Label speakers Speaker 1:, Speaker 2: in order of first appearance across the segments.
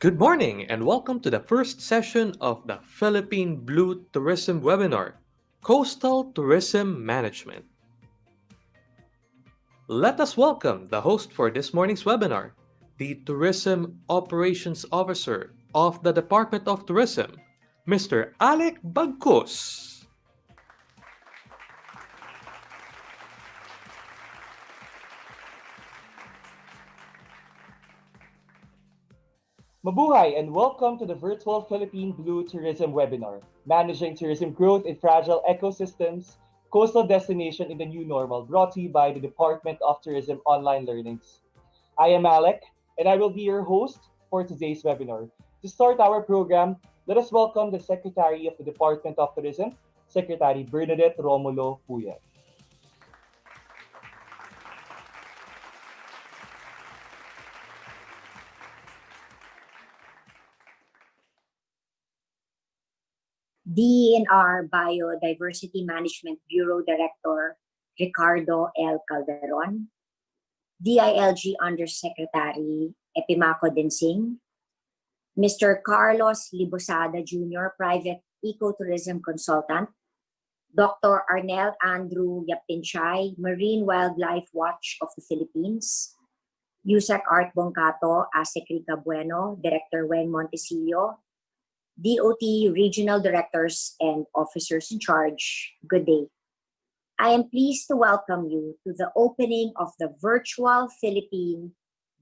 Speaker 1: Good morning and welcome to the first session of the Philippine Blue Tourism webinar, Coastal Tourism Management. Let us welcome the host for this morning's webinar, the Tourism Operations Officer of the Department of Tourism, Mr. Alec Bagkus.
Speaker 2: Mabuhay and welcome to the virtual Philippine Blue Tourism webinar, Managing Tourism Growth in Fragile Ecosystems, Coastal Destination in the New Normal, brought to you by the Department of Tourism Online Learnings. I am Alec, and I will be your host for today's webinar. To start our program, let us welcome the Secretary of the Department of Tourism, Secretary Bernadette Romulo Puyat.
Speaker 3: DNR Biodiversity Management Bureau Director Ricardo L. Calderon, DILG Undersecretary Epimaco Dinsing, Mr. Carlos Libosada Jr., Private Ecotourism Consultant, Dr. Arnel Andrew Yaptinchay, Marine Wildlife Watch of the Philippines, USEC Art Bongcato, ASEC Rica Bueno, Director Weng Montesillo, DOT Regional Directors and Officers in Charge, good day. I am pleased to welcome you to the opening of the virtual Philippine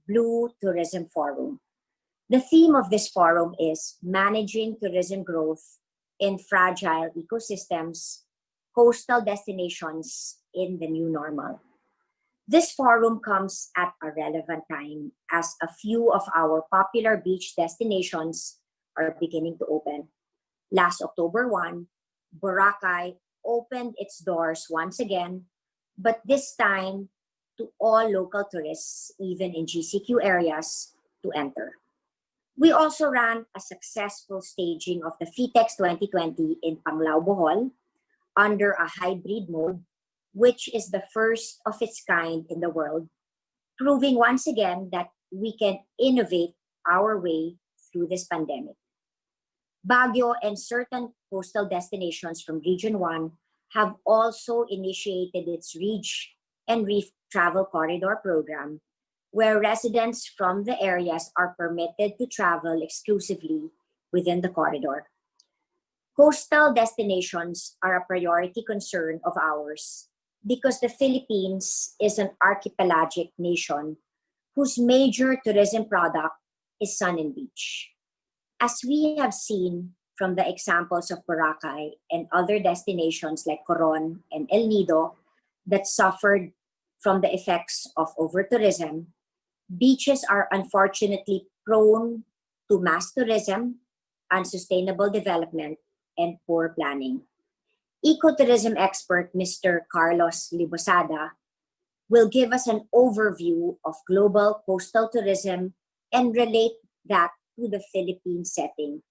Speaker 3: Blue Tourism Forum. The theme of this forum is Managing Tourism Growth in Fragile Ecosystems, Coastal Destinations in the New Normal. This forum comes at a relevant time as a few of our popular beach destinations are beginning to open. Last October 1, Boracay opened its doors once again, but this time to all local tourists, even in GCQ areas, to enter. We also ran a successful staging of the FITEX 2020 in Panglao, Bohol under a hybrid mode, which is the first of its kind in the world, proving once again that we can innovate our way through this pandemic. Baguio and certain coastal destinations from Region 1 have also initiated its Reach and Reef Travel Corridor program, where residents from the areas are permitted to travel exclusively within the corridor. Coastal destinations are a priority concern of ours because the Philippines is an archipelagic nation whose major tourism product is sun and beach. As we have seen from the examples of Boracay and other destinations like Coron and El Nido that suffered from the effects of over-tourism, beaches are unfortunately prone to mass tourism, unsustainable development, and poor planning. Ecotourism expert Mr. Carlos Libosada will give us an overview of global coastal tourism and relate that to the Philippine setting,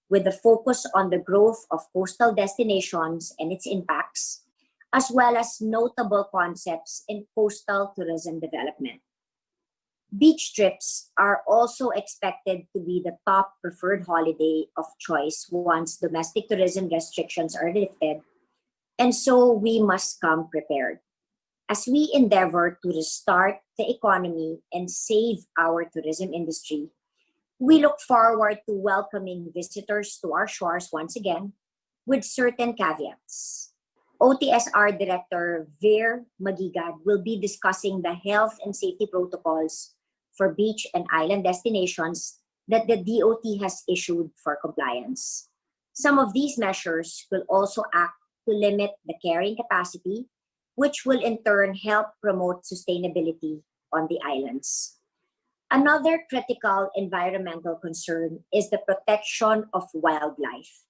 Speaker 3: with a focus on the growth of coastal destinations and its impacts, as well as notable concepts in coastal tourism development. Beach trips are also expected to be the top preferred holiday of choice once domestic tourism restrictions are lifted, and so we must come prepared. As we endeavor to restart the economy and save our tourism industry, we look forward to welcoming visitors to our shores once again with certain caveats. OTSR Director Veer Magigad will be discussing the health and safety protocols for beach and island destinations that the DOT has issued for compliance. Some of these measures will also act to limit the carrying capacity, which will in turn help promote sustainability on the islands. Another critical environmental concern is the protection of wildlife.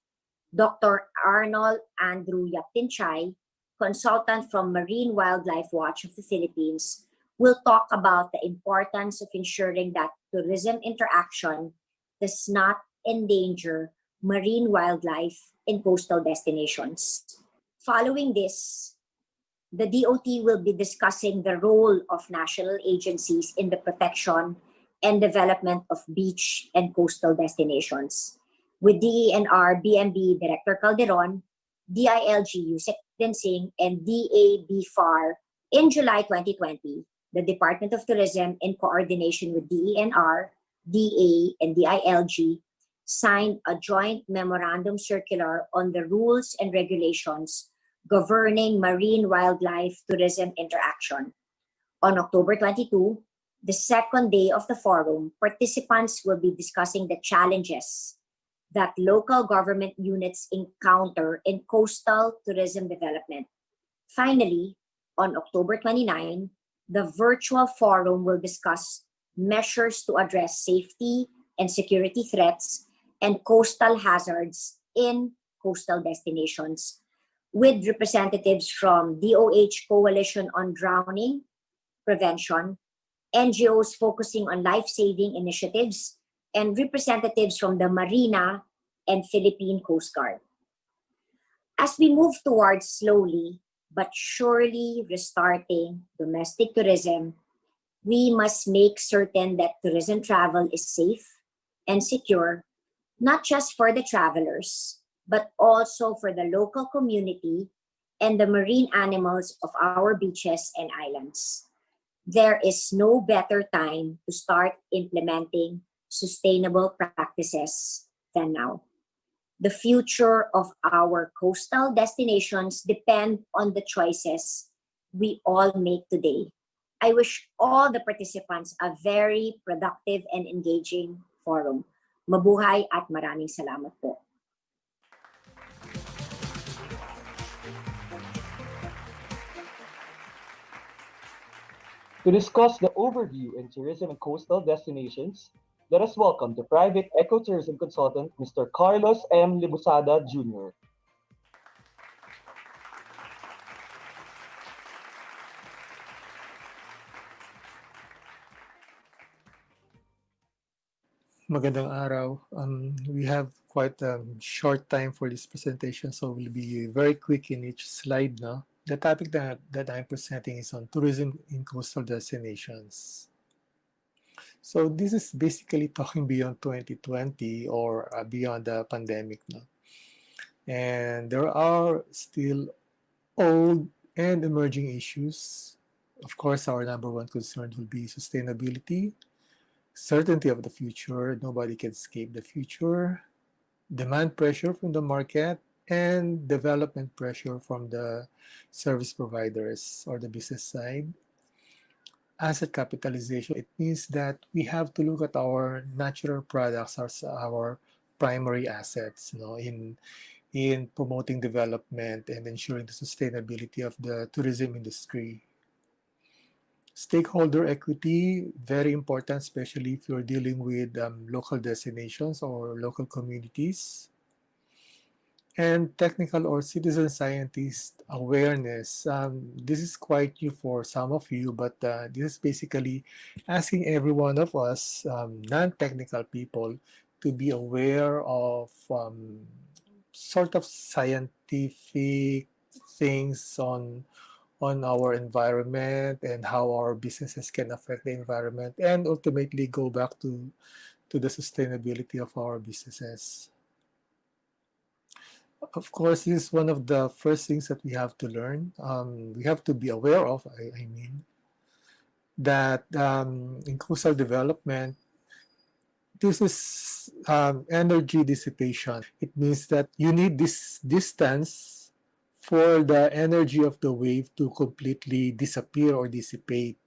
Speaker 3: Dr. Arnold Andrew Yaptinchay, consultant from Marine Wildlife Watch of the Philippines, will talk about the importance of ensuring that tourism interaction does not endanger marine wildlife in coastal destinations. Following this, the DOT will be discussing the role of national agencies in the protection and development of beach and coastal destinations. With DENR BMB Director Calderon, DILG Yusek Densing, and DABFAR in July 2020, the Department of Tourism, in coordination with DENR, DA, and DILG, signed a joint memorandum circular on the rules and regulations governing marine wildlife tourism interaction. On October 22, the second day of the forum, participants will be discussing the challenges that local government units encounter in coastal tourism development. Finally, on October 29, the virtual forum will discuss measures to address safety and security threats and coastal hazards in coastal destinations, with representatives from DOH Coalition on Drowning Prevention, NGOs focusing on life-saving initiatives, and representatives from the Marina and Philippine Coast Guard. As we move towards slowly but surely restarting domestic tourism, we must make certain that tourism travel is safe and secure, not just for the travelers, but also for the local community and the marine animals of our beaches and islands. There is no better time to start implementing sustainable practices than now. The future of our coastal destinations depend on the choices we all make today. I wish all the participants a very productive and engaging forum. Mabuhay at maraming salamat po.
Speaker 2: To discuss the overview in tourism and coastal destinations, let us welcome the private ecotourism consultant, Mr. Carlos M. Libusada Jr.
Speaker 4: Magandang araw. We have quite a short time for this presentation, so we'll be very quick in each slide now. The topic that I'm presenting is on tourism in coastal destinations. So this is basically talking beyond 2020 or beyond the pandemic now. And there are still old and emerging issues. Of course, our number one concern will be sustainability, certainty of the future, nobody can escape the future, demand pressure from the market, and development pressure from the service providers or the business side. Asset capitalization, it means that we have to look at our natural products as our primary assets, in promoting development and ensuring the sustainability of the tourism industry. Stakeholder equity, very important, especially if you're dealing with local destinations or local communities. And technical or citizen scientist awareness. This is quite new for some of you, but this is basically asking every one of us, non-technical people, to be aware of sort of scientific things on our environment and how our businesses can affect the environment, and ultimately go back to the sustainability of our businesses. Of course, this is one of the first things that we have to learn. We have to be aware of, I mean, that in coastal development, this is energy dissipation. It means that you need this distance for the energy of the wave to completely disappear or dissipate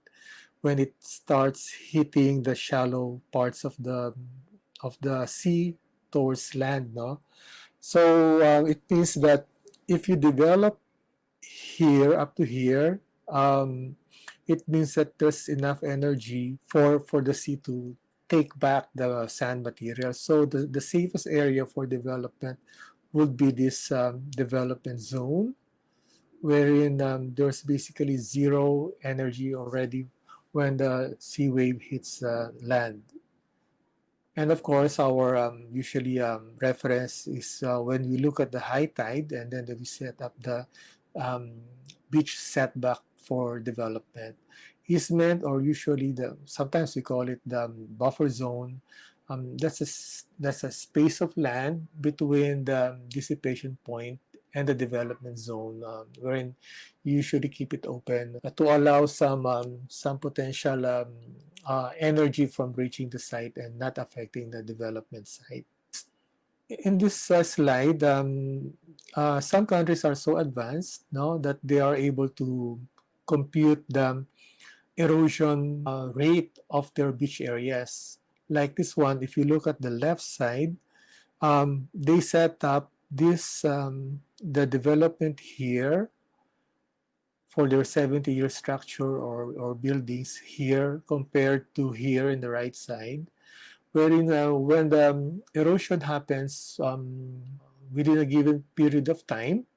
Speaker 4: when it starts hitting the shallow parts of the sea towards land, no? So it means that if you develop here up to here, it means that there's enough energy for the sea to take back the sand material. So the safest area for development would be this development zone, wherein there's basically zero energy already when the sea wave hits land. And of course, our usually reference is when we look at the high tide, and then we set up the beach setback for development. easement, or usually sometimes we call it the buffer zone. That's a space of land between the dissipation point and the development zone, wherein you usually keep it open to allow some potential energy from reaching the site and not affecting the development site. In this slide, some countries are so advanced, no, that they are able to compute the erosion rate of their beach areas. Like this one, if you look at the left side, they set up this the development here for their 70-year structure or buildings here compared to here in the right side, wherein when the erosion happens within a given period of time,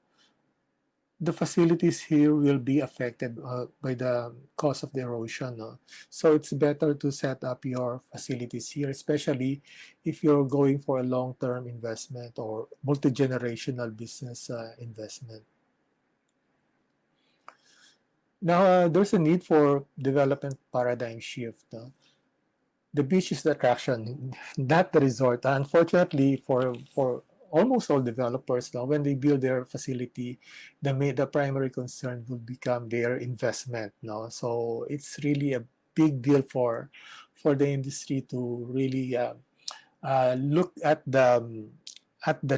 Speaker 4: the facilities here will be affected by the cause of the erosion. So it's better to set up your facilities here, especially if you're going for a long-term investment or multi-generational business investment. Now, there's a need for development paradigm shift. The beach is the attraction, not the resort. Unfortunately, for almost all developers now, when they build their facility, the primary concern will become their investment. No, so it's really a big deal for the industry to really look at the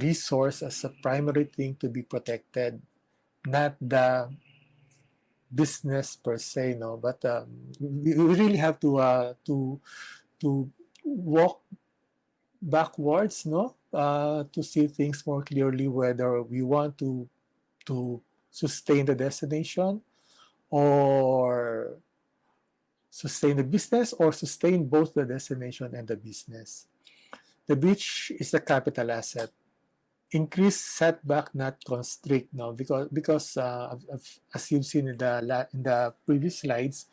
Speaker 4: resource as a primary thing to be protected, not the business per se. No, but we really have to walk backwards, no, to see things more clearly, whether we want to sustain the destination or sustain the business or sustain both the destination and the business. The beach is a capital asset. Increase setback, not constrict, no, because as you've seen in the previous slides,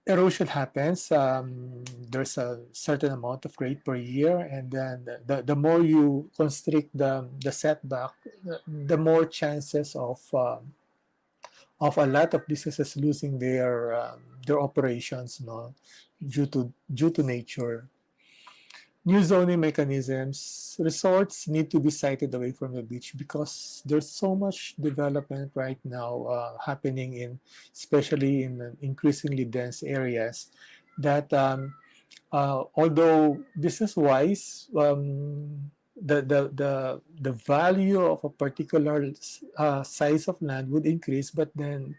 Speaker 4: erosion happens. There's a certain amount of rate per year, and then the more you constrict the setback, the more chances of a lot of businesses losing their operations, no, due to nature. New zoning mechanisms. Resorts need to be sited away from the beach because there's so much development right now happening especially in increasingly dense areas, that although business-wise, the value of a particular size of land would increase, but then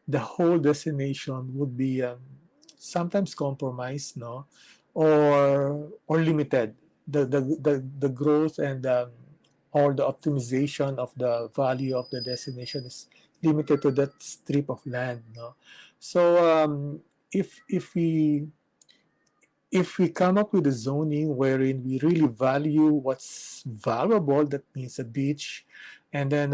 Speaker 4: the whole destination would be sometimes compromised, no, or limited. The growth and or the optimization of the value of the destination is limited to that strip of land, no. So if we come up with a zoning wherein we really value what's valuable, that means a beach, and then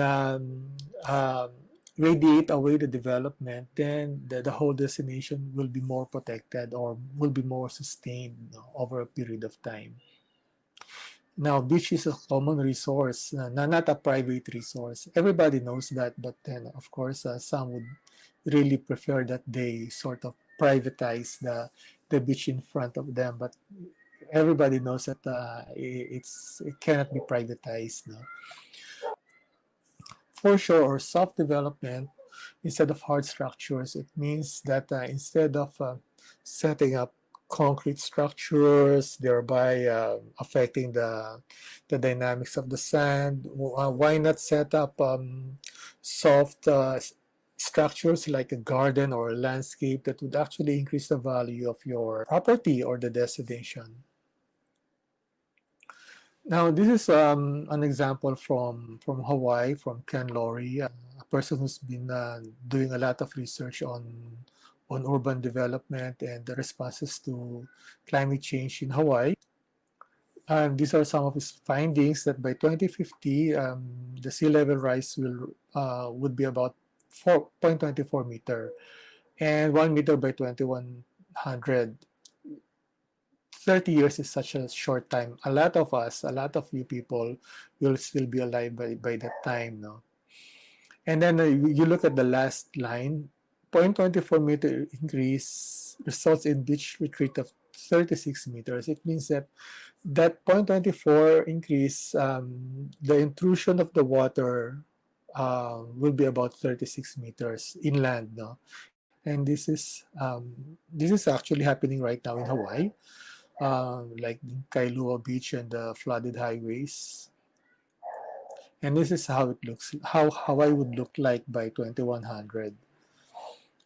Speaker 4: radiate away the development, then the whole destination will be more protected or will be more sustained, over a period of time. Now, beach is a common resource, not a private resource. Everybody knows that, but then, of course, some would really prefer that they sort of privatize the beach in front of them. But everybody knows that it cannot be privatized. No? For sure, or soft development instead of hard structures, it means that instead of setting up concrete structures, thereby affecting the dynamics of the sand, why not set up soft structures like a garden or a landscape that would actually increase the value of your property or the destination? Now, this is an example from Hawaii, from Ken Laurie, a person who's been doing a lot of research on urban development and the responses to climate change in Hawaii. And these are some of his findings, that by 2050, the sea level rise would be about 4.24 meter and 1 meter by 2100. 30 years is such a short time. A lot of us, a lot of you people will still be alive by that time. No? And then you look at the last line, 0.24 meter increase results in beach retreat of 36 meters. It means that 0.24 increase, the intrusion of the water will be about 36 meters inland, no? And this is actually happening right now in Hawaii, like in Kailua Beach and the flooded highways. And this is how it looks, how Hawaii would look like by 2100.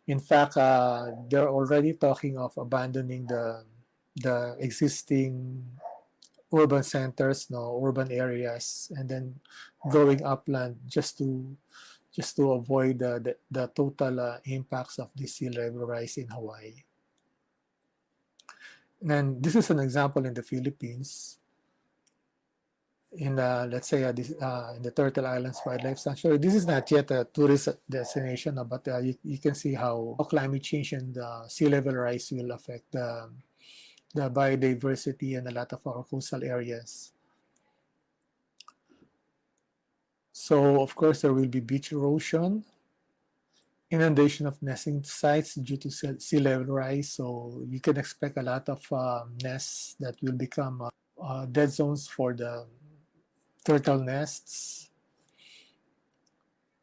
Speaker 4: In fact, they're already talking of abandoning the existing urban centers, no urban areas, and then going upland just to avoid the total impacts of the sea level rise in Hawaii. And this is an example in the Philippines. In let's say in the Turtle Islands Wildlife Sanctuary. This is not yet a tourist destination, but you can see how climate change and sea level rise will affect the biodiversity and a lot of our coastal areas. So of course there will be beach erosion, inundation of nesting sites due to sea level rise. So you can expect a lot of nests that will become dead zones for the turtle nests.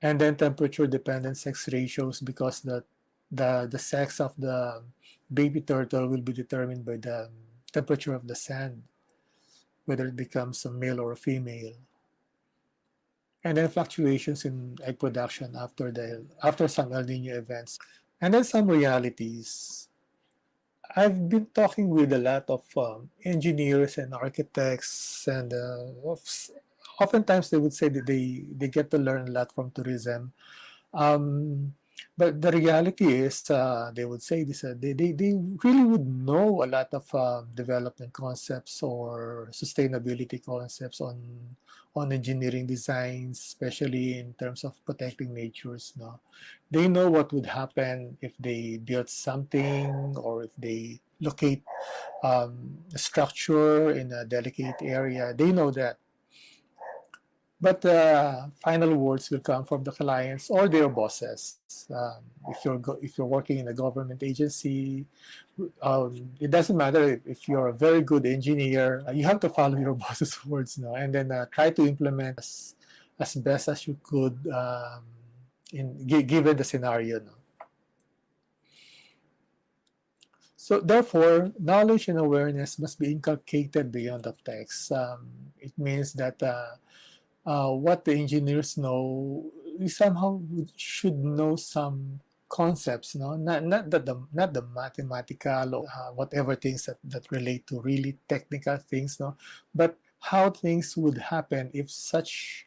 Speaker 4: And then temperature dependent sex ratios, because the sex of the baby turtle will be determined by the temperature of the sand, whether it becomes a male or a female. And then fluctuations in egg production after some El Nino events. And then some realities. I've been talking with a lot of engineers and architects, and oftentimes they would say that they get to learn a lot from tourism. But the reality is, they would say this, they really would know a lot of development concepts or sustainability concepts on engineering designs, especially in terms of protecting natures. No, they know what would happen if they build something or if they locate a structure in a delicate area. They know that. But the final words will come from the clients or their bosses. If you're working in a government agency, it doesn't matter if you're a very good engineer. You have to follow your boss's words now, and then try to implement as best as you could given the scenario. No? So therefore, knowledge and awareness must be inculcated beyond the text. It means that what the engineers know, we somehow should know some concepts, no, not the mathematical or whatever things that relate to really technical things, no, but how things would happen if such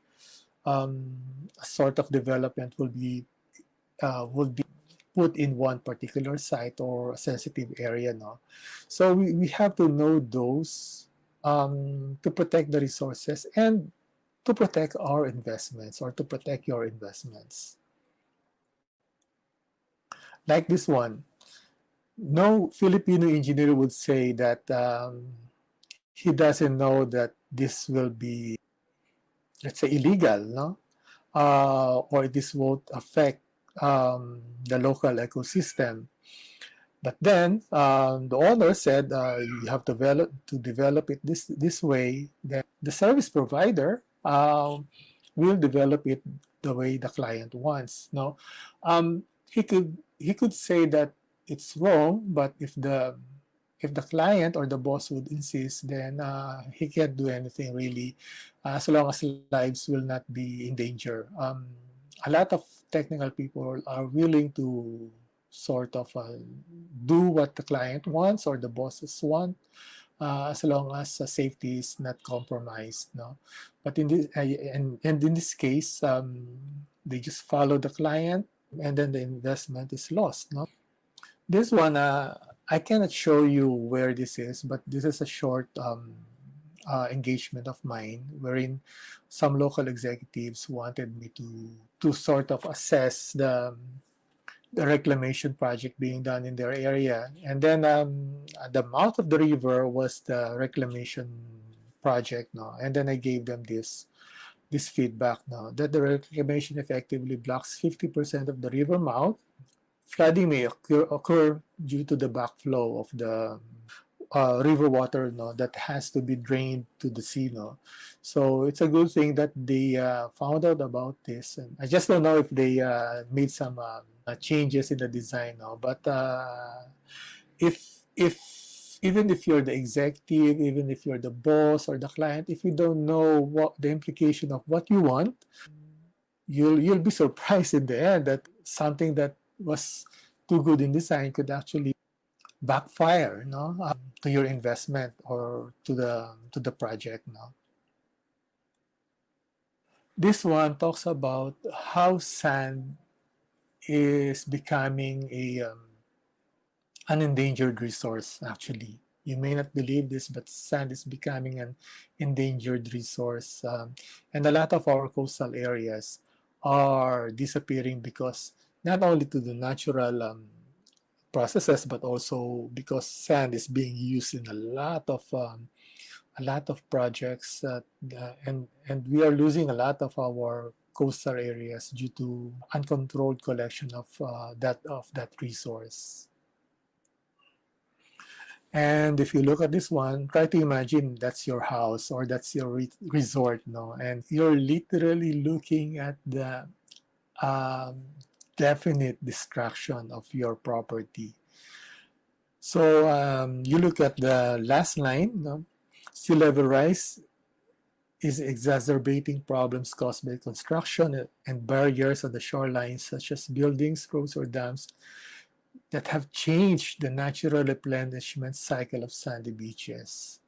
Speaker 4: a sort of development would be put in one particular site or a sensitive area, no. So we have to know those to protect the resources and to protect our investments or to protect your investments. Like this one, no Filipino engineer would say that he doesn't know that this will be, let's say, illegal, no? Or this won't affect the local ecosystem. But then the owner said you have to develop it this way. Then the service provider will develop it the way the client wants. No, he could say that it's wrong, but if the client or the boss would insist, then he can't do anything really, as long as lives will not be in danger. A lot of technical people are willing to sort of do what the client wants or the bosses want, as long as safety is not compromised. No, but in this and in this case, they just follow the client, and then the investment is lost. No, this one I cannot show you where this is, but this is a short engagement of mine wherein some local executives wanted me to sort of assess the reclamation project being done in their area. And then at the mouth of the river was the reclamation project. No? And then I gave them this feedback now that the reclamation effectively blocks 50% of the river mouth flooding may occur due to the backflow of the river water, no, that has to be drained to the sea, no. So it's a good thing that they found out about this, and I just don't know if they made some changes in the design, no. But if even if you're the executive, even if you're the boss or the client, if you don't know what the implication of what you want, you'll be surprised in the end that something that was too good in design could actually backfire, no, to your investment or to the project, no. This one talks about how sand is becoming an endangered resource. Actually, you may not believe this, but sand is becoming an endangered resource, and a lot of our coastal areas are disappearing because not only to the natural processes, but also because sand is being used in a lot of projects, and we are losing a lot of our coastal areas due to uncontrolled collection of that resource. And if you look at this one, try to imagine that's your house or that's your resort, no, and you're literally looking at the um, definite destruction of your property. So you look at the last line, no? Sea level rise is exacerbating problems caused by construction and barriers on the shorelines, such as buildings, roads, or dams that have changed the natural replenishment cycle of sandy beaches.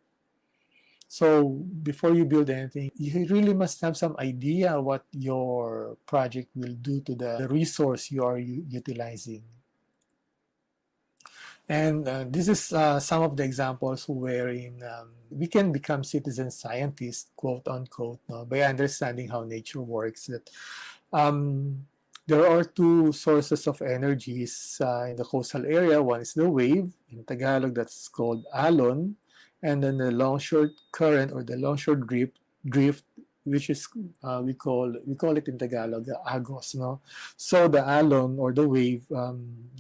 Speaker 4: So before you build anything, you really must have some idea what your project will do to the resource you are utilizing. And this is some of the examples wherein we can become citizen scientists, quote unquote, no, by understanding how nature works. That um, there are two sources of energies in the coastal area. One is the wave, in Tagalog that's called alon, and then the longshore current or the longshore drift, which is we call it in Tagalog the agos, no. So the alon or the wave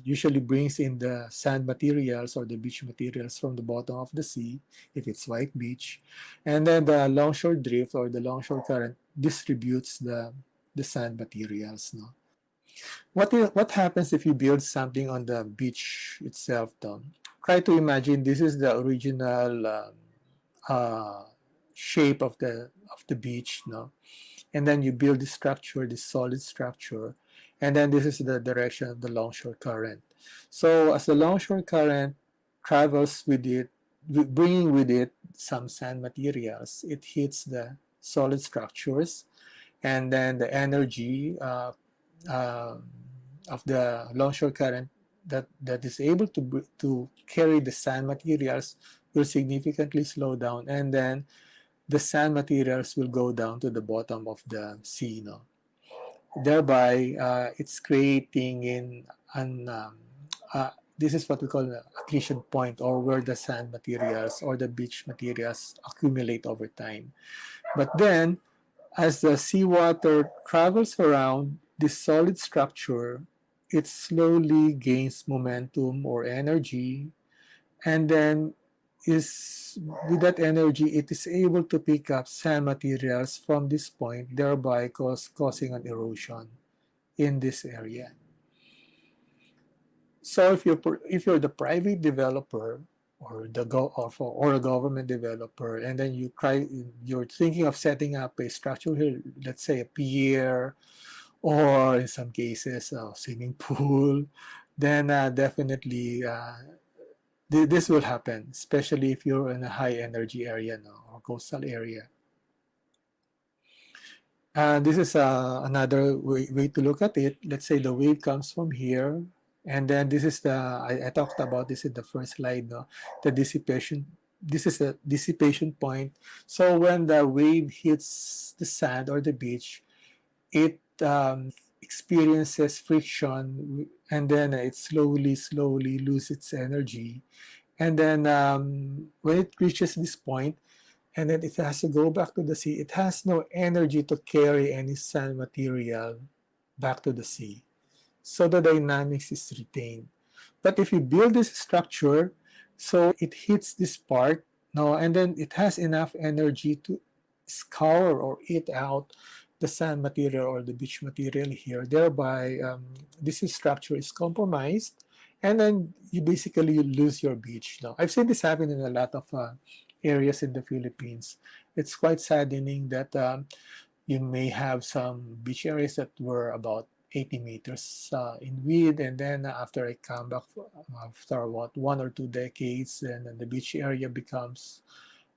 Speaker 4: usually brings in the sand materials or the beach materials from the bottom of the sea, if it's white beach, and then the longshore drift or the longshore current distributes the sand materials, no. What happens if you build something on the beach itself, Tom? Try to imagine this is the original uh, shape of the beach, no? And then you build this structure, this solid structure, and then this is the direction of the longshore current. So as the longshore current travels with it, bringing with it some sand materials, it hits the solid structures, and then the energy uh, of the longshore current that is able to carry the sand materials will significantly slow down, and then the sand materials will go down to the bottom of the sea, no? Thereby, it's creating in an this is what we call an accretion point, or where the sand materials or the beach materials accumulate over time. But then, as the seawater travels around this solid structure, it slowly gains momentum or energy, and then is with that energy, it is able to pick up sand materials from this point, thereby causing an erosion in this area. So if you're the private developer or or a government developer, and then you're thinking of setting up a structure here, let's say a pier, or in some cases a swimming pool, then definitely this will happen, especially if you're in a high energy area, no, or coastal area. This is another way to look at it. Let's say the wave comes from here, and then this is I talked about this in the first slide, no? The dissipation. This is the dissipation point. So when the wave hits the sand or the beach, it experiences friction, and then it slowly loses its energy. And then when it reaches this point, and then it has to go back to the sea, it has no energy to carry any sand material back to the sea. so the dynamics is retained. But if you build this structure, so it hits this part, no, and then it has enough energy to scour or eat out the sand material or the beach material here. Thereby, this structure is compromised, and then you basically lose your beach. No, I've seen this happen in a lot of areas in the Philippines. It's quite saddening that you may have some beach areas that were about 80 meters in width, and then after I come back after about 1 or 2 decades, and then the beach area becomes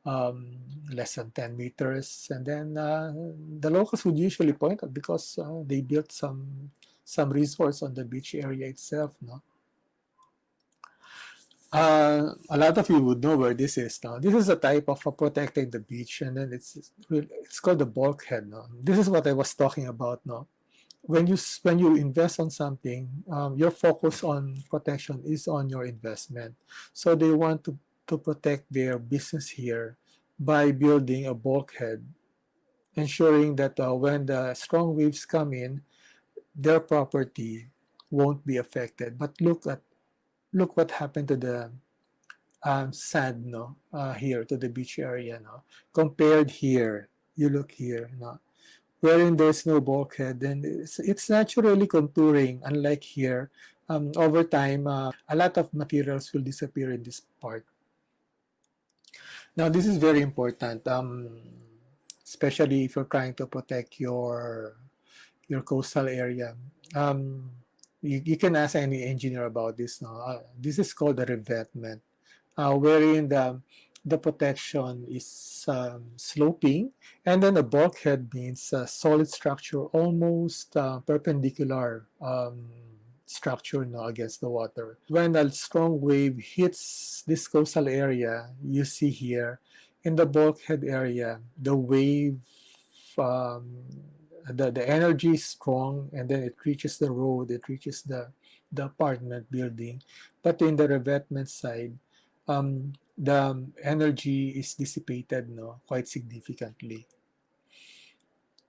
Speaker 4: less than 10 meters, and then the locals would usually point out because they built some resorts on the beach area itself, no? A lot of you would know where this is now. This is a type of protecting the beach, and then it's called the bulkhead. No? This is what I was talking about. No, when you invest on something, your focus on protection is on your investment. So they want to protect their business here by building a bulkhead, ensuring that when the strong waves come in, their property won't be affected. But look what happened to the sand, no, here to the beach area, no. Compared here, you look here, no, wherein there's no bulkhead, then it's naturally contouring. Unlike here, over time, a lot of materials will disappear in this part. Now, this is very important, especially if you're trying to protect your coastal area. You can ask any engineer about this. No? This is called a revetment, wherein the protection is sloping, and then a bulkhead means a solid structure, almost perpendicular structure, no, against the water. When a strong wave hits this coastal area, you see here in the bulkhead area, the wave, the energy is strong, and then it reaches the road, it reaches the apartment building. But in the revetment side, the energy is dissipated, no, quite significantly.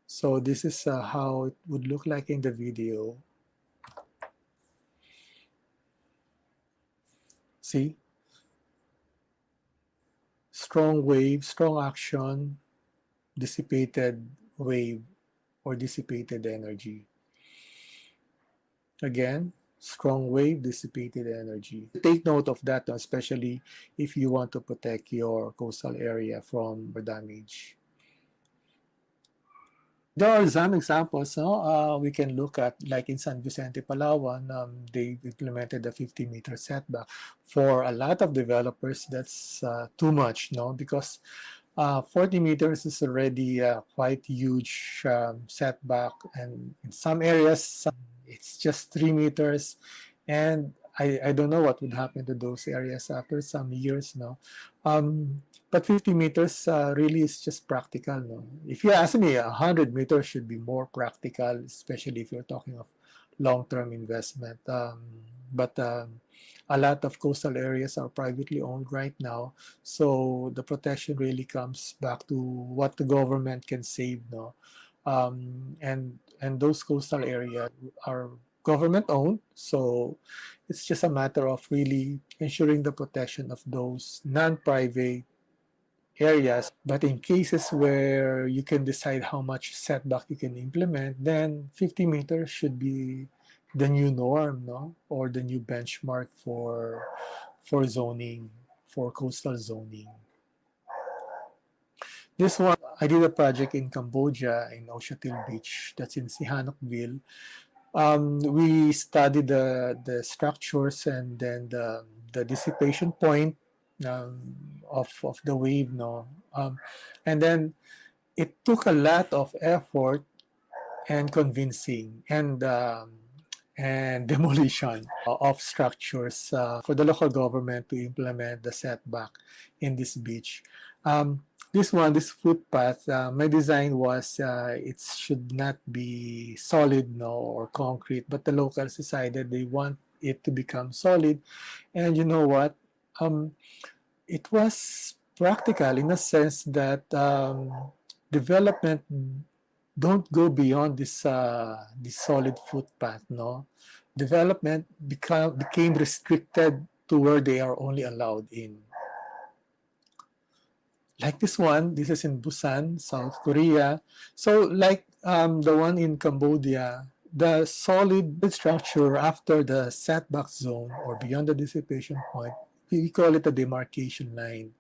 Speaker 4: So this is how it would look like in the video. See? Strong wave, strong action, dissipated wave or dissipated energy. Again, strong wave, dissipated energy. Take note of that, especially if you want to protect your coastal area from damage. There are some examples, no? We can look at, like in San Vicente, Palawan, they implemented a 50-meter setback. For a lot of developers, that's too much, no? Because 40 meters is already quite huge setback, and in some areas, it's just 3 meters, and I don't know what would happen to those areas after some years, no? But 50 meters really is just practical, no? If you ask me, 100 meters should be more practical, especially if you're talking of long-term investment. But a lot of coastal areas are privately owned right now, so the protection really comes back to what the government can save, no? And those coastal areas are government owned, so it's just a matter of really ensuring the protection of those non-private areas. But in cases where you can decide how much setback you can implement, then 50 meters should be the new norm, no? Or the new benchmark for zoning, for coastal zoning. This one, I did a project in Cambodia, in Oceatil Beach, that's in Sihanoukville. We studied the structures and then the dissipation point of the wave, no? And then it took a lot of effort and convincing and demolition of structures for the local government to implement the setback in this beach. This footpath, my design was it should not be solid, no, or concrete, but the locals decided they want it to become solid. And you know what? It was practical in a sense that development don't go beyond this solid footpath, no. development became restricted to where they are only allowed in. Like this one, this is in Busan, South Korea. So like the one in Cambodia, the solid structure after the setback zone or beyond the dissipation point, we call it a demarcation line.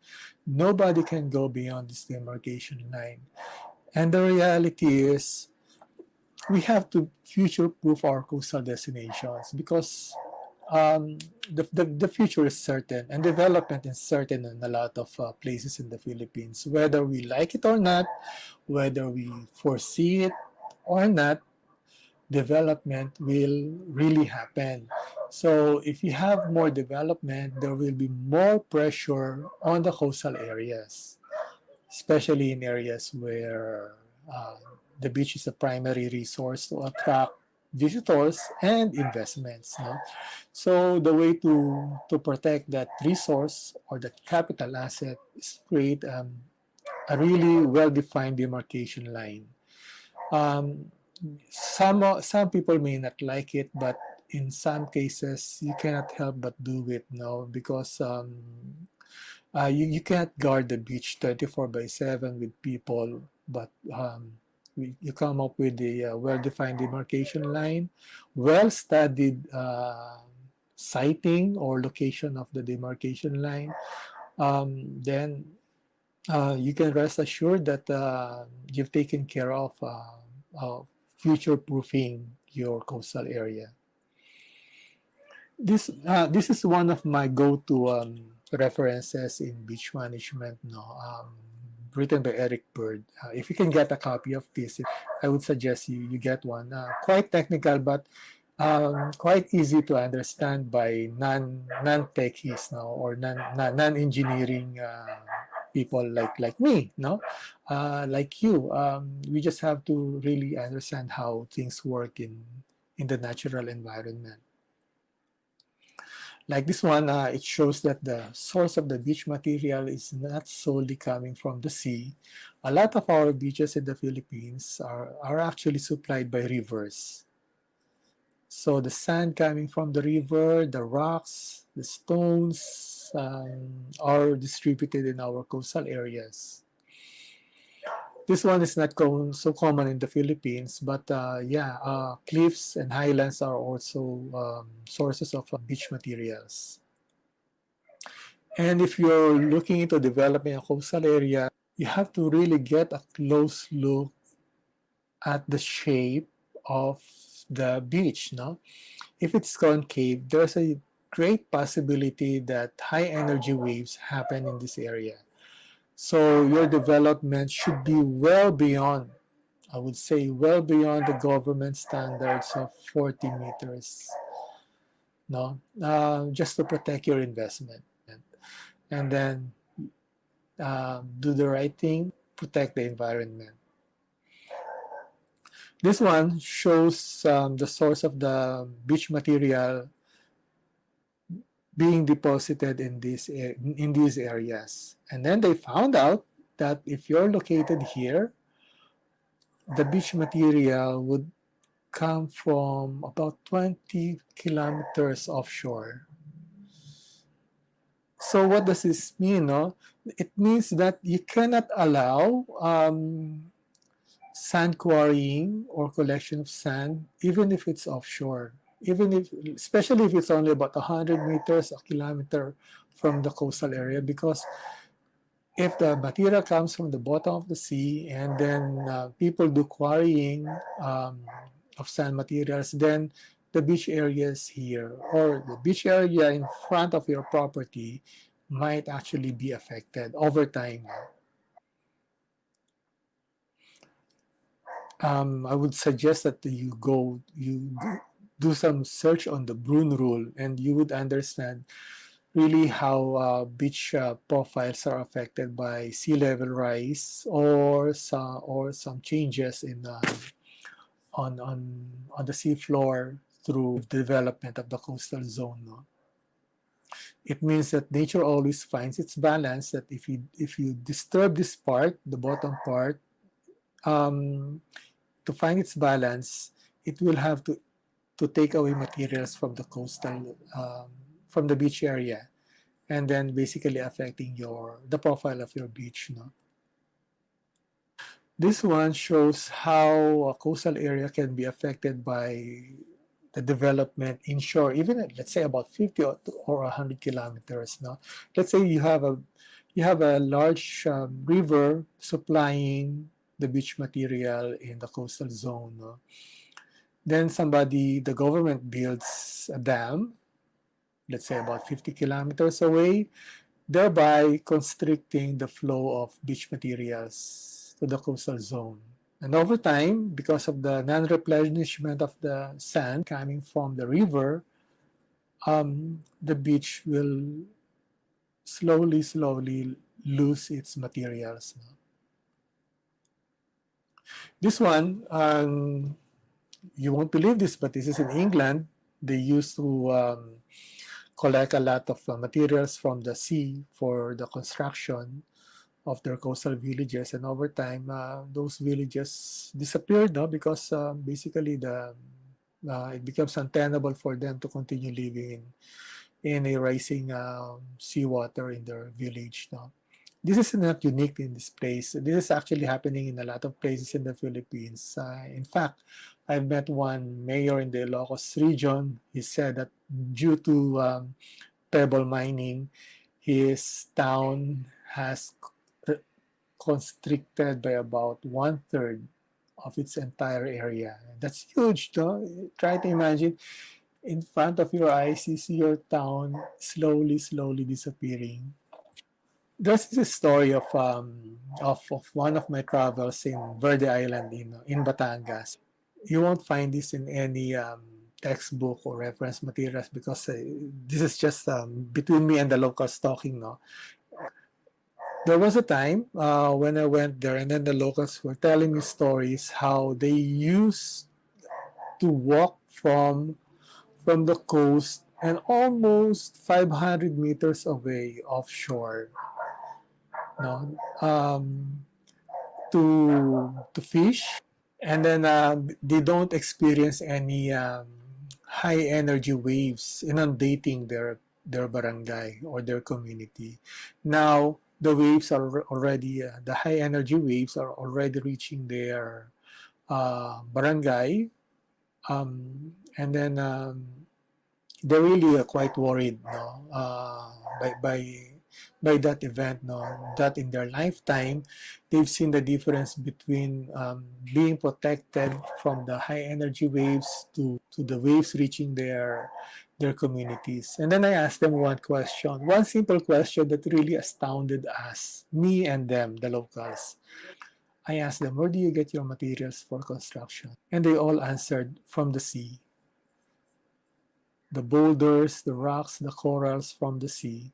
Speaker 4: Nobody can go beyond this demarcation line. And the reality is we have to future-proof our coastal destinations because the future is certain and development is certain in a lot of places in the Philippines. Whether we like it or not, whether we foresee it or not, development will really happen. So if you have more development, there will be more pressure on the coastal areas, especially in areas where the beach is a primary resource to attract visitors and investments. No? So the way to protect that resource or that capital asset is create a really well-defined demarcation line. Um, some people may not like it, but in some cases you cannot help but do it, no, because you can't guard the beach 24/7 with people, but you come up with a well-defined demarcation line, well-studied siting or location of the demarcation line. Then you can rest assured that you've taken care of future-proofing your coastal area. This is one of my go-to references in beach management, no, written by Eric Bird. If you can get a copy of this, I would suggest you get one. Quite technical, but quite easy to understand by non-techies, no, or non-engineering people like me, no, like you. We just have to really understand how things work in the natural environment. Like this one, it shows that the source of the beach material is not solely coming from the sea. A lot of our beaches in the Philippines are actually supplied by rivers. So the sand coming from the river, the rocks, the stones are distributed in our coastal areas. This one is not so common in the Philippines, but cliffs and highlands are also sources of beach materials. And if you're looking into developing a coastal area, you have to really get a close look at the shape of the beach. No? If it's concave, there's a great possibility that high energy waves happen in this area. So your development should be well beyond, I would say, well beyond the government standards of 40 meters, no, just to protect your investment. And then do the right thing, protect the environment. This one shows the source of the beach material being deposited in these areas. And then they found out that if you're located here, the beach material would come from about 20 kilometers offshore. So what does this mean? No? It means that you cannot allow sand quarrying or collection of sand, even if it's offshore. Especially if it's only about 100 meters, a kilometer from the coastal area, because if the material comes from the bottom of the sea and then people do quarrying of sand materials, then the beach areas here or the beach area in front of your property might actually be affected over time. I would suggest that you do some search on the Brune Rule, and you would understand really how beach profiles are affected by sea level rise or some changes in on the seafloor through development of the coastal zone. No? It means that nature always finds its balance. That if you disturb this part, the bottom part, to find its balance, it will have to to take away materials from the coastal, from the beach area, and then basically affecting the profile of your beach. No? This one shows how a coastal area can be affected by the development inshore, even at, let's say about 50 or 100 kilometers. No? Let's say you have a large river supplying the beach material in the coastal zone. No? Then the government builds a dam, let's say about 50 kilometers away, thereby constricting the flow of beach materials to the coastal zone. And over time, because of the non-replenishment of the sand coming from the river, the beach will slowly lose its materials. This one, you won't believe this, but this is in England. They used to collect a lot of materials from the sea for the construction of their coastal villages, and over time, those villages disappeared, no? Because basically it becomes untenable for them to continue living in a rising seawater in their village. No? This is not unique in this place. This is actually happening in a lot of places in the Philippines. In fact, I've met one mayor in the Ilocos region. He said that due to pebble mining, his town has constricted by about 1/3 of its entire area. That's huge, though. Try to imagine in front of your eyes, you see your town slowly disappearing. There's this story of one of my travels in Verde Island in Batangas. You won't find this in any textbook or reference materials because this is just between me and the locals talking. No, there was a time when I went there, and then the locals were telling me stories how they used to walk from the coast and almost 500 meters away offshore, no, to fish, and then they don't experience any high energy waves inundating their barangay or their community. Now the waves are already the high energy waves are already reaching their barangay, and then they're really quite worried, no, by that event, no, that in their lifetime they've seen the difference between being protected from the high energy waves to the waves reaching their communities. And then I asked them one simple question that really astounded us, me and them, the locals. I asked them, where do you get your materials for construction? And they all answered, from the sea. The boulders, the rocks, the corals from the sea.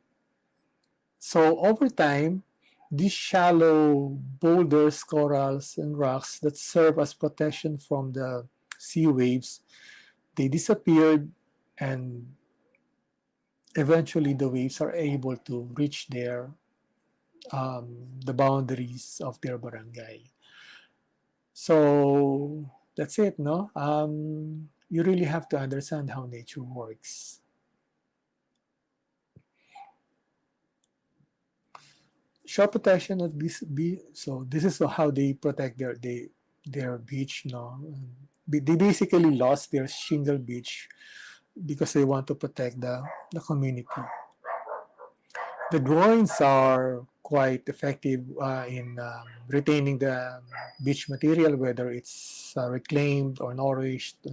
Speaker 4: So over time, these shallow boulders, corals, and rocks that serve as protection from the sea waves, they disappeared, and eventually the waves are able to reach the boundaries of their barangay. So that's it, no? You really have to understand how nature works. Shore protection of so this is how they protect their beach, no? They basically lost their shingle beach because they want to protect the community. The groins are quite effective in retaining the beach material, whether it's reclaimed or nourished,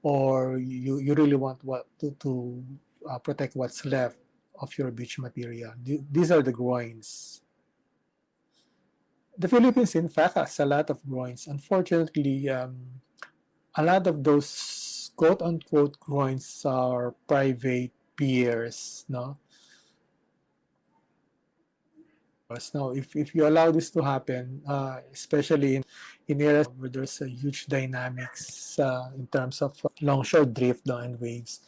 Speaker 4: or you really want to protect what's left of your beach material. These are the groins. The Philippines, in fact, has a lot of groins. Unfortunately, a lot of those quote-unquote groins are private piers, no? Now, if you allow this to happen, especially in areas where there's a huge dynamics in terms of longshore drift, no, and waves,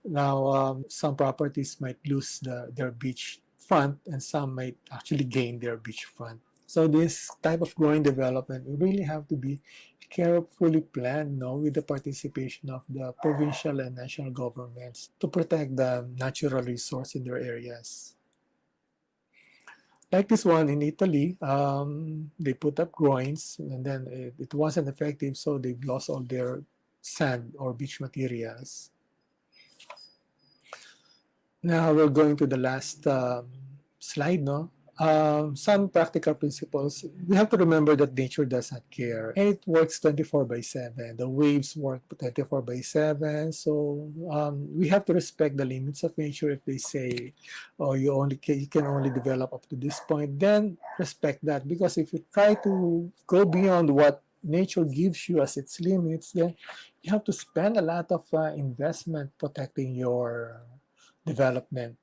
Speaker 4: now some properties might lose their beach front, and some might actually gain their beach front. So this type of growing development, we really have to be carefully planned, no, with the participation of the provincial and national governments to protect the natural resource in their areas. Like this one in Italy, they put up groins and then it wasn't effective, so they've lost all their sand or beach materials. Now we're going to the last slide, no? Some practical principles. We have to remember that nature does not care. And it works 24 by 7. The waves work 24 by 7. So we have to respect the limits of nature. If they say, oh, you can only develop up to this point, then respect that. Because if you try to go beyond what nature gives you as its limits, then you have to spend a lot of investment protecting your development.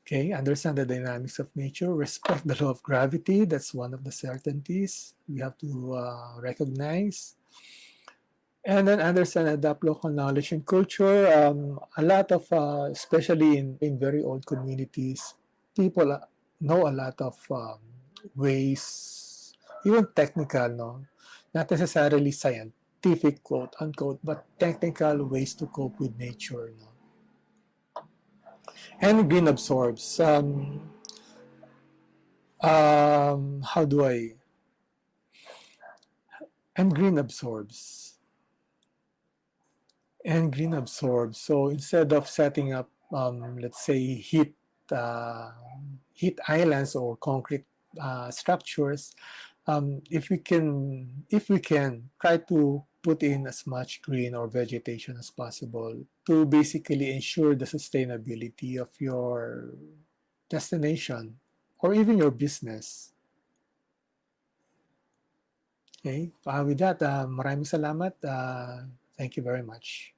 Speaker 4: Okay, understand the dynamics of nature, respect the law of gravity. That's one of the certainties we have to recognize. And then understand and adapt local knowledge and culture. A lot of, especially in very old communities, people know a lot of ways, even technical, no? Not necessarily scientific, quote unquote, but technical ways to cope with nature. No? And green absorbs. How do I? And green absorbs. And green absorbs. So instead of setting up, let's say, uh, heat islands or concrete structures, if we can try to put in as much green or vegetation as possible to basically ensure the sustainability of your destination or even your business. Okay? With that, maraming salamat. Thank you very much.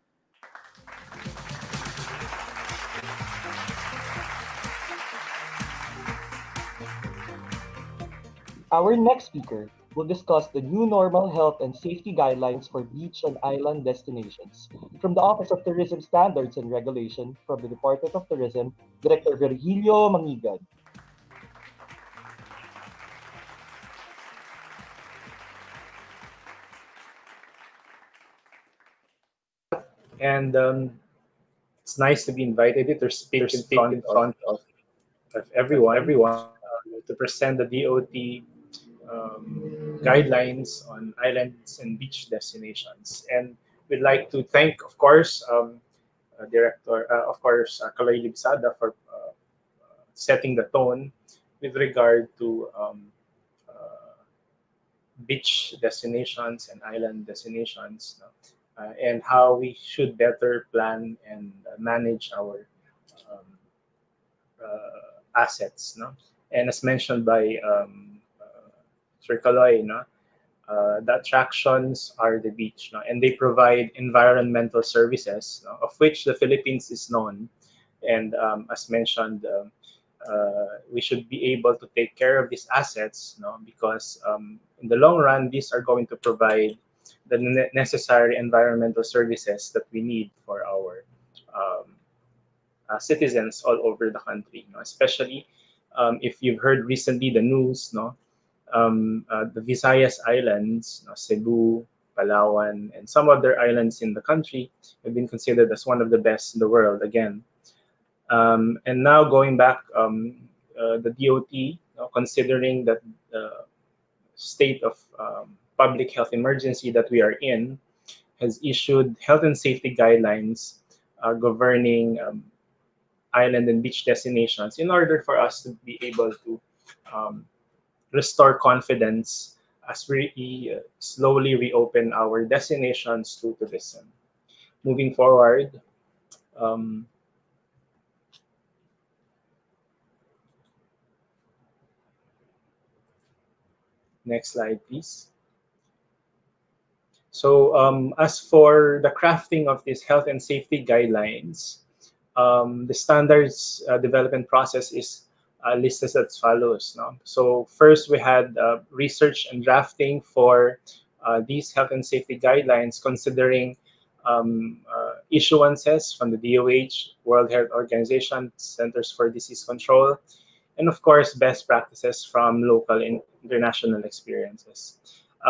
Speaker 2: Our next speaker will discuss the new normal health and safety guidelines for beach and island destinations. From the Office of Tourism Standards and Regulation, from the Department of Tourism, Director Virgilio Mangigan.
Speaker 5: And it's nice to be invited to speak in front of everyone to present the DOT guidelines on islands and beach destinations. And we'd like to thank, of course, Director, of course, Kalay Libsada for setting the tone with regard to beach destinations and island destinations, no? And how we should better plan and manage our um, assets. No? And as mentioned by Sir Kaloy, no? The attractions are the beach, no? And they provide environmental services, no? Of which the Philippines is known. And as mentioned, we should be able to take care of these assets, no? Because in the long run, these are going to provide the necessary environmental services that we need for our um, citizens all over the country, no? Especially if you've heard recently the news, no? The Visayas Islands, no? Cebu, Palawan, and some other islands in the country have been considered as one of the best in the world again. And now going back, the DOT, considering that the state of public health emergency that we are in, has issued health and safety guidelines governing island and beach destinations in order for us to be able to um, restore confidence as we slowly reopen our destinations to tourism. Moving forward, um, next slide, please. So as for the crafting of these health and safety guidelines, the standards development process is listed as follows. No? So first we had research and drafting for these health and safety guidelines, considering issuances from the DOH, World Health Organization, Centers for Disease Control, and of course, best practices from local and international experiences.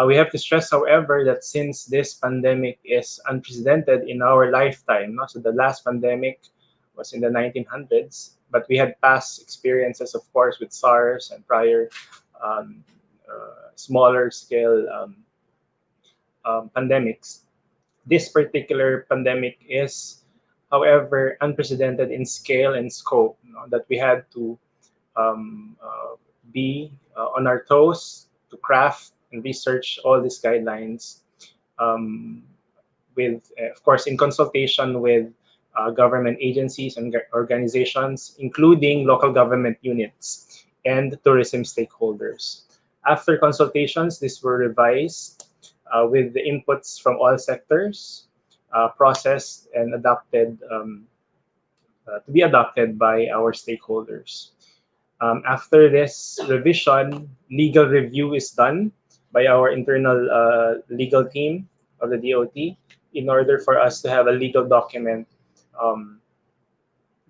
Speaker 5: We have to stress, however, that since this pandemic is unprecedented in our lifetime, no? So the last pandemic was in the 1900s, but we had past experiences, of course, with SARS and prior um, smaller scale pandemics. This particular pandemic is, however, unprecedented in scale and scope, that we had to be on our toes to craft and research all these guidelines um, with, of course, in consultation with government agencies and organizations, including local government units and tourism stakeholders. After consultations, these were revised with the inputs from all sectors, processed and adopted to be adopted by our stakeholders. After this revision, legal review is done by our internal legal team of the DOT in order for us to have a legal document um,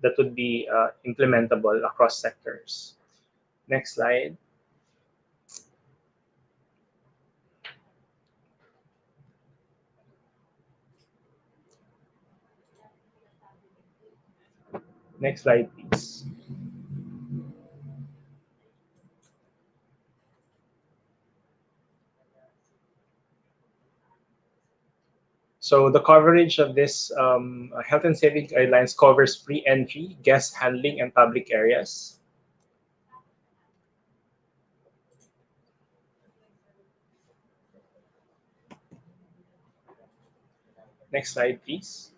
Speaker 5: that would be implementable across sectors. Next slide. Next slide, please. So the coverage of this health and safety guidelines covers pre-entry, guest handling, and public areas. Next slide, please.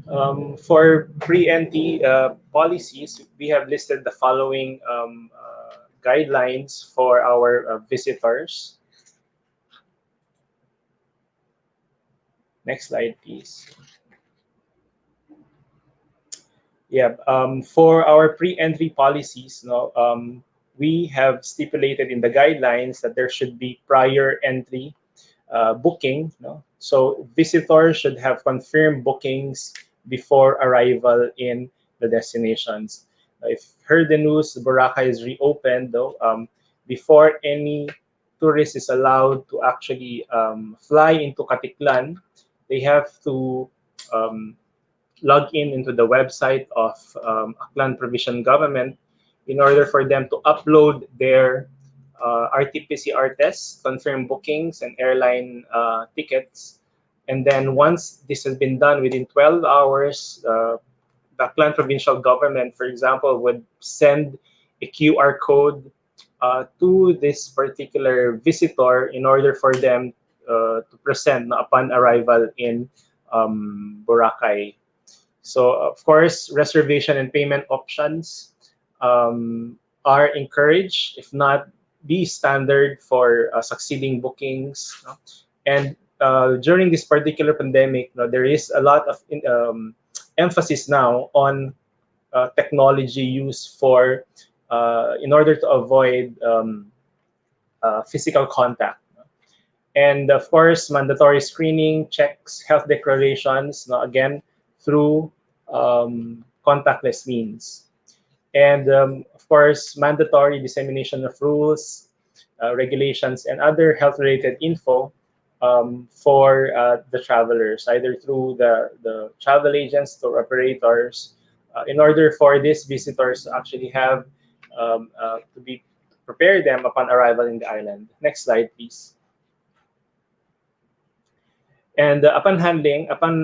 Speaker 5: For pre-entry policies, we have listed the following guidelines for our visitors. Next slide, please. Yeah, for our pre-entry policies, no, we have stipulated in the guidelines that there should be prior entry booking. No? So visitors should have confirmed bookings before arrival in the destinations. If you've heard the news, Boracay is reopened though. Before any tourist is allowed to actually fly into Katiklan, they have to um, log in into the website of Aklan Provincial Government in order for them to upload their RT-PCR tests, confirm bookings, and airline tickets. And then once this has been done within 12 hours, the Aklan Provincial Government, for example, would send a QR code to this particular visitor in order for them to present upon arrival in Boracay. So, of course, reservation and payment options are encouraged, if not the standard for succeeding bookings. No? And during this particular pandemic, no, there is a lot of emphasis now on technology use for in order to avoid physical contact. And of course, mandatory screening, checks, health declarations, no, again, through contactless means. And of course, mandatory dissemination of rules, regulations, and other health-related info for the travelers, either through the travel agents, tour operators, in order for these visitors to actually have to be prepare them upon arrival in the island. Next slide, please. And upon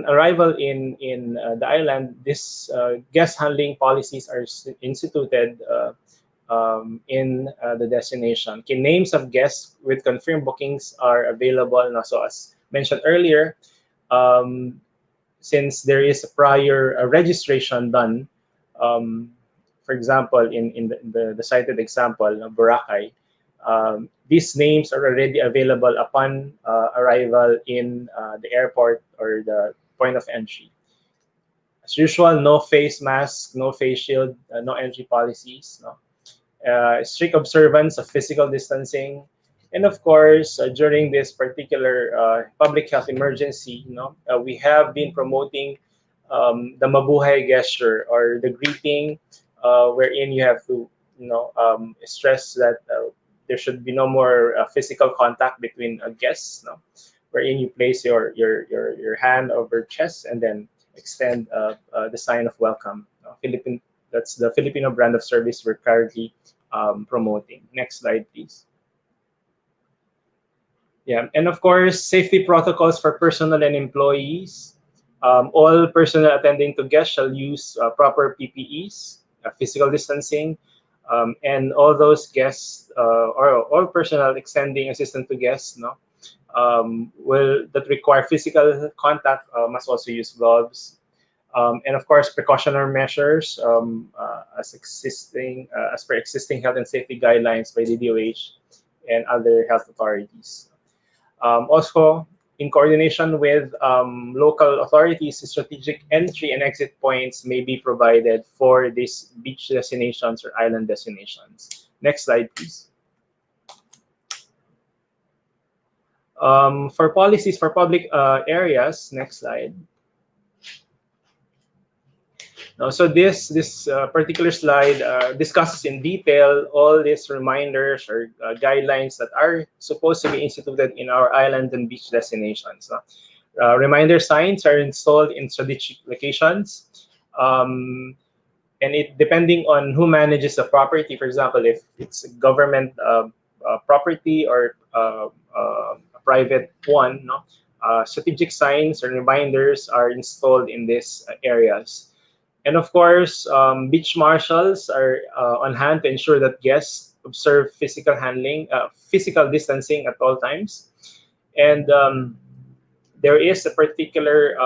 Speaker 5: arrival in the island, this guest handling policies are instituted in the destination. Okay, names of guests with confirmed bookings are available. Now, so as mentioned earlier, um, since there is a prior registration done, for example, in the cited example of Boracay, these names are already available upon arrival in the airport or the point of entry. As usual, no face mask, no face shield, no entry policies, no? Strict observance of physical distancing, and of course, during this particular public health emergency, we have been promoting the mabuhay gesture or the greeting wherein you have to, stress that there should be no more physical contact between guests, no? Wherein you place your hand over chest and then extend the sign of welcome. That's the Filipino brand of service we're currently promoting. Next slide, please. Yeah, and of course, safety protocols for personnel and employees. All personnel attending to guests shall use proper PPEs, physical distancing, and all those guests or all personnel extending assistance to guests, no, will that require physical contact must also use gloves, and of course precautionary measures as per existing health and safety guidelines by the DOH and other health authorities. Also, in coordination with local authorities, strategic entry and exit points may be provided for these beach destinations or island destinations. Next slide, please. For policies for public areas, next slide. So this particular slide discusses in detail all these reminders or guidelines that are supposed to be instituted in our island and beach destinations. Reminder signs are installed in strategic locations, and it depending on who manages the property. For example, if it's a government property or a private one, no, strategic signs or reminders are installed in these areas. And of course, beach marshals are on hand to ensure that guests observe physical distancing at all times. And there is a particular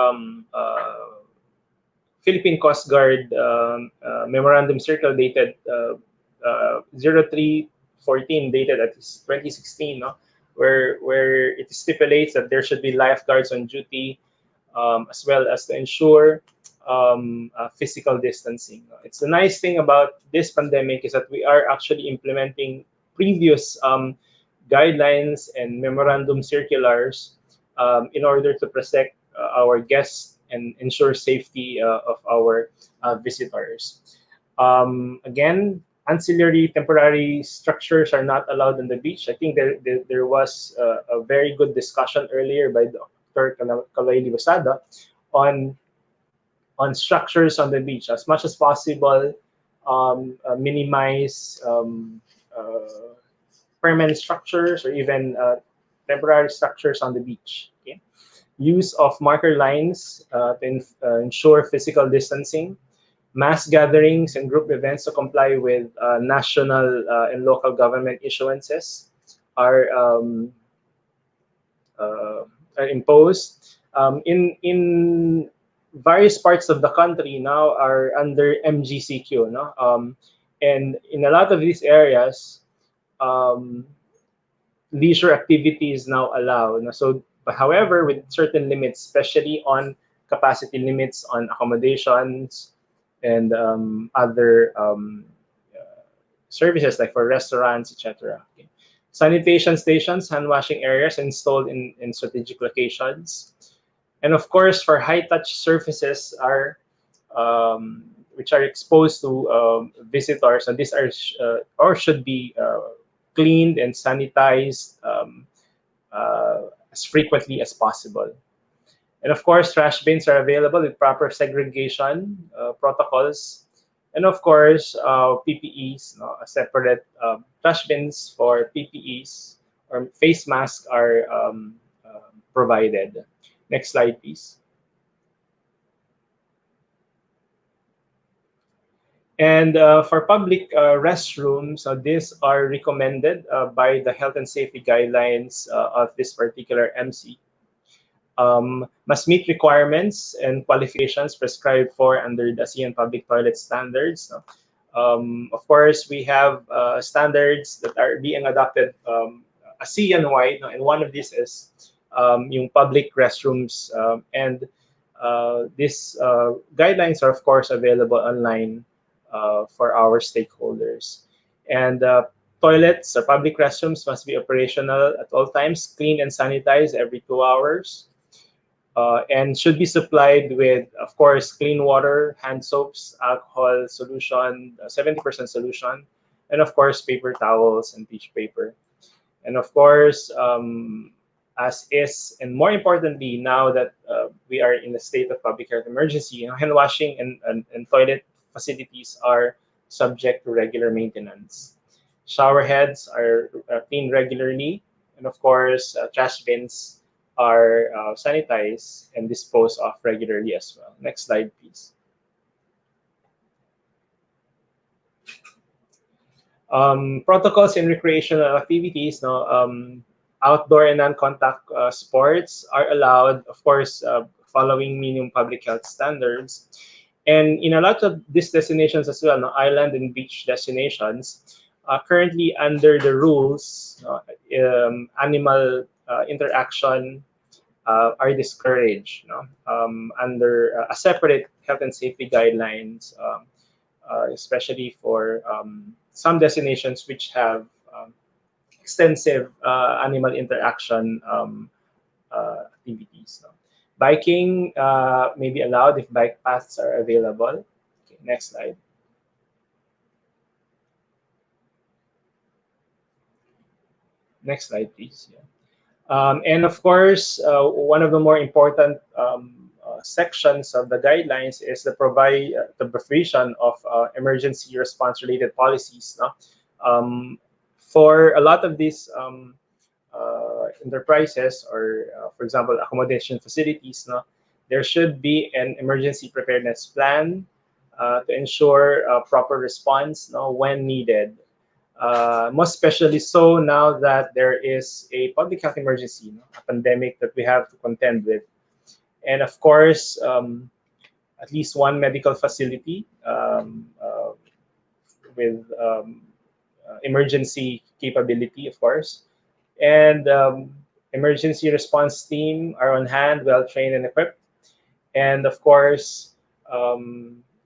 Speaker 5: Philippine Coast Guard memorandum circle dated 03/14, dated at 2016, no? where it stipulates that there should be lifeguards on duty, as well as to ensure physical distancing. It's the nice thing about this pandemic is that we are actually implementing previous guidelines and memorandum circulars in order to protect our guests and ensure safety of our visitors. Again, ancillary temporary structures are not allowed on the beach. I think there was a very good discussion earlier by Dr. Kaloy Libasada on structures on the beach. As much as possible, minimize permanent structures or even temporary structures on the beach. Okay? Use of marker lines to ensure physical distancing, mass gatherings and group events to comply with national and local government issuances are, are imposed. In various parts of the country now are under MGCQ, no? And in a lot of these areas, leisure activities now allowed. No? So, however, with certain limits, especially on capacity limits on accommodations and other services like for restaurants, etc. Okay. Sanitation stations, hand washing areas installed in strategic locations. And of course, for high-touch surfaces are which are exposed to visitors, and these are or should be cleaned and sanitized as frequently as possible. And of course, trash bins are available with proper segregation protocols. And of course, PPEs, no, separate trash bins for PPEs or face masks are provided. Next slide, please. And for public restrooms, these are recommended by the health and safety guidelines of this particular MC. Must meet requirements and qualifications prescribed for under the ASEAN Public Toilet Standards. Of course, we have standards that are being adopted ASEAN-wide, and one of these is yung public restrooms, and these guidelines are of course available online for our stakeholders. And toilets or public restrooms must be operational at all times, clean and sanitized every 2 hours. and should be supplied with, of course, clean water, hand soaps, alcohol solution, 70% solution, and of course, paper towels and tissue paper. And of course, as is, and more importantly, now that we are in a state of public health emergency, hand washing and toilet facilities are subject to regular maintenance. Shower heads are cleaned regularly, and of course, trash bins are sanitized and disposed of regularly as well. Next slide, please. Protocols in recreational activities, no, outdoor and non-contact sports are allowed, of course, following minimum public health standards. And in a lot of these destinations as well, no, island and beach destinations, currently under the rules, animal interaction are discouraged, no? Under a separate health and safety guidelines, especially for some destinations which have extensive animal interaction activities. No? Biking may be allowed if bike paths are available. Okay, next slide. Next slide, please. Yeah. And of course, one of the more important sections of the guidelines is the provision of emergency response related policies. No? For a lot of these enterprises or, for example, accommodation facilities, no, there should be an emergency preparedness plan to ensure proper response, no, when needed. Most especially so now that there is a public health emergency, no, a pandemic that we have to contend with. And of course, at least one medical facility with emergency capability, of course. And emergency response team are on hand, well trained and equipped. And of course,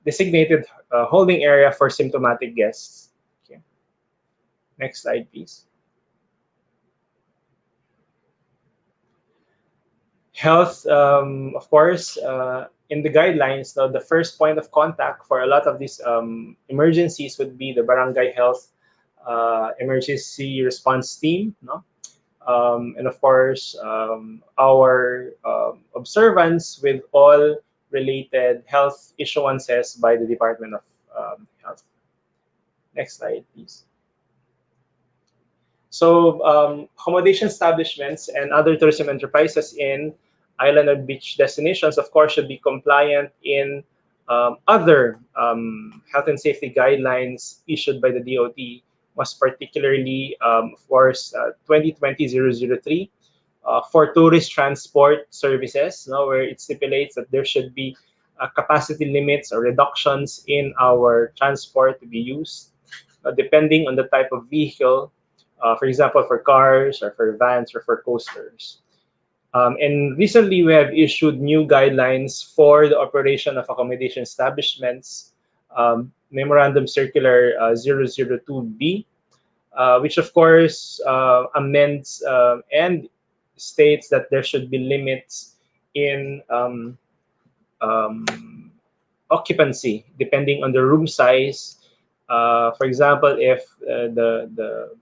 Speaker 5: designated holding area for symptomatic guests. Okay. Next slide, please. Health, of course, in the guidelines, the first point of contact for a lot of these emergencies would be the barangay health emergency response team, no? And of course, our observance with all related health issuances by the Department of Health. Next slide, please. So accommodation establishments and other tourism enterprises in island or beach destinations, of course, should be compliant in other health and safety guidelines issued by the DOT, most particularly, of course, 2020-003 for tourist transport services, no, where it stipulates that there should be capacity limits or reductions in our transport to be used, depending on the type of vehicle. For example, for cars or for vans or for coasters. And recently, we have issued new guidelines for the operation of accommodation establishments, Memorandum Circular 002B, which of course amends and states that there should be limits in occupancy depending on the room size. For example, if the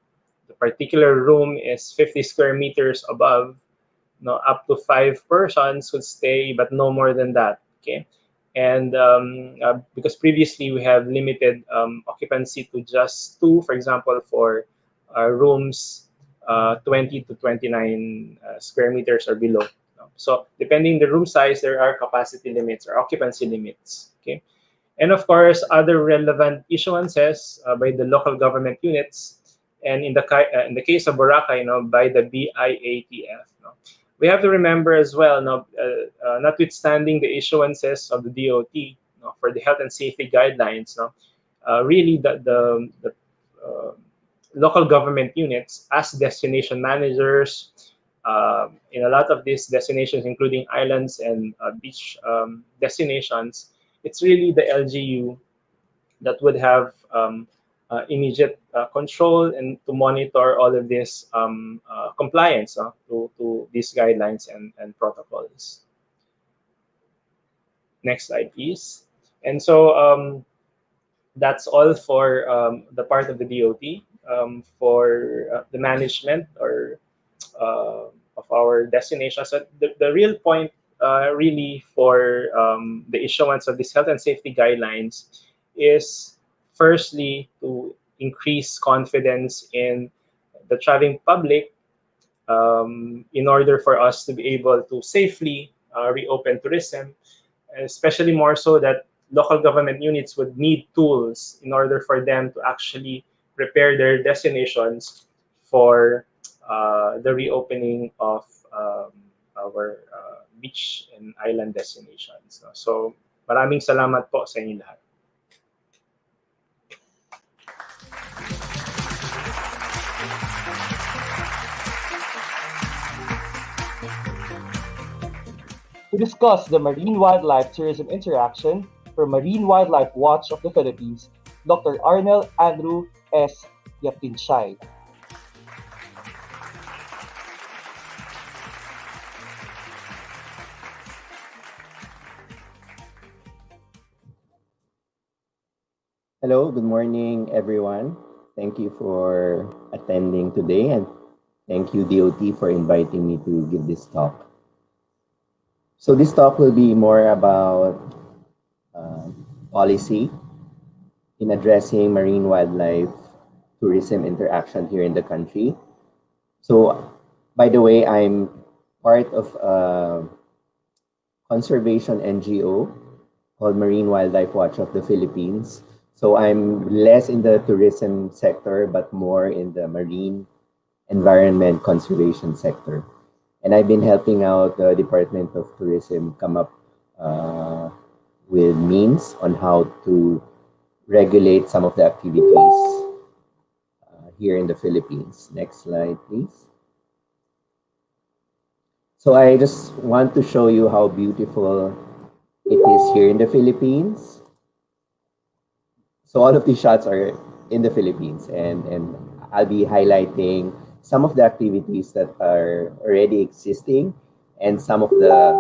Speaker 5: particular room is 50 square meters above, no, up to 5 persons would stay, but no more than that. Okay, and because previously we have limited occupancy to just two, for example, for rooms 20 to 29 square meters or below. So depending the room size, there are capacity limits or occupancy limits. Okay, and of course, other relevant issuances by the local government units, and in the case of Boracay, by the BIATF. We have to remember as well, notwithstanding the issuances of the DOT for the health and safety guidelines, really the local government units as destination managers in a lot of these destinations, including islands and beach destinations, it's really the LGU that would have immediate control and to monitor all of this compliance to these guidelines and protocols. Next slide, please. And so that's all for the part of the DOT. For the management or of our destination. So the real point really for the issuance of these health and safety guidelines is firstly to increase confidence in the traveling public in order for us to be able to safely reopen tourism, especially more so that local government units would need tools in order for them to actually prepare their destinations for the reopening of our beach and island destinations. No? So maraming salamat po sa inyo lahat.
Speaker 2: To discuss the marine wildlife tourism interaction for Marine Wildlife Watch of the Philippines, Dr. Arnel Andrew S. Yaptinchay.
Speaker 6: Hello, good morning, everyone. Thank you for attending today, and thank you, DOT, for inviting me to give this talk. So this talk will be more about policy in addressing marine wildlife tourism interaction here in the country. So, by the way, I'm part of a conservation NGO called Marine Wildlife Watch of the Philippines. So I'm less in the tourism sector, but more in the marine environment conservation sector. And I've been helping out the Department of Tourism come up with means on how to regulate some of the activities here in the Philippines. Next slide, please. So I just want to show you how beautiful it is here in the Philippines. So all of these shots are in the Philippines, and I'll be highlighting some of the activities that are already existing and some of the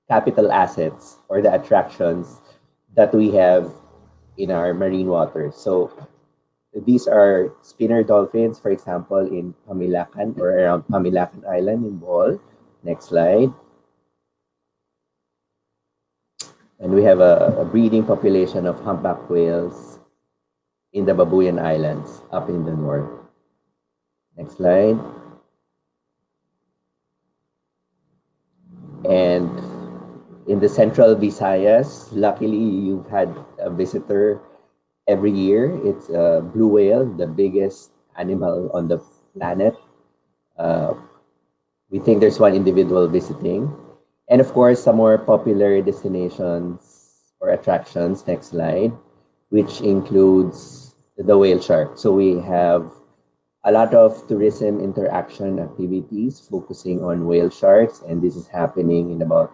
Speaker 6: capital assets or the attractions that we have in our marine waters. So these are spinner dolphins, for example, in Pamilacan or around Pamilacan Island in Bohol. Next slide. And we have a breeding population of humpback whales in the Babuyan Islands up in the north. Next slide. And in the central Visayas, luckily you've had a visitor every year. It's a blue whale, the biggest animal on the planet. We think there's one individual visiting. And of course, some more popular destinations or attractions, next slide, which includes the whale shark. So we have a lot of tourism interaction activities focusing on whale sharks, and this is happening in about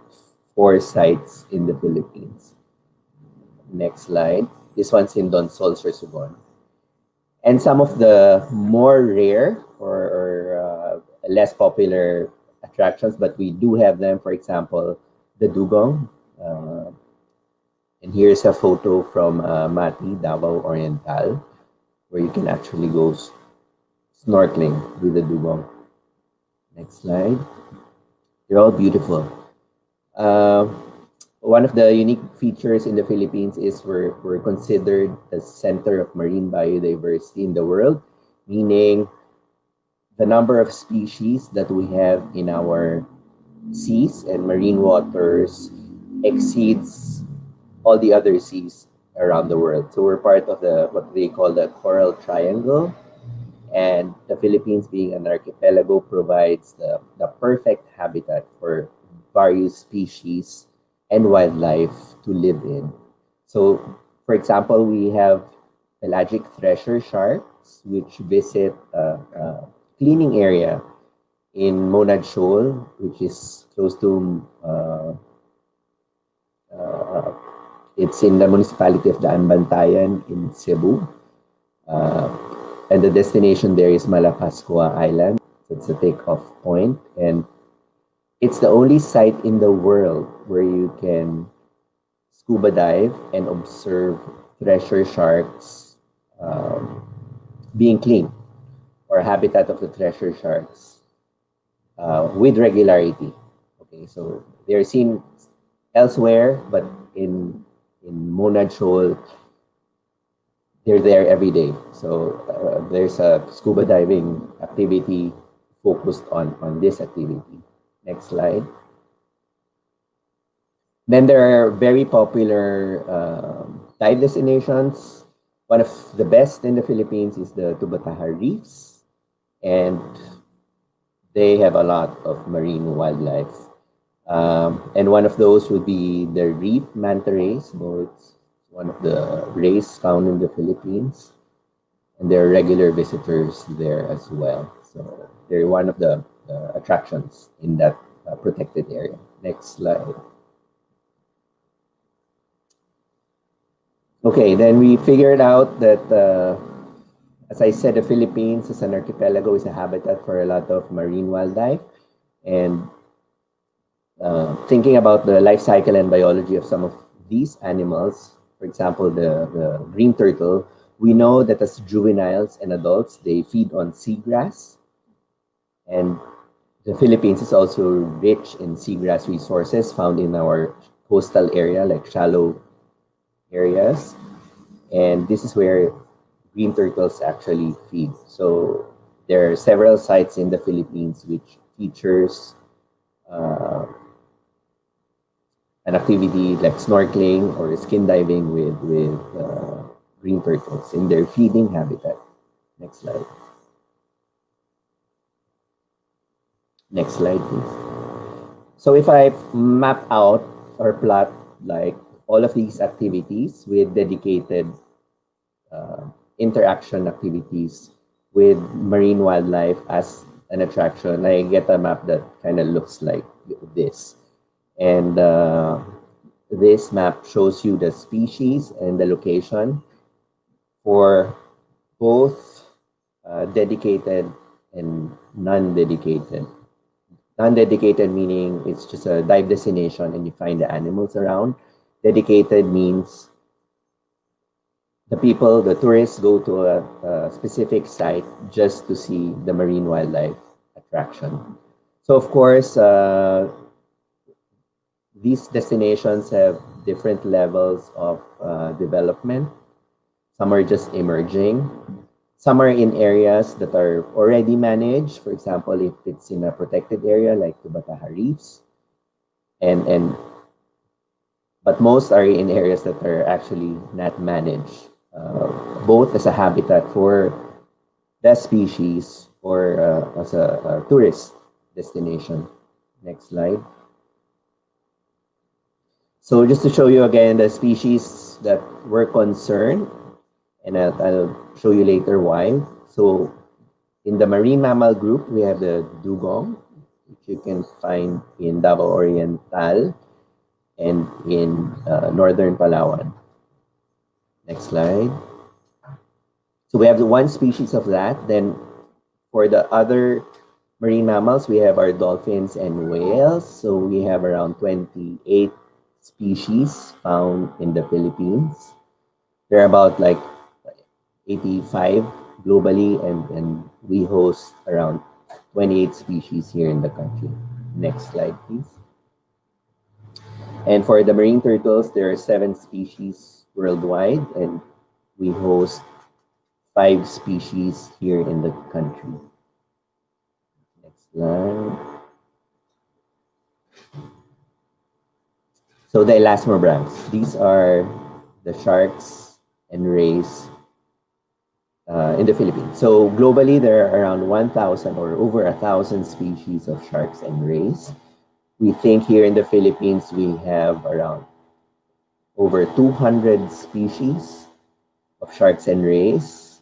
Speaker 6: 4 sites in the Philippines. Next slide. This one's in Donsol, Sorsogon. And some of the more rare or less popular attractions, but we do have them, for example, the dugong. And here's a photo from Mati, Davao Oriental, where you can actually go snorkeling with the dugong. Next slide. They're all beautiful. One of the unique features in the Philippines is we're considered the center of marine biodiversity in the world, meaning the number of species that we have in our seas and marine waters exceeds all the other seas around the world. So we're part of what they call the Coral Triangle, and the Philippines, being an archipelago, provides the perfect habitat for various species and wildlife to live in. So, for example, we have pelagic thresher sharks, which visit a cleaning area in Monad Shoal, which is close to, it's in the municipality of Daan Bantayan in Cebu. And the destination there is Malapascua Island. So it's a takeoff point. And It's the only site in the world where you can scuba dive and observe treasure sharks being cleaned, or habitat of the treasure sharks with regularity. Okay, so they're seen elsewhere, but in Monad Shoal, they're there every day. So there's a scuba diving activity focused on this activity. Next slide. Then there are very popular dive destinations. One of the best in the Philippines is the Tubataha Reefs, and they have a lot of marine wildlife. And one of those would be the reef manta rays. So it's one of the rays found in the Philippines, and there are regular visitors there as well. So they're one of the attractions in that protected area. Next slide. Okay, then we figured out that, as I said, the Philippines as an archipelago is a habitat for a lot of marine wildlife. And thinking about the life cycle and biology of some of these animals, for example, the green turtle, we know that as juveniles and adults, they feed on seagrass. And the Philippines is also rich in seagrass resources found in our coastal area, like shallow areas. And this is where green turtles actually feed. So there are several sites in the Philippines which features an activity like snorkeling or skin diving with green turtles in their feeding habitat. Next slide. Next slide, please. So if I map out or plot like all of these activities with dedicated interaction activities with marine wildlife as an attraction, I get a map that kind of looks like this. And this map shows you the species and the location for both dedicated and non-dedicated. Non-dedicated meaning it's just a dive destination and you find the animals around. Dedicated means the people, the tourists go to a specific site just to see the marine wildlife attraction. So of course, these destinations have different levels of development. Some are just emerging. Some are in areas that are already managed. For example, if it's in a protected area like Tubataha Reefs, but most are in areas that are actually not managed, both as a habitat for the species or as a tourist destination. Next slide. So just to show you again the species that we're concerned, and I'll show you later why. So in the marine mammal group, we have the dugong, which you can find in Davao Oriental and in northern Palawan. Next slide. So we have the one species of that. Then for the other marine mammals, we have our dolphins and whales. So we have around 28 species found in the Philippines. There are about like 85 globally, and we host around 28 species here in the country. Next slide, please. And for the marine turtles, there are 7 species worldwide, and we host 5 species here in the country. Next slide. So the elasmobranchs, these are the sharks and rays in the Philippines. So globally, there are around 1,000 or over 1,000 species of sharks and rays. We think here in the Philippines, we have around over 200 species of sharks and rays.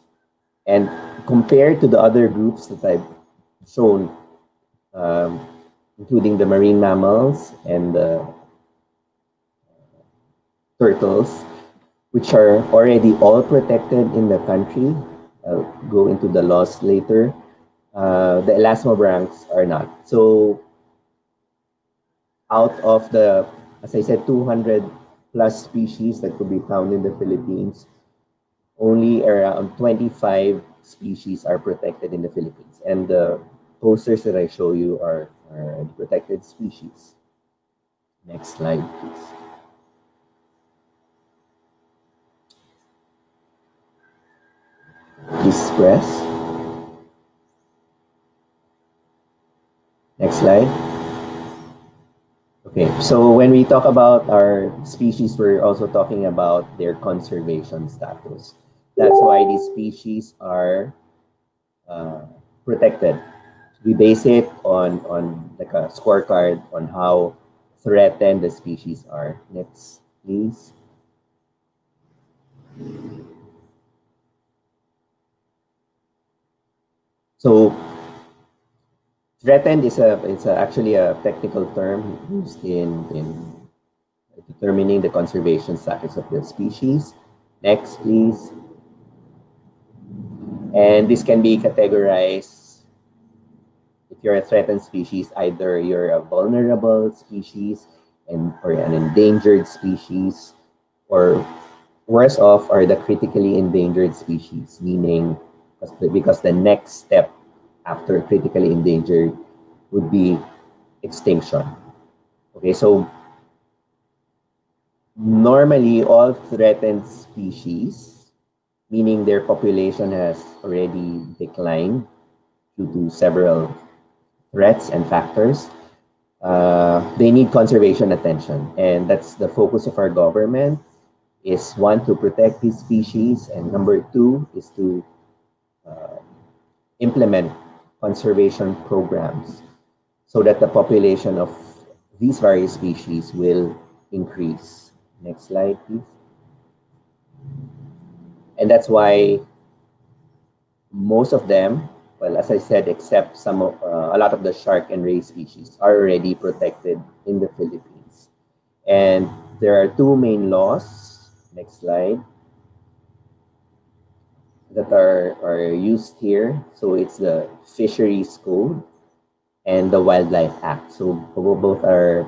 Speaker 6: And compared to the other groups that I've shown, including the marine mammals and the turtles, which are already all protected in the country. I'll go into the laws later. The elasmobranchs are not. So out of the, as I said, 200 plus species that could be found in the Philippines, only around 25 species are protected in the Philippines. And the posters that I show you are the protected species. Next slide, please. Please press. Next slide. Okay, so when we talk about our species, we're also talking about their conservation status. That's why these species are protected. We base it on like a scorecard on how threatened the species are. Next, please. So threatened is actually a technical term used in determining the conservation status of the species. Next, please. And this can be categorized, if you're a threatened species, either you're a vulnerable species or an endangered species, or worse off are the critically endangered species, meaning because the next step after critically endangered would be extinction. Okay, so normally all threatened species, meaning their population has already declined due to several threats and factors, they need conservation attention. And that's the focus of our government, is one, to protect these species, and number two is to implement conservation programs so that the population of these various species will increase. Next slide, please. And that's why most of them, well, as I said, except a lot of the shark and ray species, are already protected in the Philippines. And there are two main laws, next slide, that are used here. So it's the Fisheries Code and the Wildlife Act. So both are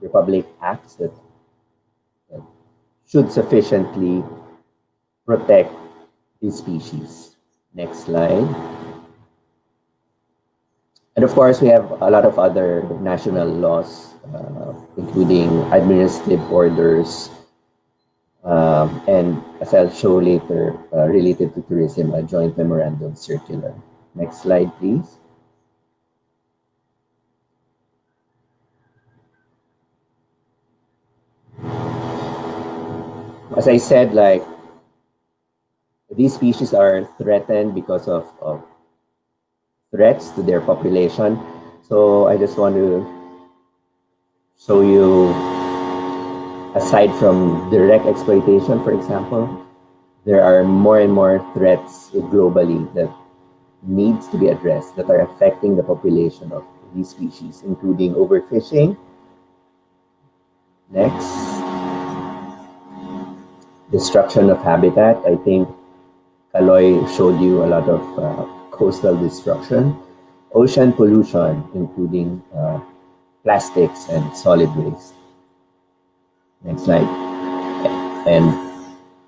Speaker 6: Republic Acts that should sufficiently protect these species. Next slide. And of course, we have a lot of other national laws, including administrative orders, and as I'll show later, related to tourism, a joint memorandum circular. Next slide, please. As I said, like, these species are threatened because of threats to their population. So I just want to show you, aside from direct exploitation, for example, there are more and more threats globally that needs to be addressed that are affecting the population of these species, including overfishing. Next. Destruction of habitat. I think Kaloy showed you a lot of coastal destruction. Ocean pollution, including plastics and solid waste. Next slide. And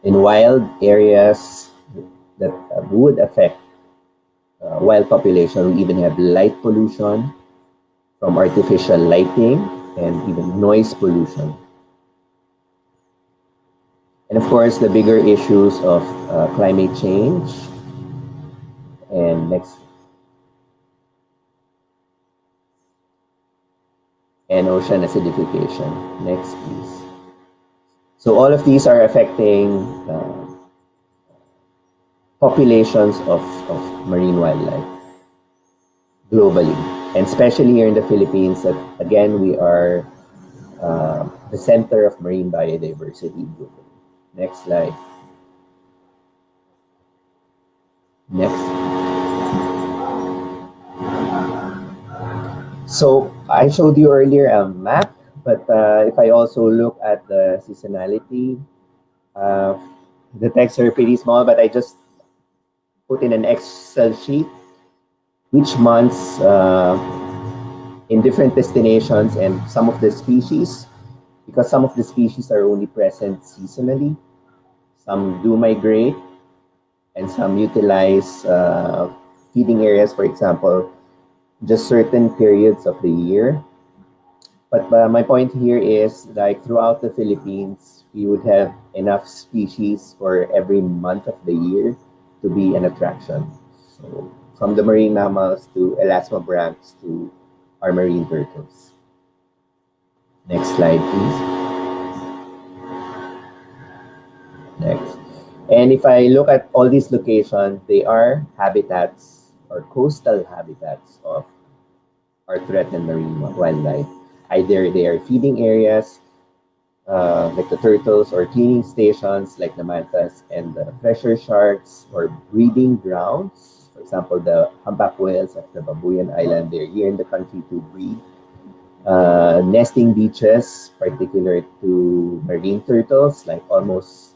Speaker 6: in wild areas that would affect wild population, we even have light pollution from artificial lighting and even noise pollution. And of course, the bigger issues of climate change. And next. And ocean acidification. Next, please. So all of these are affecting populations of marine wildlife globally, and especially here in the Philippines, that again, we are the center of marine biodiversity globally. Next slide. Next. So I showed you earlier a map, but if I also look at the seasonality, the texts are pretty small, but I just put in an Excel sheet which months in different destinations, and some of the species, because some of the species are only present seasonally, some do migrate, and some utilize feeding areas, for example, just certain periods of the year. But my point here is, like, throughout the Philippines, we would have enough species for every month of the year to be an attraction. So from the marine mammals to elasmobranchs to our marine turtles. Next slide, please. Next. And if I look at all these locations, they are habitats or coastal habitats of our threatened marine wildlife. Either they are feeding areas, like the turtles, or cleaning stations like the mantas and the pressure sharks, or breeding grounds. For example, the humpback whales of the Babuyan Island, they're here in the country to breed. Nesting beaches, particular to marine turtles, like almost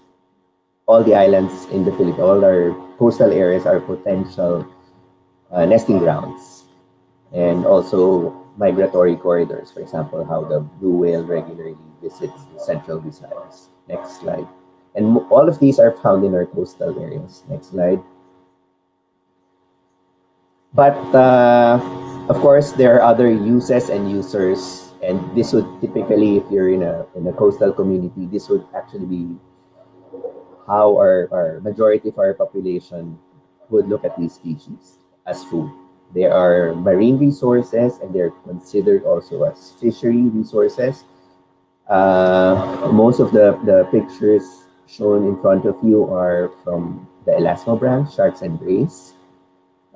Speaker 6: all the islands in the Philippines, all our coastal areas are potential nesting grounds. And also migratory corridors, for example, how the blue whale regularly visits the central Visayas. Next slide. And all of these are found in our coastal areas. Next slide. But of course, there are other uses and users, and this would typically, if you're in a coastal community, this would actually be how our majority of our population would look at these species as food. They are marine resources, and they're considered also as fishery resources. Most of the pictures shown in front of you are from the elasmobranch, sharks and rays.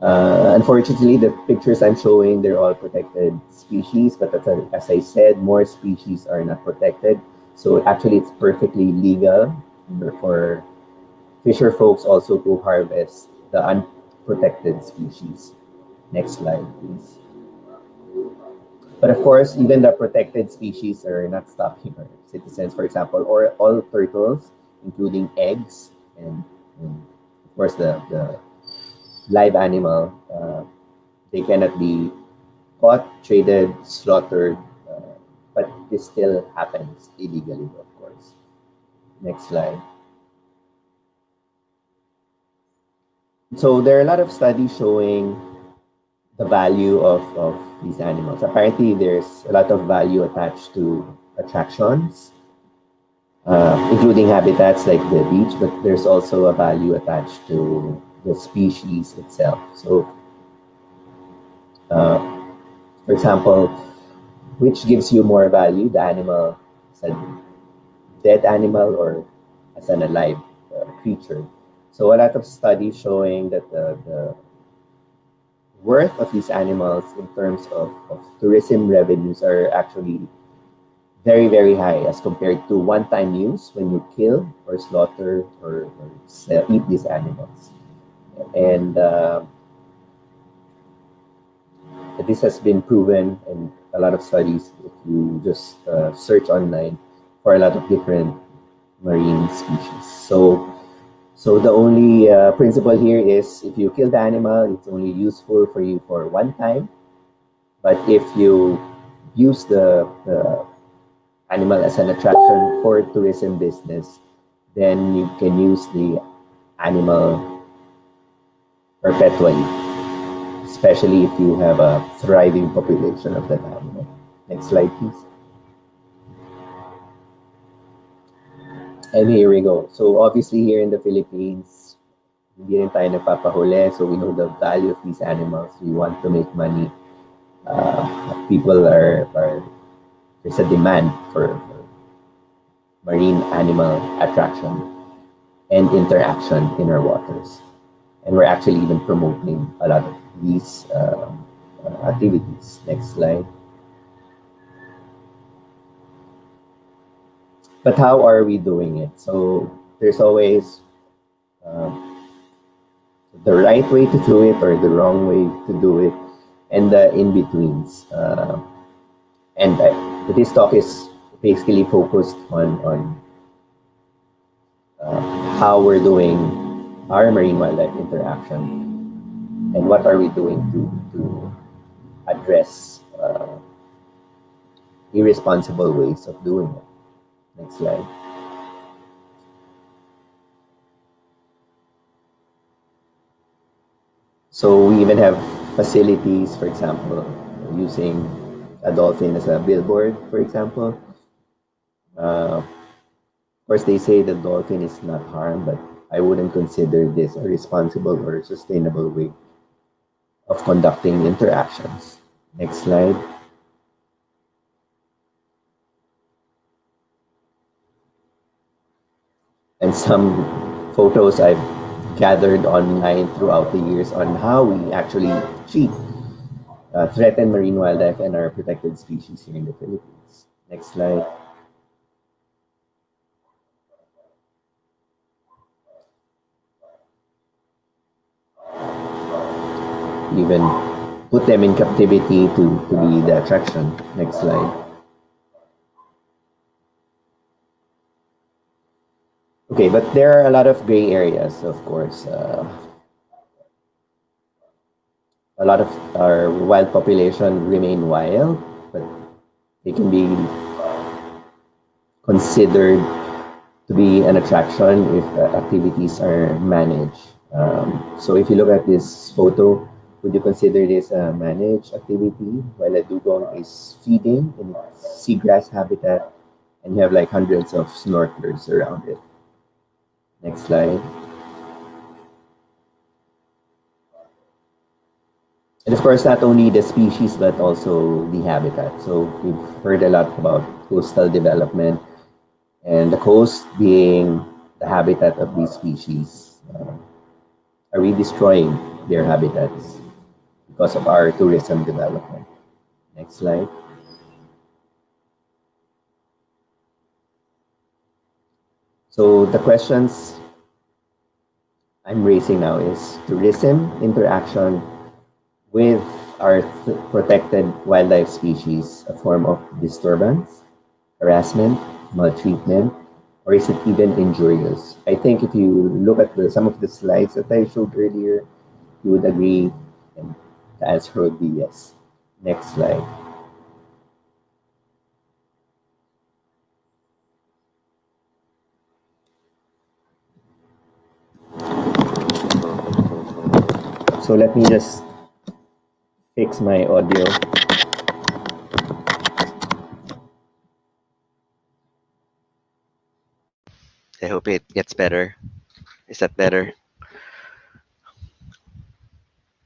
Speaker 6: Unfortunately, the pictures I'm showing, they're all protected species, but as I said, more species are not protected. So actually, it's perfectly legal for fisher folks also to harvest the unprotected species. Next slide, please. But of course, even the protected species are not stopping our citizens. For example, or all turtles, including eggs, and of course the live animal, they cannot be caught, traded, slaughtered, but this still happens illegally, of course. Next slide. So there are a lot of studies showing the value of these animals. Apparently, there's a lot of value attached to attractions, including habitats like the beach, but there's also a value attached to the species itself. So, for example, which gives you more value, the animal as a dead animal or as an alive creature? So a lot of studies showing that the worth of these animals in terms of tourism revenues are actually very, very high as compared to one-time use when you kill or slaughter or eat these animals. And this has been proven in a lot of studies if you just search online for a lot of different marine species. So the only principle here is, if you kill the animal, it's only useful for you for one time. But if you use the animal as an attraction for tourism business, then you can use the animal perpetually, especially if you have a thriving population of that animal. Next slide, please. And here we go. So obviously here in the Philippines, hindi rin tayo nagpapahuli. So we know the value of these animals. We want to make money. People there's a demand for marine animal attraction and interaction in our waters. And we're actually even promoting a lot of these activities. Next slide. But how are we doing it? So there's always the right way to do it or the wrong way to do it, and the in-betweens. And this talk is basically focused on how we're doing our marine wildlife interaction and what are we doing to address irresponsible ways of doing it. Next slide. So we even have facilities, for example, using a dolphin as a billboard, for example. Of course, they say the dolphin is not harmed, but I wouldn't consider this a responsible or sustainable way of conducting interactions. Next slide. And some photos I've gathered online throughout the years on how we actually treat threatened marine wildlife and our protected species here in the Philippines. Next slide. Even put them in captivity to be the attraction. Next slide. Okay, but there are a lot of gray areas, of course. A lot of our wild population remain wild, but they can be considered to be an attraction if activities are managed. So if you look at this photo, would you consider this a managed activity while a dugong is feeding in its seagrass habitat and you have like hundreds of snorkelers around it? Next slide. And of course, not only the species, but also the habitat. So we've heard a lot about coastal development and the coast being the habitat of these species. Are we destroying their habitats because of our tourism development? Next slide. So the questions I'm raising now is tourism interaction with our protected wildlife species a form of disturbance, harassment, maltreatment, or is it even injurious? I think if you look at some of the slides that I showed earlier, you would agree, and the answer would be yes. Next slide. So let me just fix my audio. I hope it gets better. Is that better?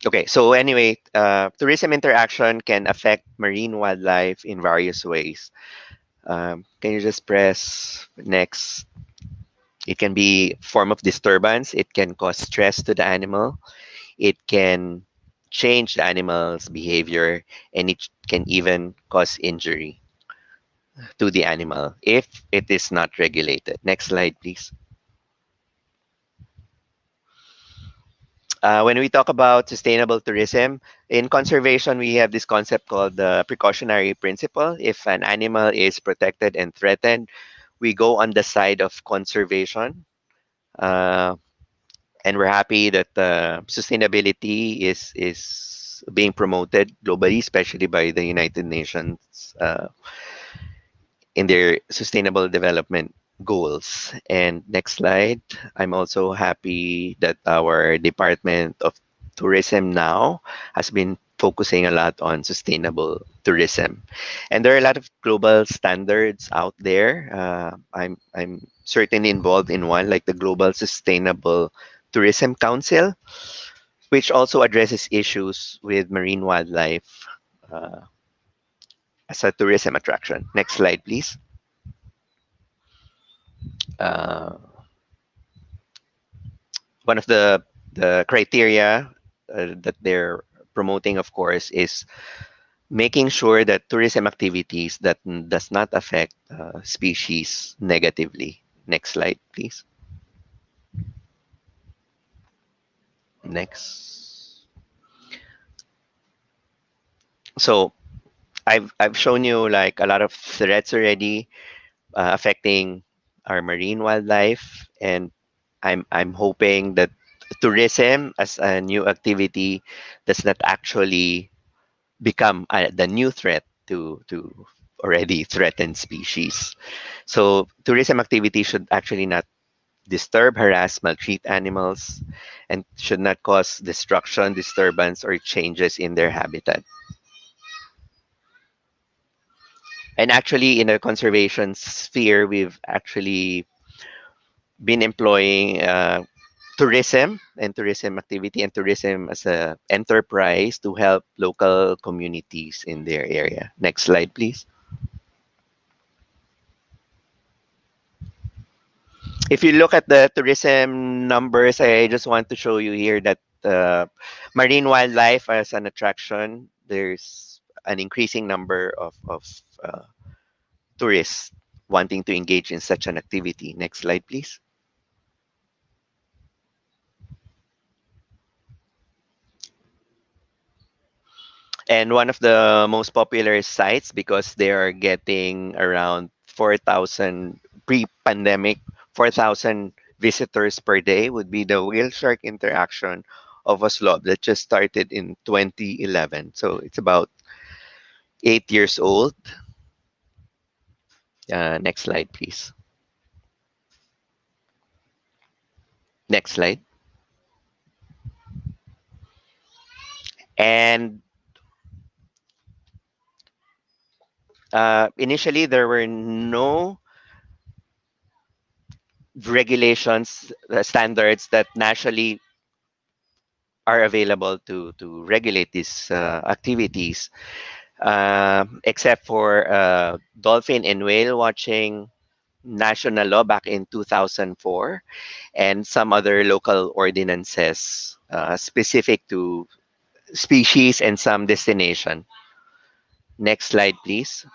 Speaker 6: Okay, so anyway, tourism interaction can affect marine wildlife in various ways. Can you just press next? It can be form of disturbance. It can cause stress to the animal. It can change the animal's behavior, and it can even cause injury to the animal if it is not regulated. Next slide, please. When we talk about sustainable tourism, in conservation, we have this concept called the precautionary principle. If an animal is protected and threatened, we go on the side of conservation. And we're happy that sustainability is being promoted globally, especially by the United Nations in their sustainable development goals. And next slide. I'm also happy that our Department of Tourism now has been focusing a lot on sustainable tourism. And there are a lot of global standards out there. I'm certainly involved in one, like the Global Sustainable Tourism Council, which also addresses issues with marine wildlife as a tourism attraction. Next slide, please. Uh, One of the criteria that they're promoting, of course, is making sure that tourism activities that does not affect species negatively. Next slide, please. Next. So I've shown you like a lot of threats already affecting our marine wildlife, and I'm hoping that tourism as a new activity does not actually become the new threat
Speaker 7: to already threatened species. So tourism activity should actually not disturb, harass, maltreat animals, and should not cause destruction, disturbance, or changes in their habitat. And actually, in the conservation sphere, we've actually been employing tourism and tourism activity and tourism as a enterprise to help local communities in their area. Next slide, please. If you look at the tourism numbers, I just want to show you here that marine wildlife as an attraction, there's an increasing number of tourists wanting to engage in such an activity. Next slide, please. And one of the most popular sites, because they are getting around 4,000 pre-pandemic, 4,000 visitors per day, would be the whale shark interaction of a slob that just started in 2011. So it's about 8 years old. Next slide, please. Next slide. And initially, there were no regulations, standards that nationally are available to regulate these activities, except for dolphin and whale watching national law back in 2004 and some other local ordinances specific to species and some destination. Next slide, please.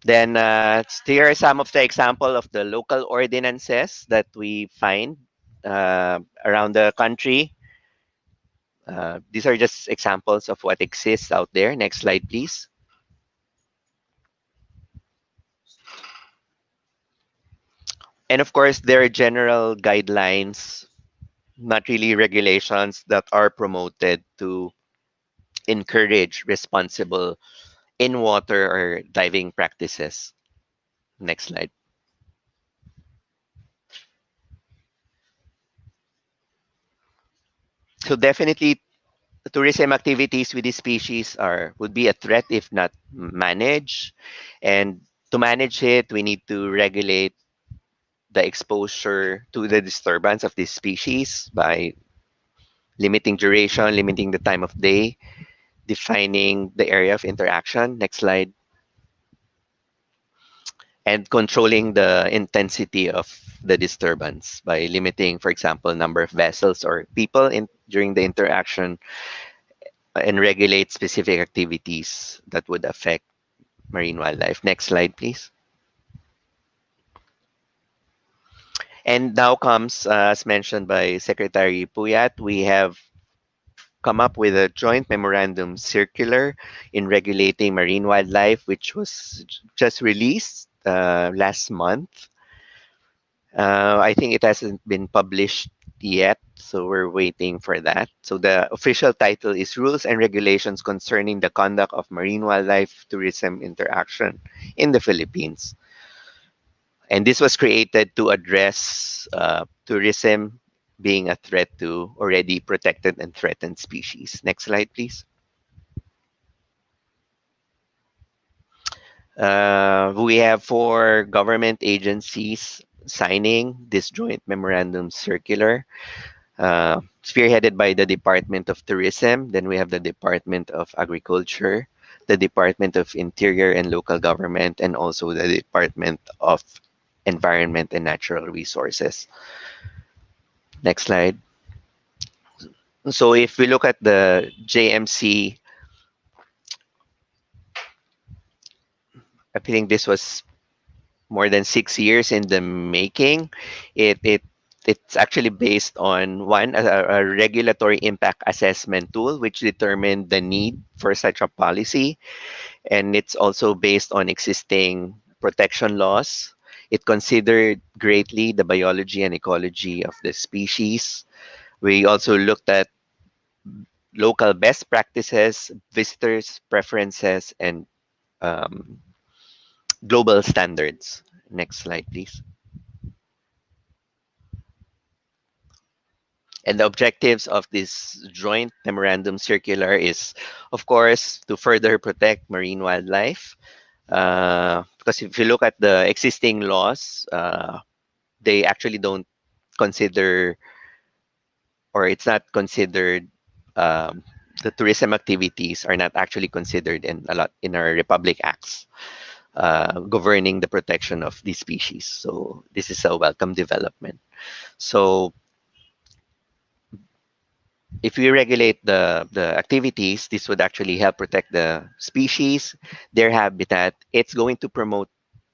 Speaker 7: Then here are some of the example of the local ordinances that we find around the country. These are just examples of what exists out there. Next slide, please. And of course, there are general guidelines, not really regulations, that are promoted to encourage responsible in water or diving practices. Next slide. So definitely tourism activities with these species would be a threat if not managed. And to manage it, we need to regulate the exposure to the disturbance of these species by limiting duration, limiting the time of day, defining the area of interaction. Next slide. And controlling the intensity of the disturbance by limiting, for example, number of vessels or people during the interaction, and regulate specific activities that would affect marine wildlife. Next slide, please. And now comes, as mentioned by Secretary Puyat, we have come up with a joint memorandum circular in regulating marine wildlife, which was just released last month. I think it hasn't been published yet, so we're waiting for that. So the official title is Rules and Regulations Concerning the Conduct of Marine Wildlife Tourism Interaction in the Philippines. And this was created to address tourism being a threat to already protected and threatened species. Next slide, please. We have 4 government agencies signing this joint memorandum circular, spearheaded by the Department of Tourism. Then we have the Department of Agriculture, the Department of Interior and Local Government, and also the Department of Environment and Natural Resources. Next slide. So if we look at the JMC, I think this was more than 6 years in the making. It's actually based on a regulatory impact assessment tool which determined the need for such a policy, and it's also based on existing protection laws. It considered greatly the biology and ecology of the species. We also looked at local best practices, visitors' preferences, and um, global standards. Next slide, please. And the objectives of this joint memorandum circular is, of course, to further protect marine wildlife. Because if you look at the existing laws, they actually don't consider, or it's not considered, um, the tourism activities are not actually considered in a lot in our Republic Acts governing the protection of these species. So this is a welcome development. So if we regulate the activities, this would actually help protect the species, their habitat. It's going to promote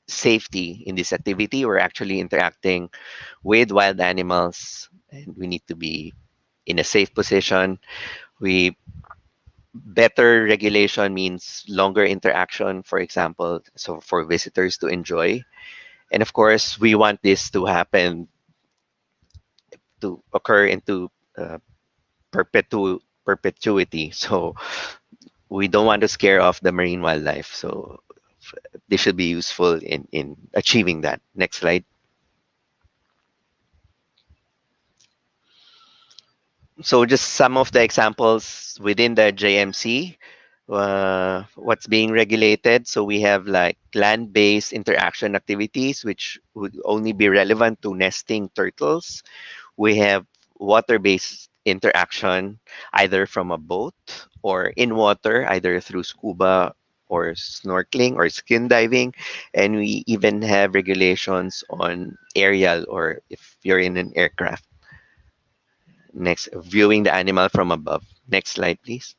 Speaker 7: safety in this activity. We're actually interacting with wild animals, and we need to be in a safe position. We Better regulation means longer interaction, for example, so for visitors to enjoy. And of course, we want this to happen, to occur into perpetuity. So we don't want to scare off the marine wildlife. So this should be useful in achieving that. Next slide. So just some of the examples within the JMC, what's being regulated. So we have like land-based interaction activities, which would only be relevant to nesting turtles. We have water-based interaction, either from a boat or in water, either through scuba or snorkeling or skin diving. And we even have regulations on aerial, or if you're in an aircraft. Next, viewing the animal from above. Next slide, please.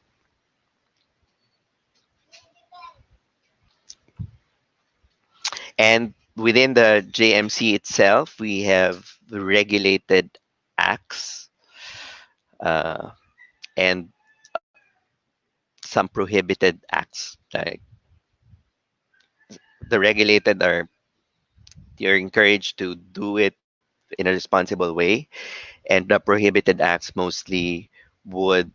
Speaker 7: And within the JMC itself, we have regulated acts and some prohibited acts. Like the regulated are, you're encouraged to do it in a responsible way, and the prohibited acts mostly would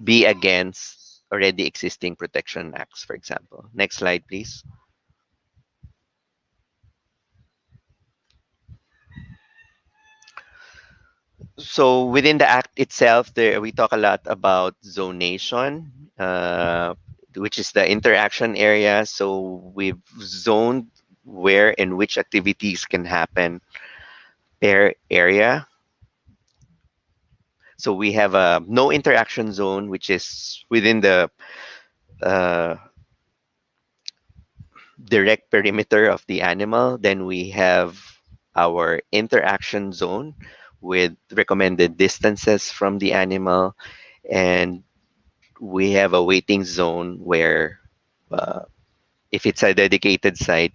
Speaker 7: be against already existing protection acts, for example. Next slide, please. So within the act itself, there we talk a lot about zonation, which is the interaction area. So we've zoned where and which activities can happen per area. So we have a no interaction zone, which is within the uh, direct perimeter of the animal. Then we have our interaction zone with recommended distances from the animal, and we have a waiting zone where, uh, if it's a dedicated site,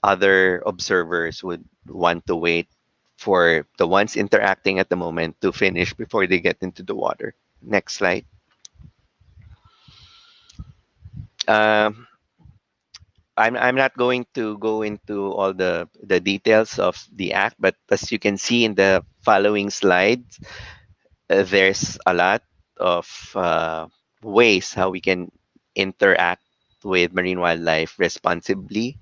Speaker 7: other observers would want to wait for the ones interacting at the moment to finish before they get into the water. Next slide. Um, I'm not going to go into all the details of the act, but as you can see in the following slides, there's a lot of ways how we can interact with marine wildlife responsibly,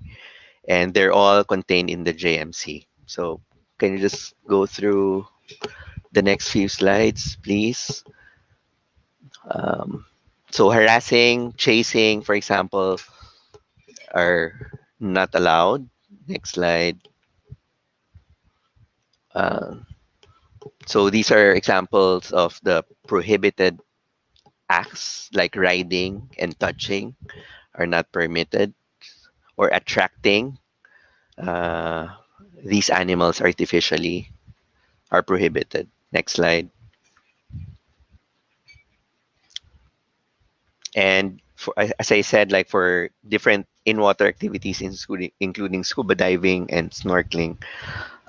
Speaker 7: and they're all contained in the JMC. So can you just go through the next few slides, please? Um, so harassing, chasing, for example, are not allowed. Next slide. Uh, so these are examples of the prohibited acts, like riding and touching are not permitted, or attracting uh, these animals artificially are prohibited. Next slide. And for, as I said, like for different in-water activities, including scuba diving and snorkeling,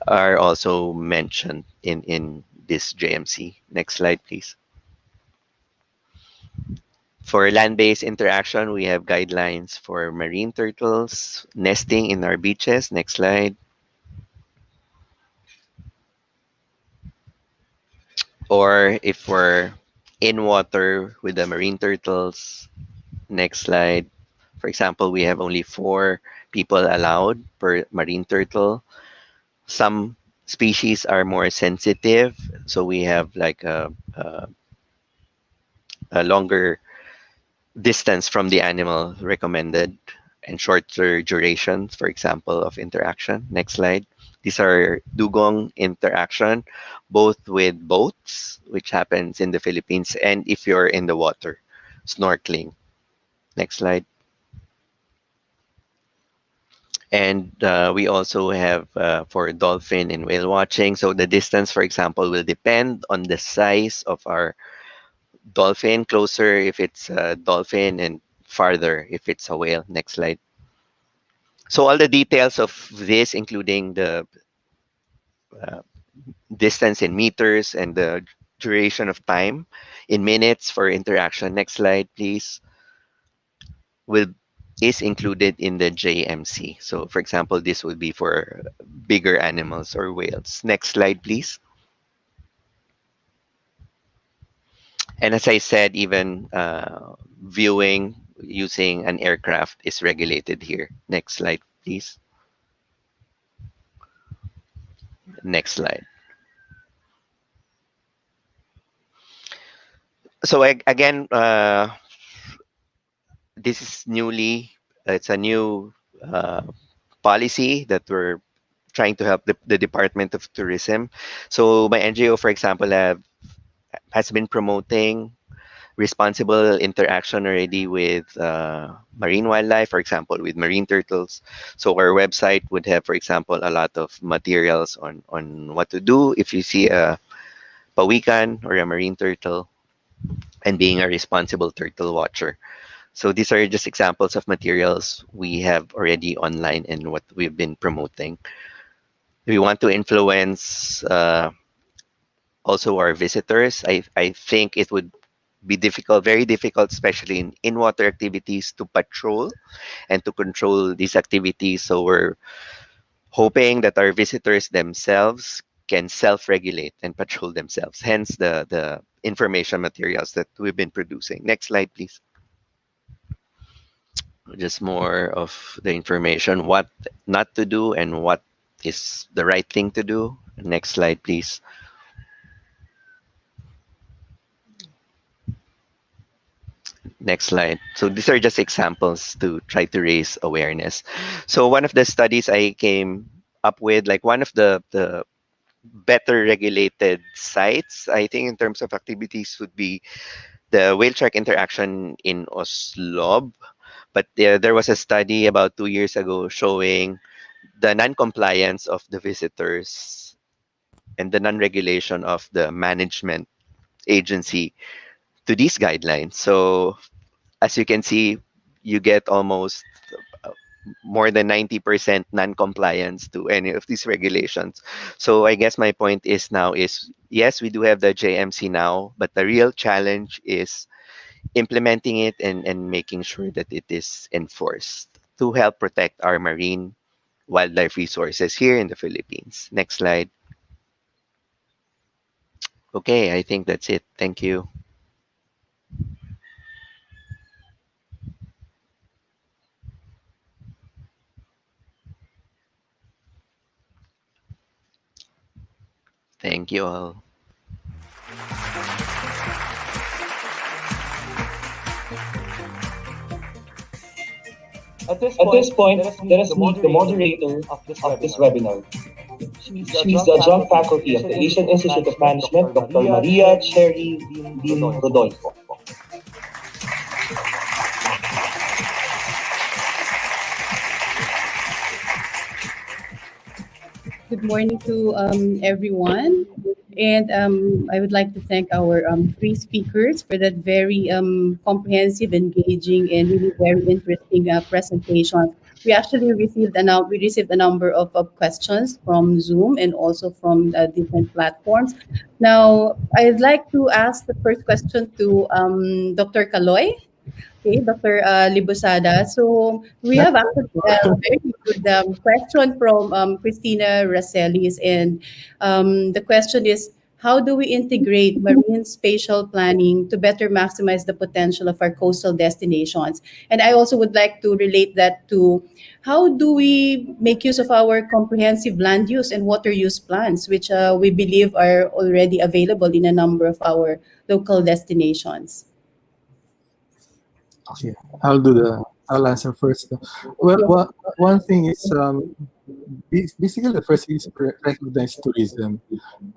Speaker 7: are also mentioned in this JMC. Next slide, please. For land-based interaction, we have guidelines for marine turtles nesting in our beaches. Next slide. Or if we're in water with the marine turtles. Next slide. For example, we have only 4 people allowed per marine turtle. Some species are more sensitive, so we have like a longer distance from the animal recommended and shorter durations, for example, of interaction. Next slide. These are dugong interaction, both with boats, which happens in the Philippines, and if you're in the water, snorkeling. Next slide. And we also have for dolphin and whale watching. So the distance, for example, will depend on the size of our dolphin. Closer if it's a dolphin and farther if it's a whale. Next slide. So all the details of this, including the uh, distance in meters and the duration of time in minutes for interaction. Next slide, please. Will is included in the JMC. So for example, this would be for bigger animals or whales. Next slide, please. And as I said, even viewing using an aircraft is regulated here. Next slide, please. Next slide. So again, this is it's a new uh, policy that we're trying to help the Department of Tourism. So my NGO, for example, has been promoting responsible interaction already with marine wildlife, for example, with marine turtles. So our website would have, for example, a lot of materials on what to do if you see a pawikan or a marine turtle and being a responsible turtle watcher. So these are just examples of materials we have already online and what we've been promoting. We want to influence also our visitors. I think it would be difficult, very difficult, especially in water activities to patrol and to control these activities. So we're hoping that our visitors themselves can self-regulate and patrol themselves. Hence the information materials that we've been producing. Next slide, please. Just more of the information, what not to do and what is the right thing to do. Next slide, please. Next slide. So these are just examples to try to raise awareness. So one of the studies I came up with, like one of the better regulated sites, I think in terms of activities would be the whale shark interaction in Oslob. But there was a study about 2 years ago showing the non-compliance of the visitors and the non-regulation of the management agency to these guidelines. So as you can see, you get almost uh, more than 90% non-compliance to any of these regulations. So I guess my point is now is, yes, we do have the JMC now, but the real challenge is implementing it and making sure that it is enforced to help protect our marine wildlife resources here in the Philippines. Next slide. Okay, I think that's it. Thank you. Thank you all.
Speaker 2: At this point, let us meet the moderator of this webinar. She's the adjunct faculty of the Asian Institute of Management, Dr. Maria Cherry Din Rodolfo.
Speaker 8: Good morning to everyone. And I would like to thank our 3 speakers for that very comprehensive, engaging, and really very interesting presentation. We actually we received a number of questions from Zoom and also from different platforms. Now, I'd like to ask the first question to Dr. Kaloy. Okay, Dr. Libosada. So we have actually a very good question from Christina Racelis, and the question is, how do we integrate marine spatial planning to better maximize the potential of our coastal destinations? And I also would like to relate that to how do we make use of our comprehensive land use and water use plans, which we believe are already available in a number of our local destinations?
Speaker 4: Okay, I'll do the. I'll answer first. Well, one thing is basically the first thing is recognize tourism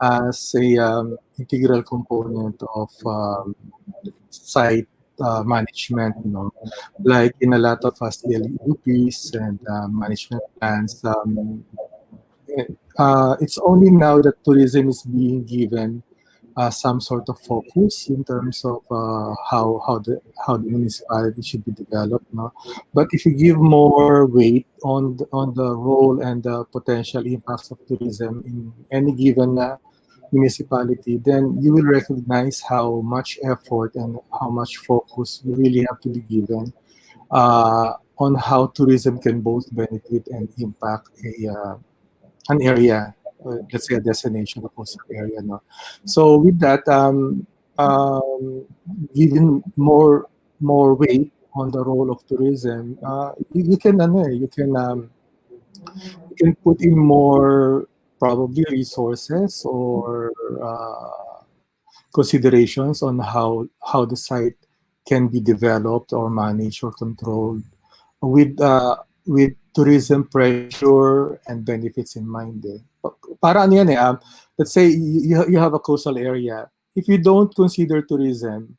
Speaker 4: as a integral component of site management. You know, like in a lot of CLUPs and management plans. It's only now that tourism is being given some sort of focus in terms of how the municipality should be developed. No? But if you give more weight on the role and the potential impacts of tourism in any given municipality, then you will recognize how much effort and how much focus you really have to be given on how tourism can both benefit and impact an area, let's say a destination, a coastal area. No? So with that, giving more weight on the role of tourism, you can put in more probably resources or considerations on how the site can be developed or managed or controlled with tourism pressure and benefits in mind. Eh. Para ano yan eh, let's say you have a coastal area. If you don't consider tourism,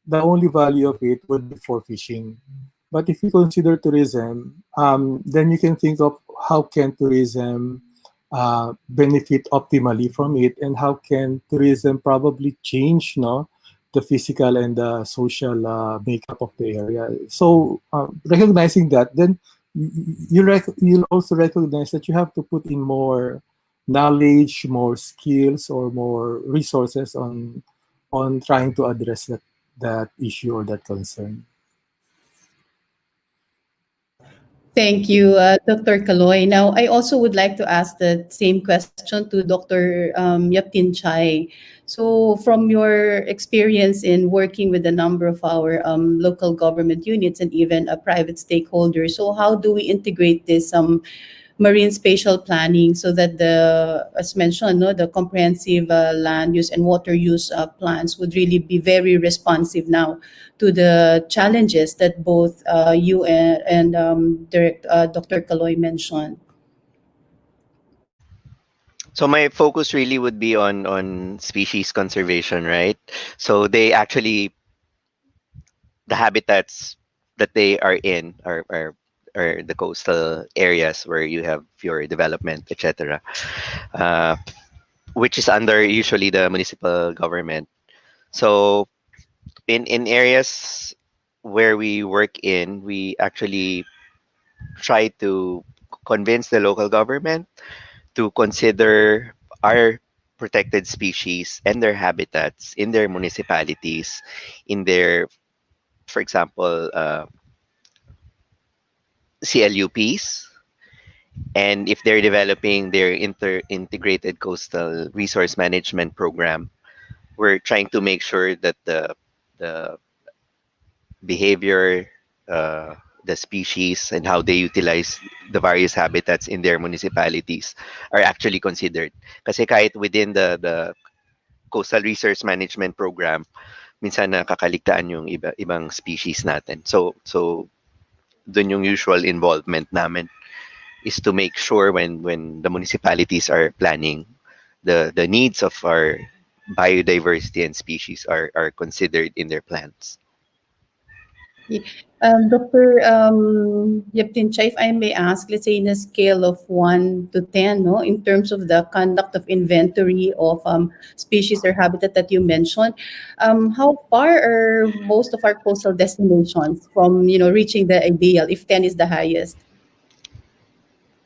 Speaker 4: the only value of it would be for fishing. But if you consider tourism, then you can think of how can tourism benefit optimally from it, and how can tourism probably change, no, the physical and the social makeup of the area. So recognizing that, then you'll also recognize that you have to put in more knowledge, more skills, or more resources on trying to address that issue or that concern.
Speaker 8: Thank you, Dr. Kaloy. Now, I also would like to ask the same question to Dr. Yaptin Chai. So, from your experience in working with a number of our local government units and even a private stakeholder, so how do we integrate this marine spatial planning so that as mentioned, no, the comprehensive land use and water use plans would really be very responsive now to the challenges that both you and Dr. Kaloy mentioned?
Speaker 7: So my focus really would be on species conservation, right? So they actually, the habitats that they are in are the coastal areas where you have your development, etc., uh, which is under usually the municipal government. So in areas where we work in, we actually try to convince the local government to consider our protected species and their habitats in their municipalities, in their, for example, CLUPs, and if they're developing their integrated coastal resource management program, we're trying to make sure that the behavior, the species, and how they utilize the various habitats in their municipalities are actually considered. Kasi kahit within the coastal resource management program, minsan nakakaligtaan yung ibang species natin. So dun yung usual involvement namin is to make sure when the municipalities are planning, the needs of our biodiversity and species are considered in their plans.
Speaker 8: Dr. Yeptin Chai, if I may ask, let's say in a scale of 1 to 10, no, in terms of the conduct of inventory of species or habitat that you mentioned, how far are most of our coastal destinations from, reaching the ideal, if 10 is the highest?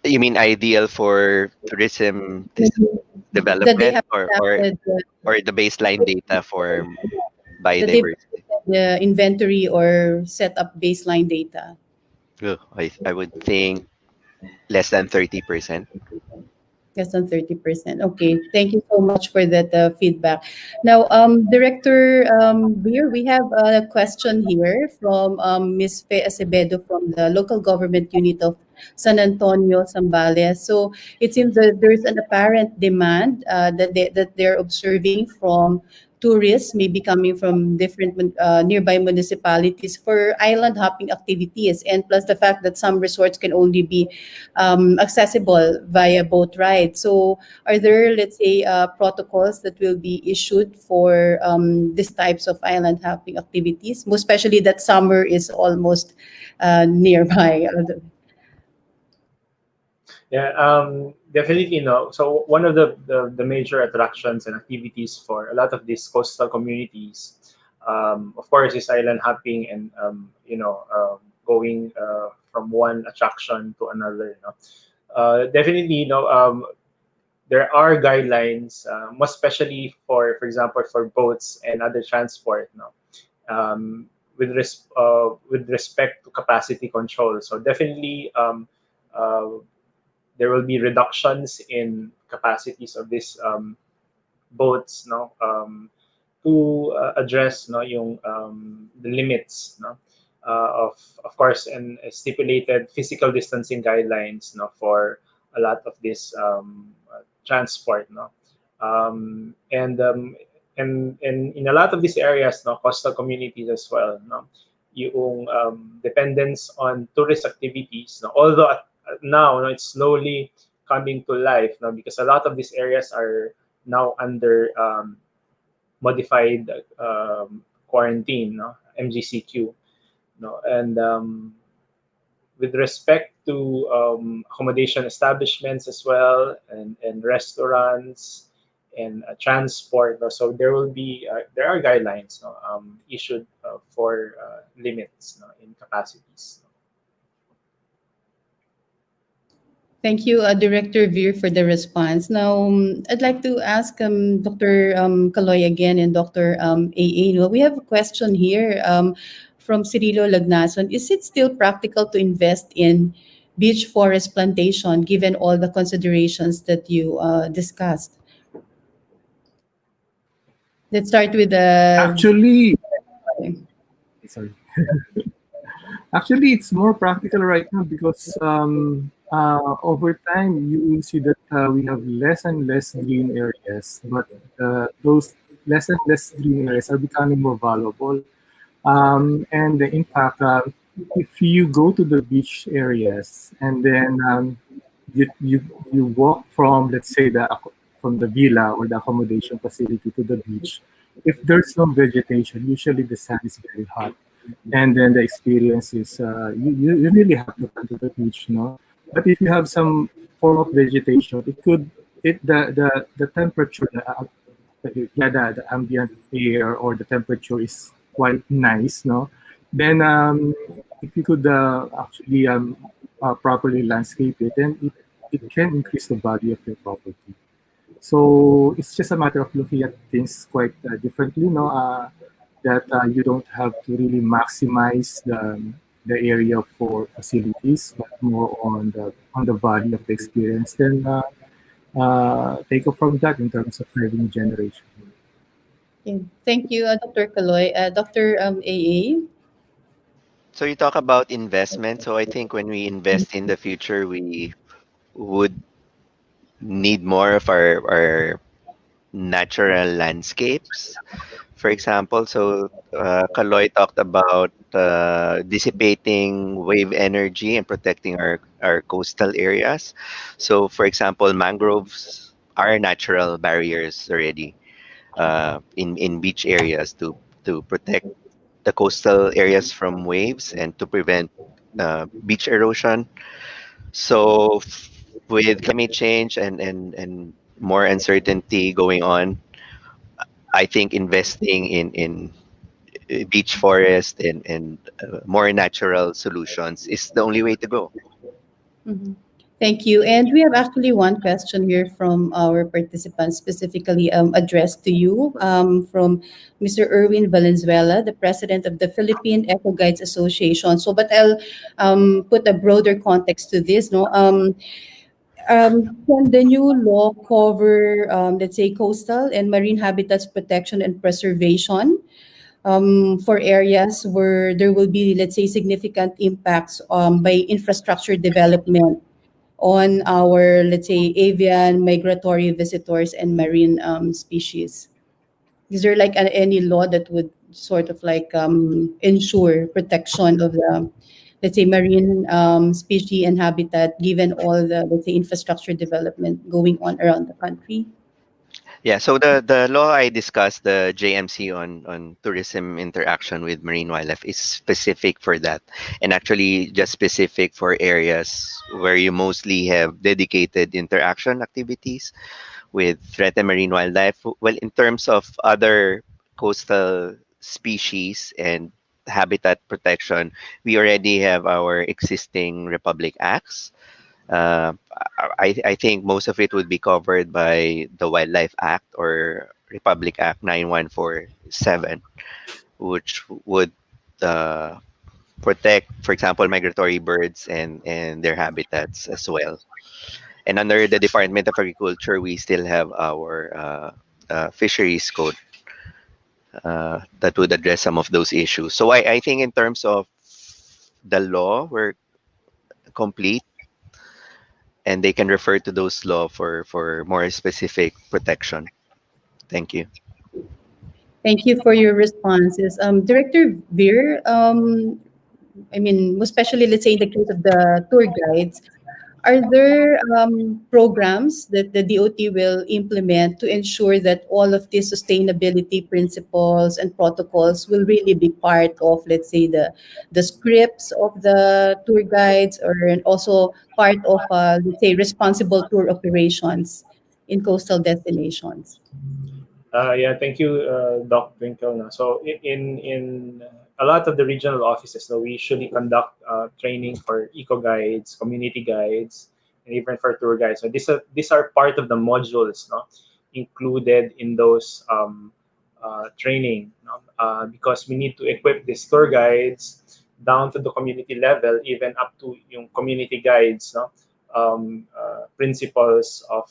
Speaker 7: You mean ideal for tourism
Speaker 8: That they
Speaker 7: development,
Speaker 8: have adapted
Speaker 7: or the baseline data for
Speaker 8: that they've
Speaker 7: biodiversity?
Speaker 8: the inventory or set up baseline data?
Speaker 7: I would think less than 30%.
Speaker 8: Less than 30%. Okay, thank you so much for that feedback. Now, Director Veer, we have a question here from Ms. Fe Acevedo from the local government unit of San Antonio, Zambales. So it seems that there's an apparent demand that they're observing from tourists, maybe coming from different nearby municipalities for island hopping activities, and plus the fact that some resorts can only be accessible via boat ride. So, are there, let's say, protocols that will be issued for these types of island hopping activities, most especially that summer is almost nearby?
Speaker 5: Yeah, definitely no. So one of the major attractions and activities for a lot of these coastal communities, of course, is island hopping and going from one attraction to another. Definitely, there are guidelines, most especially for example, for boats and other transport. With respect to capacity control. So definitely. Uh, there will be reductions in capacities of these boats, no, to address, no, yung the limits, no, of course, and stipulated physical distancing guidelines, no, for a lot of this transport, no, and and in a lot of these areas, no, coastal communities as well, no, yung dependence on tourist activities, no, although now, no, it's slowly coming to life, no, because a lot of these areas are now under modified quarantine, no, MGCQ, no, and with respect to accommodation establishments as well, and restaurants and transport, no, so there are guidelines, no, issued for limits, no, in capacities.
Speaker 8: Thank you, Director Veer, for the response. Now, I'd like to ask Dr. Kaloy again and Dr. AA. Well, we have a question here from Cirilo Lagnason. Is it still practical to invest in beach forest plantation given all the considerations that you discussed? Let's start with the.
Speaker 4: Actually, sorry. Actually, it's more practical right now because over time you will see that we have less and less green areas, but those less and less green areas are becoming more valuable. And in fact, if you go to the beach areas and then you walk from, let's say, from the villa or the accommodation facility to the beach, if there's no vegetation, usually the sand is very hot, and then the experience is you really have to come to the beach, no. But if you have some form of vegetation, it could it the temperature, the ambient air or the temperature is quite nice, no. Then if you could actually properly landscape it, then it can increase the value of your property. So it's just a matter of looking at things quite differently, no. That you don't have to really maximize the area for facilities, but more on the value of the experience. Then take off from that in terms of revenue generation.
Speaker 8: Okay. Thank you, Dr. Kaloy. Dr. AA.
Speaker 7: So you talk about investment. So I think when we invest in the future, we would need more of our natural landscapes. For example, so Kaloy talked about dissipating wave energy and protecting our coastal areas. So, for example, mangroves are natural barriers already in beach areas to protect the coastal areas from waves and to prevent beach erosion. So, with climate change and more uncertainty going on, I think investing in beach forest and more natural solutions is the only way to go.
Speaker 8: Mhm. Thank you. And we have actually one question here from our participants, specifically addressed to you from Mr. Erwin Valenzuela, the president of the Philippine Eco Guides Association. So, but I'll put a broader context to this. No, Can the new law cover, let's say, coastal and marine habitats protection and preservation for areas where there will be, let's say, significant impacts by infrastructure development on our, let's say, avian, migratory visitors, and marine species? Is there like any law that would sort of like ensure protection of the, let's say, marine species and habitat, given all the, let's say, infrastructure development going on around the country?
Speaker 7: Yeah, so the law I discussed, the JMC on tourism interaction with marine wildlife, is specific for that, and actually just specific for areas where you mostly have dedicated interaction activities with threatened marine wildlife. Well, in terms of other coastal species and habitat protection, we already have our existing Republic Acts. I think most of it would be covered by the Wildlife Act or Republic Act 9147, which would uh, protect, for example, migratory birds and their habitats as well. And under the Department of Agriculture, we still have our fisheries code that would address some of those issues. So I think in terms of the law, we're complete, and they can refer to those law for more specific protection. Thank you.
Speaker 8: Thank you for your responses. Director Veer, I mean, especially let's say in the case of the tour guides, are there programs that the DOT will implement to ensure that all of these sustainability principles and protocols will really be part of, let's say, the scripts of the tour guides, or also part of, let's say, responsible tour operations in coastal destinations?
Speaker 5: Yeah, thank you, Doc Twinkle. No? So in a lot of the regional offices, no, we usually conduct training for eco guides, community guides, and even for tour guides. So these are part of the modules, no, included in those training, no? Because we need to equip these tour guides down to the community level, even up to yung community guides, no, principles of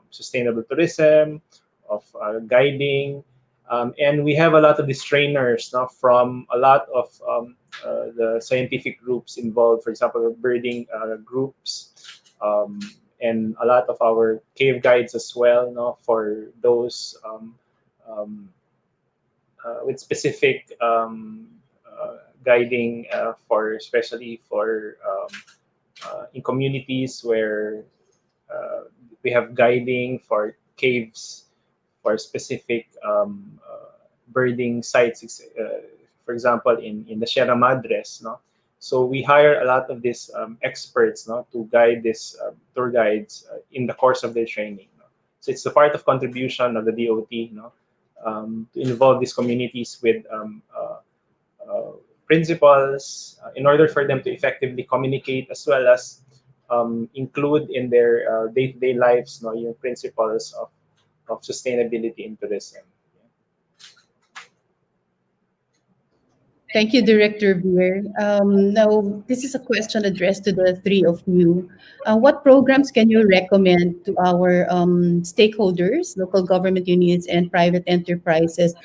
Speaker 5: sustainable tourism, of guiding. And we have a lot of these trainers now from a lot of the scientific groups involved, for example, birding groups, um, and a lot of our cave guides as well, no, for those um, with specific guiding for especially for in communities where we have guiding for caves for specific birding sites, for example, in the Sierra Madres, no? So we hire a lot of these experts, no, to guide these tour guides in the course of their training. No? So it's the part of contribution of the DOT, no, to involve these communities with uh, principles in order for them to effectively communicate as well as include in their day-to-day lives, no, yung principles of sustainability in tourism.
Speaker 8: Thank you, Director Beer. Now, this is a question addressed to the three of you. What programs can you recommend to our stakeholders, local government units, and private enterprises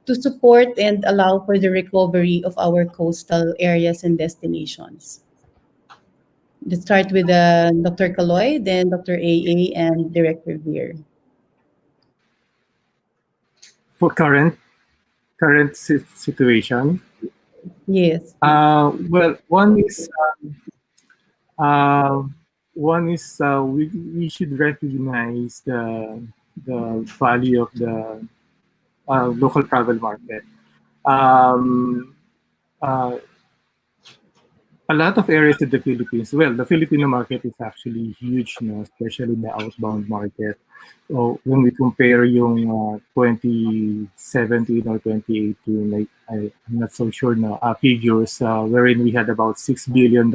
Speaker 8: to support and allow for the recovery of our coastal areas and destinations? Let's start with Dr. Kaloy, then Dr. AA, and Director Beer.
Speaker 4: For current situation,
Speaker 8: Yes.
Speaker 4: well, uh, we should recognize the value of the local travel market. Um, uh, a lot of areas in the Philippines. Well, the Filipino market is actually huge, no, especially the outbound market. So when we compare yung 2017 or 2018, like I'm not so sure now, figures wherein we had about $6 billion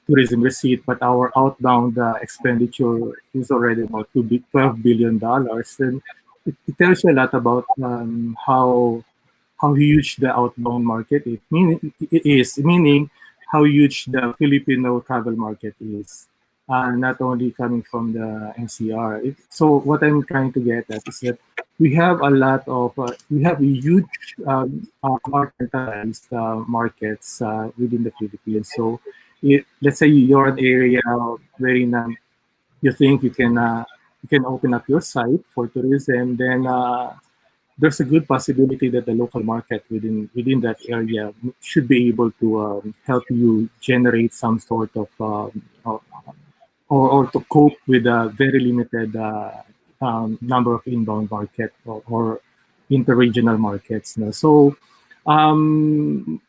Speaker 4: tourism receipt, but our outbound expenditure is already about $12 billion. And it tells you a lot about how huge the outbound market is. Meaning
Speaker 9: how huge the Filipino travel market is, not only coming from the NCR. So what I'm trying to get at is that we have a huge compartmentalized markets within the Philippines. So let's say you're an area wherein you think you can open up your site for tourism, then there's a good possibility that the local market within that area should be able to help you generate some sort of or to cope with a very limited number of inbound market or interregional markets. No? So um,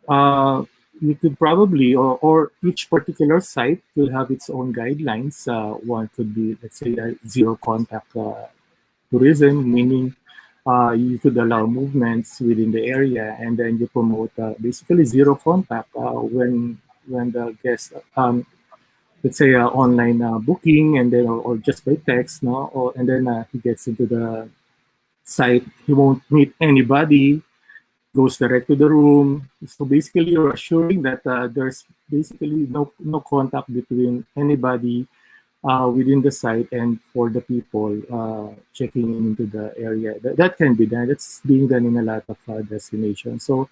Speaker 9: uh, you could probably, or each particular site could have its own guidelines. One could be, let's say, zero contact tourism, meaning you could allow movements within the area, and then you promote basically zero contact when the guest, let's say, online booking, and then or just by text, no, or and then he gets into the site, he won't meet anybody, goes direct to the room. So basically, you're assuring that there's basically no contact between anybody within the site and for the people checking into the area. That can be done. That's being done in a lot of destinations. So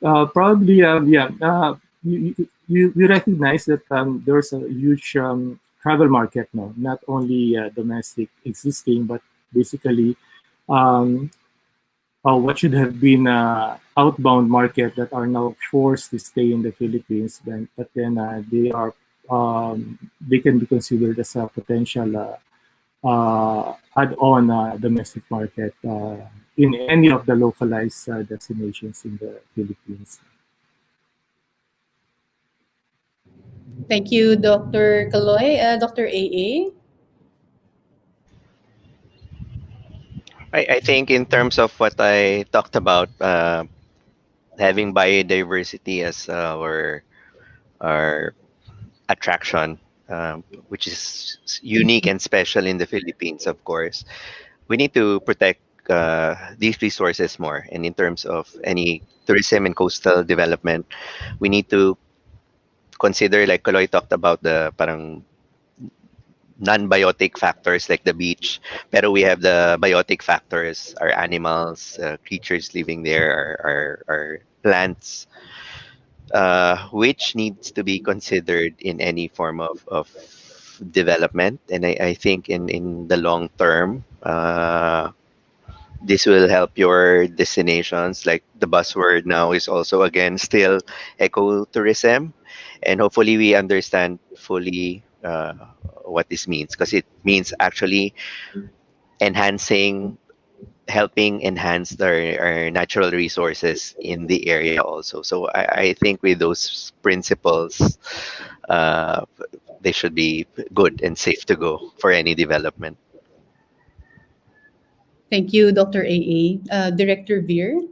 Speaker 9: probably, yeah, you recognize that there's a huge travel market now, not only domestic existing, but basically um, what should have been outbound market that are now forced to stay in the Philippines, but then they can be considered as a potential add-on domestic market in any of the localized destinations in the Philippines.
Speaker 8: Thank you, Dr. Kaloy. Dr. AA.
Speaker 7: I think in terms of what I talked about, having biodiversity as our attraction, which is unique and special in the Philippines, of course. We need to protect these resources more. And in terms of any tourism and coastal development, we need to consider, like Kaloy talked about, the parang non-biotic factors like the beach. Pero we have the biotic factors, our animals, creatures living there, our plants, which needs to be considered in any form of development. And I think in the long term, this will help your destinations. Like the buzzword now is also again still ecotourism, and hopefully we understand fully what this means, because it means actually enhancing, helping enhance our natural resources in the area also. So I think with those principles, uh, they should be good and safe to go for any development.
Speaker 8: Thank you, Dr. AA. Director Veer.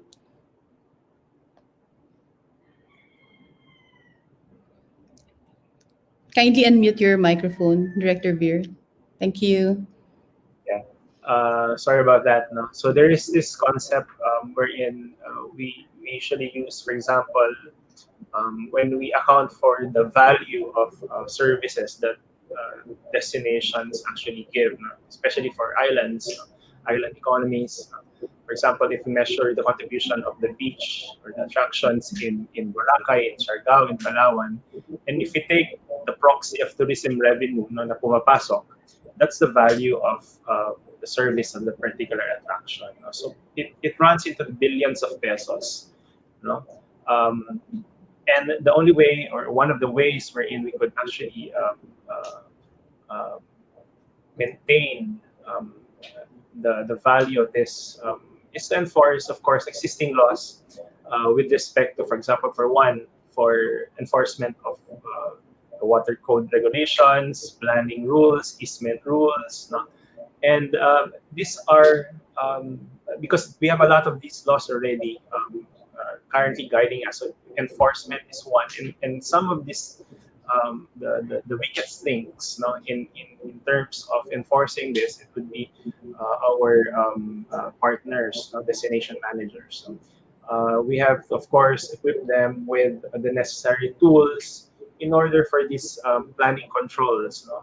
Speaker 8: Kindly unmute your microphone, Director Veer. Thank you.
Speaker 5: Yeah. Sorry about that. No. So there is this concept wherein we usually use, for example, when we account for the value of services that destinations actually give, no? Especially for islands, no? Island economies. For example, if we measure the contribution of the beach or the attractions in Boracay, in Siargao, in Palawan, and if we take the proxy of tourism revenue no, na pumapasok, that's the value of the service of the particular attraction. No? So it runs into the billions of pesos. No? Um, and the only way, or one of the ways wherein we could actually uh, maintain the value of this is to enforce, of course, existing laws with respect to, for example, for one, for enforcement of the water code regulations, planning rules, easement rules, no? And these are because we have a lot of these laws already currently guiding us. So enforcement is one, and some of these the weakest things, no, in terms of enforcing this, it would be our partners, destination managers. So, We have, of course, equipped them with the necessary tools in order for these planning controls, no,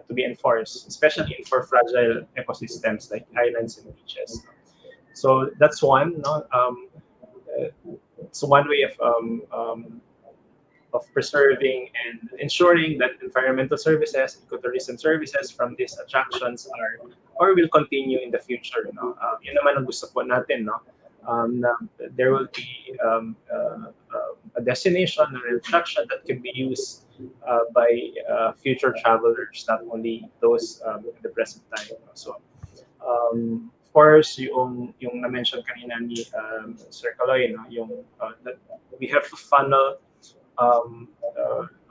Speaker 5: to be enforced, especially for fragile ecosystems like islands and beaches. So that's one. No? Uh, it's one way of preserving and ensuring that environmental services, ecotourism services from these attractions are or will continue in the future. No? Yun naman ang gusto po natin. No? Na there will be a destination or an attraction that can be used by future travelers, not only those in the present time. So, of course, yung na-mention kanina ni Sir Kaloy, no? That we have to funnel um,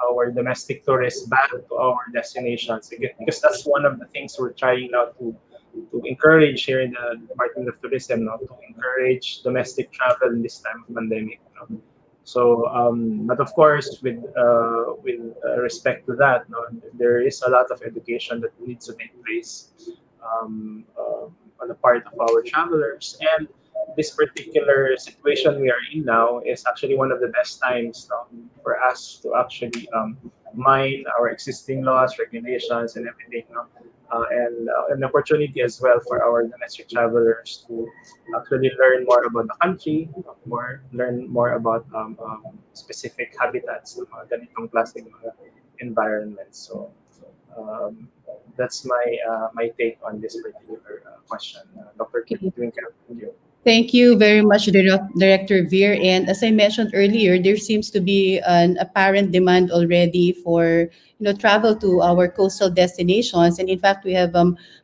Speaker 5: our domestic tourists back to our destinations again, because that's one of the things we're trying now to encourage here in the Department of Tourism, no, to encourage domestic travel in this time of pandemic. No? So, but of course, with respect to that, no, there is a lot of education that needs to take place on the part of our travelers, and this particular situation we are in now is actually one of the best times for us to actually mine our existing laws, regulations, and everything. No? And an opportunity as well for our domestic travelers to actually learn more about the country, learn more about specific habitats ng mga ganitong klaseng mga environments. So um, that's my take on this particular question. Dr.
Speaker 8: Okay.
Speaker 5: Twinkle, thank you.
Speaker 8: Thank you very much, Director Veer. And as I mentioned earlier, there seems to be an apparent demand already for travel to our coastal destinations. And in fact, we have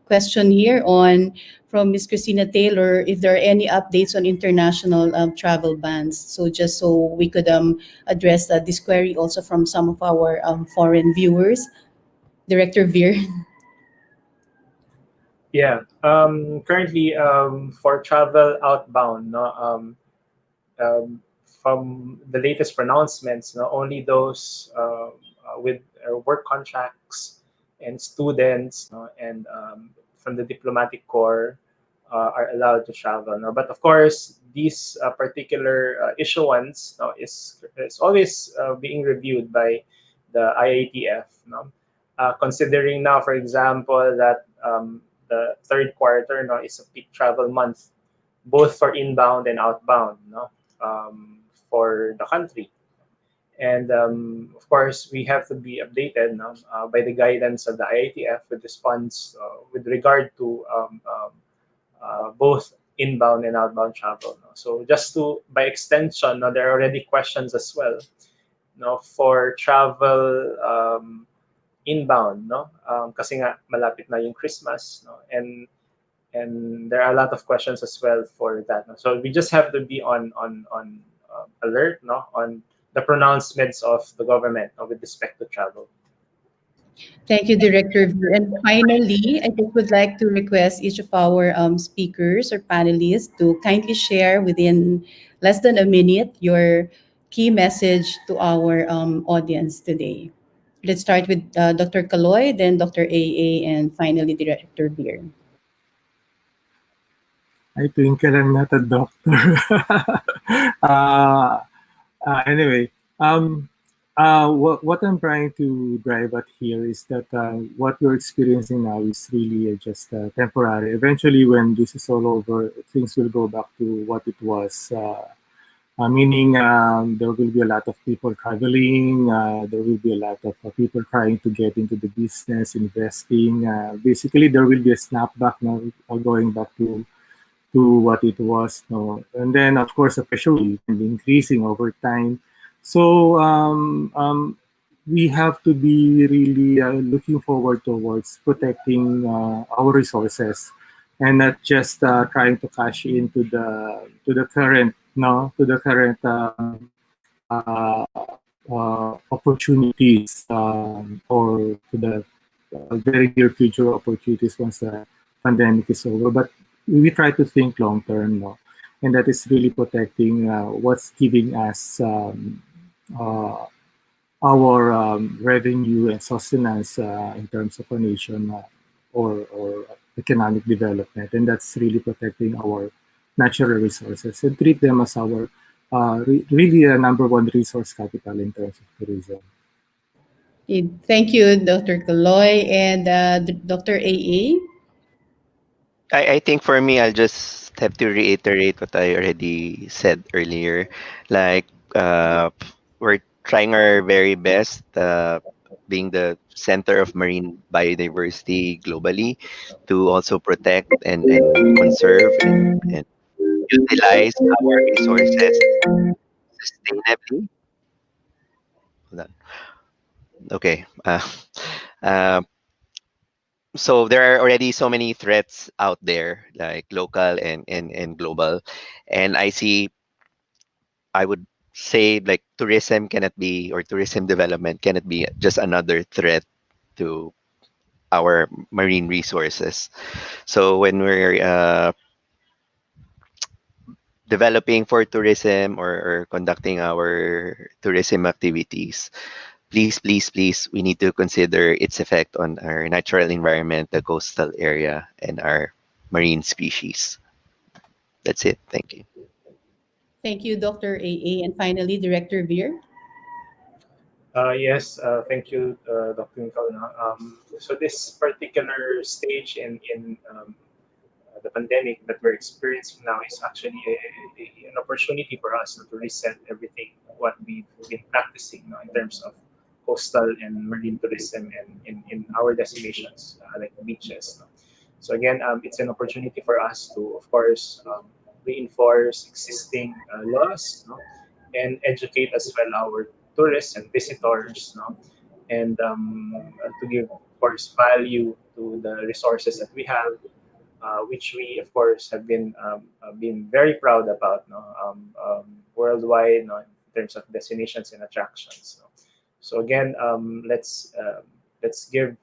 Speaker 8: question here on from Ms. Christina Taylor if there are any updates on international travel bans. So just so we could address this query also from some of our foreign viewers, Director Veer.
Speaker 5: Yeah. Currently, for travel outbound, no, from the latest pronouncements, no, only those with work contracts and students, no, and from the diplomatic corps are allowed to travel. No? But of course, these particular issuance, no, is always being reviewed by the IATF. No? Considering now, for example, that the third quarter, no, is a peak travel month, both for inbound and outbound, no, for the country. And of course, we have to be updated, no, by the guidance of the IATF with response with regard to both inbound and outbound travel. No? So just to, by extension, no, there are already questions as well, no, for travel inbound, no? Kasi nga malapit na yung Christmas, no? And there are a lot of questions as well for that. No? So we just have to be on alert, no, on the pronouncements of the government, no, with respect to travel.
Speaker 8: Thank you, Director Veer. And finally, I just would like to request each of our speakers or panelists to kindly share within less than a minute your key message to our audience today. Let's start with Dr. Kaloy, then Dr. AA, and finally Director Veer.
Speaker 9: Ay, twinkle lang nata, doctor. uh, anyway, what I'm trying to drive at here is that what we're experiencing now is really just temporary. Eventually, when this is all over, things will go back to what it was. Meaning there will be a lot of people traveling, there will be a lot of people trying to get into the business, investing. Basically, there will be a snapback now, going back to what it was. No? And then, of course, the pressure will be increasing over time. So we have to be really looking forward towards protecting our resources and not just trying to cash into the current uh, opportunities or to the very near future opportunities once the pandemic is over. But we try to think long term, no? And that is really protecting what's giving us our revenue and sustenance in terms of a nation or economic development, and that's really protecting natural resources and treat them as our really a number one resource capital in terms of tourism.
Speaker 8: Okay, thank you, Dr. Kaloy and Dr. AA.
Speaker 7: I think for me, I'll just have to reiterate what I already said earlier. Like, we're trying our very best, being the center of marine biodiversity globally, to also protect and conserve and utilize our resources sustainably. Hold on. Okay. Uh, so there are already so many threats out there, like local and global. And I would say like tourism cannot be, or tourism development cannot be just another threat to our marine resources. So when we're developing for tourism, or conducting our tourism activities, please, please, please, we need to consider its effect on our natural environment, the coastal area, and our marine species. That's it. Thank you.
Speaker 8: Thank you, Dr. AA. And finally, Director Veer.
Speaker 5: Yes, thank you, Dr. Nicole. So this particular stage in the pandemic that we're experiencing now is actually an opportunity for us to reset everything what we've been practicing, in terms of coastal and marine tourism and in our destinations, like the beaches. So again, it's an opportunity for us to, of course, reinforce existing laws, and educate as well our tourists and visitors, and to give, of course, value to the resources that we have, which we, of course, have been very proud about, worldwide, in terms of destinations and attractions. So again, let's give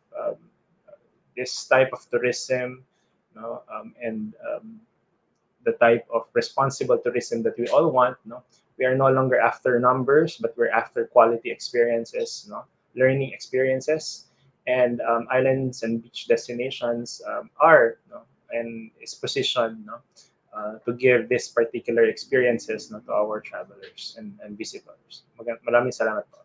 Speaker 5: this type of tourism, and the type of responsible tourism that we all want. We are no longer after numbers, but we're after quality experiences, learning experiences, and islands and beach destinations are, and is positioned, to give this particular experiences, to our travelers and visitors. Maraming salamat po.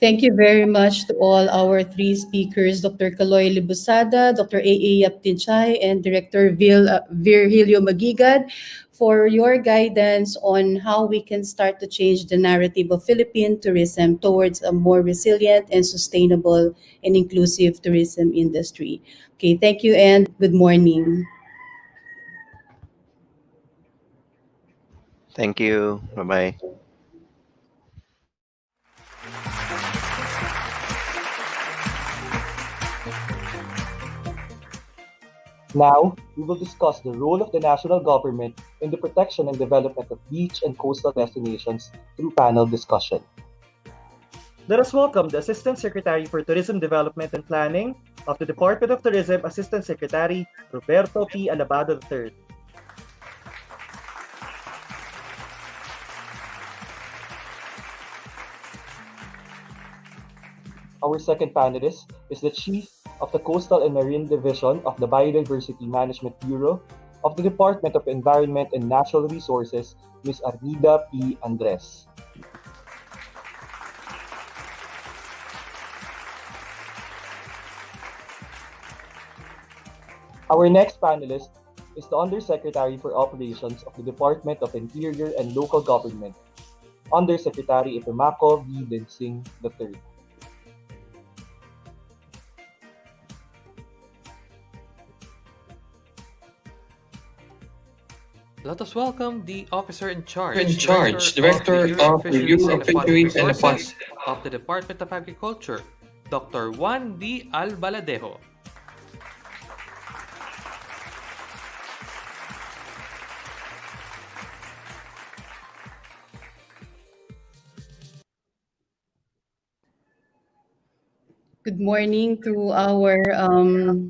Speaker 8: Thank you very much to all our three speakers, Dr. Kaloy Libusada, Dr. A.A. Yaptinchay, and Director Virgilio Magigad, for your guidance on how we can start to change the narrative of Philippine tourism towards a more resilient and sustainable and inclusive tourism industry. Okay, thank you and good morning.
Speaker 7: Thank you. Bye bye.
Speaker 2: Now, we will discuss the role of the national government in the protection and development of beach and coastal destinations through panel discussion. Let us welcome the Assistant Secretary for Tourism Development and Planning of the Department of Tourism, Assistant Secretary Roberto P. Alabado III. Our second panelist is the Chief of the Coastal and Marine Division of the Biodiversity Management Bureau of the Department of Environment and Natural Resources, Ms. Armida P. Andres. Our next panelist is the Undersecretary for Operations of the Department of Interior and Local Government, Undersecretary Epimako V. Dinsing III.
Speaker 1: Let us welcome the Officer in
Speaker 10: In
Speaker 1: Charge,
Speaker 10: charge,
Speaker 1: Director
Speaker 10: Director
Speaker 1: of
Speaker 10: of
Speaker 1: Fisheries
Speaker 10: Review
Speaker 1: and
Speaker 10: of
Speaker 1: Aquatic
Speaker 10: Fisheries and
Speaker 1: Resources
Speaker 10: Aquatic.
Speaker 1: of the Department of Agriculture, Dr. Juan D. Albaladejo.
Speaker 8: Good morning to our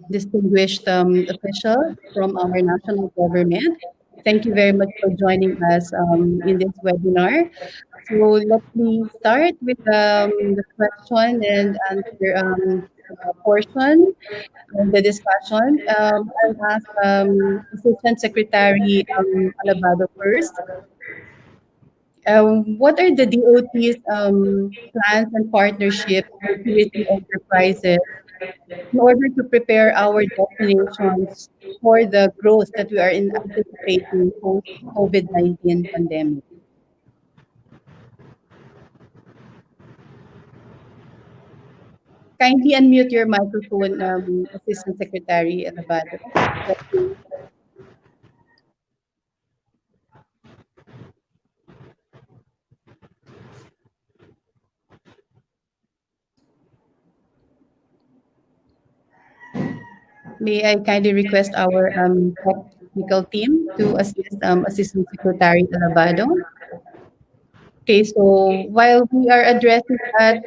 Speaker 8: distinguished officials from our national government. Thank you very much for joining us in this webinar. So let me start with the question and answer portion of the discussion. I'll ask Assistant Secretary Alabado first. What are the DOT's plans and partnerships with tourism enterprises in order to prepare our destinations for the growth that we are anticipating post COVID-19 pandemic? Kindly unmute your microphone, Assistant Secretary Alabado. Thank you. May I kindly request our technical team to assist Assistant Secretary Alabado? Okay, so while we are addressing that,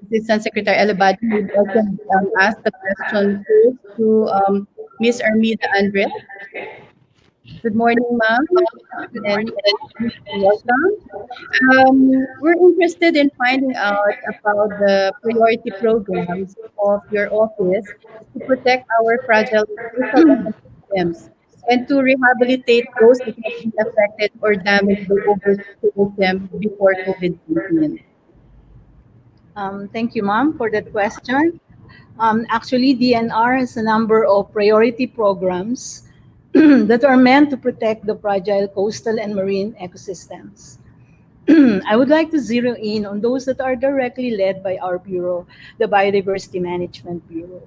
Speaker 8: Assistant Secretary Alabado, maybe I can ask the question first to Ms. Armida Andres. Good morning, ma'am, and welcome. We're interested in finding out about the priority programs of your office to protect our fragile coastal ecosystems and to rehabilitate those that have been affected or damaged by over-tourism before COVID-19.
Speaker 10: Thank you, ma'am, for that question. Actually, DNR has a number of priority programs that are meant to protect the fragile coastal and marine ecosystems. I would like to zero in on those that are directly led by our bureau, the Biodiversity Management Bureau.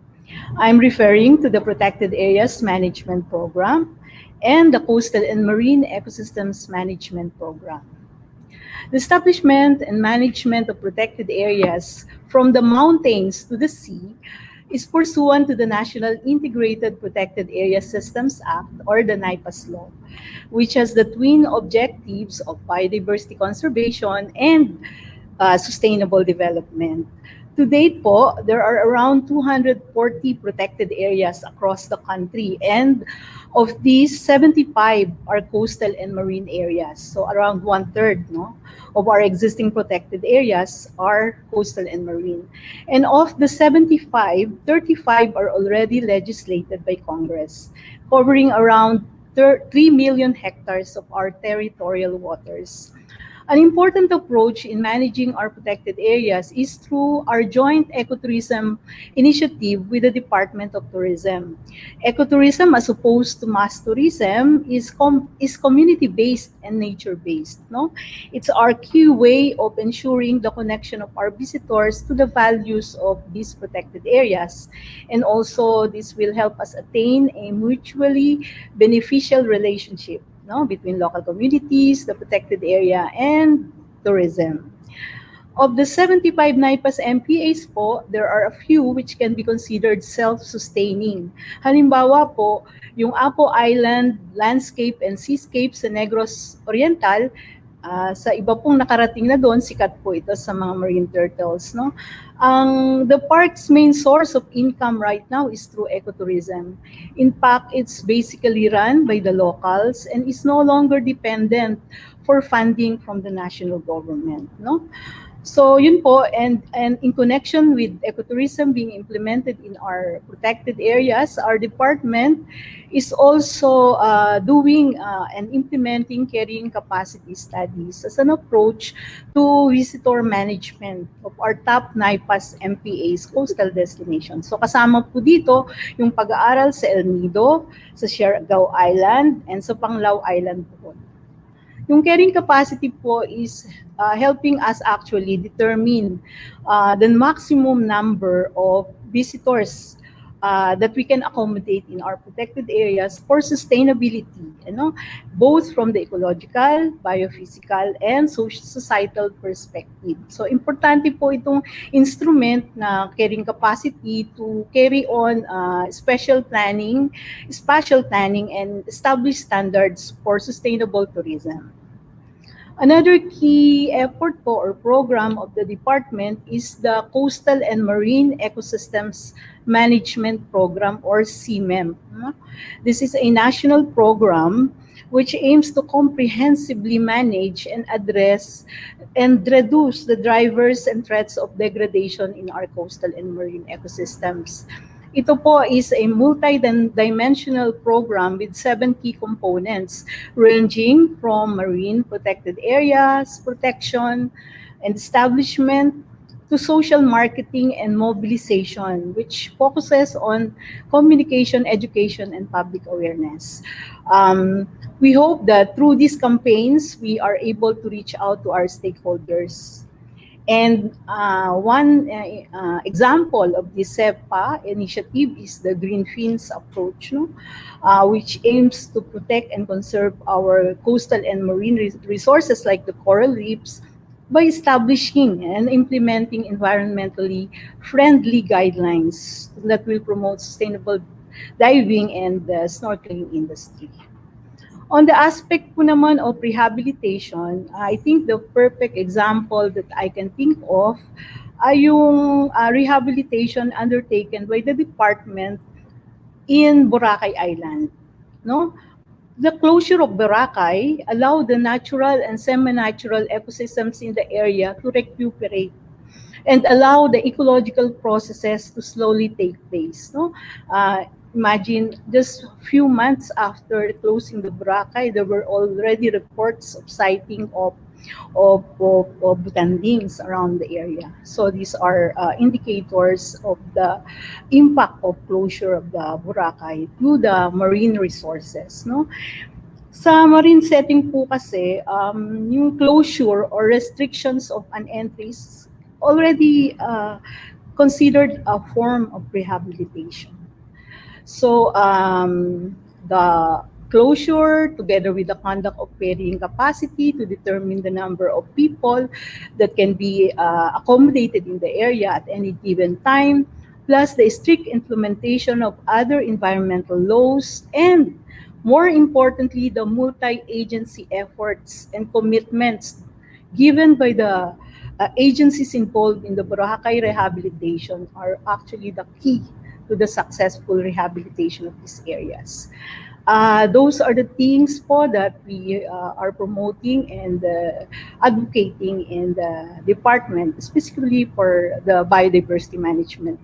Speaker 10: I'm referring to the Protected Areas Management Program and the Coastal and Marine Ecosystems Management Program. The establishment and management of protected areas from the mountains to the sea is pursuant to the National Integrated Protected Area Systems Act, or the NIPAS law, which has the twin objectives of biodiversity conservation and sustainable development. To date po, there are around 240 protected areas across the country, and of these, 75 are coastal and marine areas. So around one-third, no, of our existing protected areas are coastal and marine. And of the 75, 35 are already legislated by Congress, covering around 3 million hectares of our territorial waters. An important approach in managing our protected areas is through our joint ecotourism initiative with the Department of Tourism. Ecotourism, as opposed to mass tourism, is community-based and nature-based. No, it's our key way of ensuring the connection of our visitors to the values of these protected areas, and also this will help us attain a mutually beneficial relationship, no, between local communities, the protected area, and tourism. Of the 75 NIPAS MPAs po, there are a few which can be considered self-sustaining. Halimbawa po, yung Apo Island Landscape and Seascape sa Negros Oriental, sa iba pong nakarating na doon, sikat po ito sa mga marine turtles. No? The park's main source of income right now is through ecotourism. In fact, it's basically run by the locals and is no longer dependent for funding from the national government. No? So yun po, and in connection with ecotourism being implemented in our protected areas, our department is also doing and implementing carrying capacity studies as an approach to visitor management of our top NIPAS MPAs coastal destinations. So kasama po dito yung pag-aaral sa El Nido, sa Siargao Island, and sa Panglao Island po. Yung carrying capacity po is helping us actually determine the maximum number of visitors that we can accommodate in our protected areas for sustainability, you know, both from the ecological, biophysical, and societal perspective. So, importante po itong instrument na carrying capacity to carry on spatial planning, and establish standards for sustainable tourism. Another key effort po or program of the department is the Coastal and Marine Ecosystems Management Program, or CMEM. This is a national program which aims to comprehensively manage and address and reduce the drivers and threats of degradation in our coastal and marine ecosystems. Ito po is a multi-dimensional program with 7 key components ranging from marine protected areas, protection, and establishment to social marketing and mobilization, which focuses on communication, education, and public awareness. Um, we hope that through these campaigns, we are able to reach out to our stakeholders. And one example of the SEPA initiative is the Green Fins approach, no? Which aims to protect and conserve our coastal and marine resources like the coral reefs by establishing and implementing environmentally friendly guidelines that will promote sustainable diving and the snorkeling industry. On the aspect po naman of rehabilitation, I think the perfect example that I can think of ay yung rehabilitation undertaken by the department in Boracay Island. No? The closure of Boracay allowed the natural and semi-natural ecosystems in the area to recuperate and allow the ecological processes to slowly take place. No? Imagine just a few months after closing the Boracay, there were already reports of sighting of butandings around the area. So these are indicators of the impact of closure of the Boracay to the marine resources. No? Sa marine setting po kasi, yung closure or restrictions of an entries already considered a form of rehabilitation. So the closure, together with the conduct of ferrying capacity to determine the number of people that can be accommodated in the area at any given time, plus the strict implementation of other environmental laws, and more importantly, the multi-agency efforts and commitments given by the agencies involved in the Boracay rehabilitation are actually the key to the successful rehabilitation of these areas. Those are the things po that we are promoting and advocating in the department, specifically for the biodiversity management.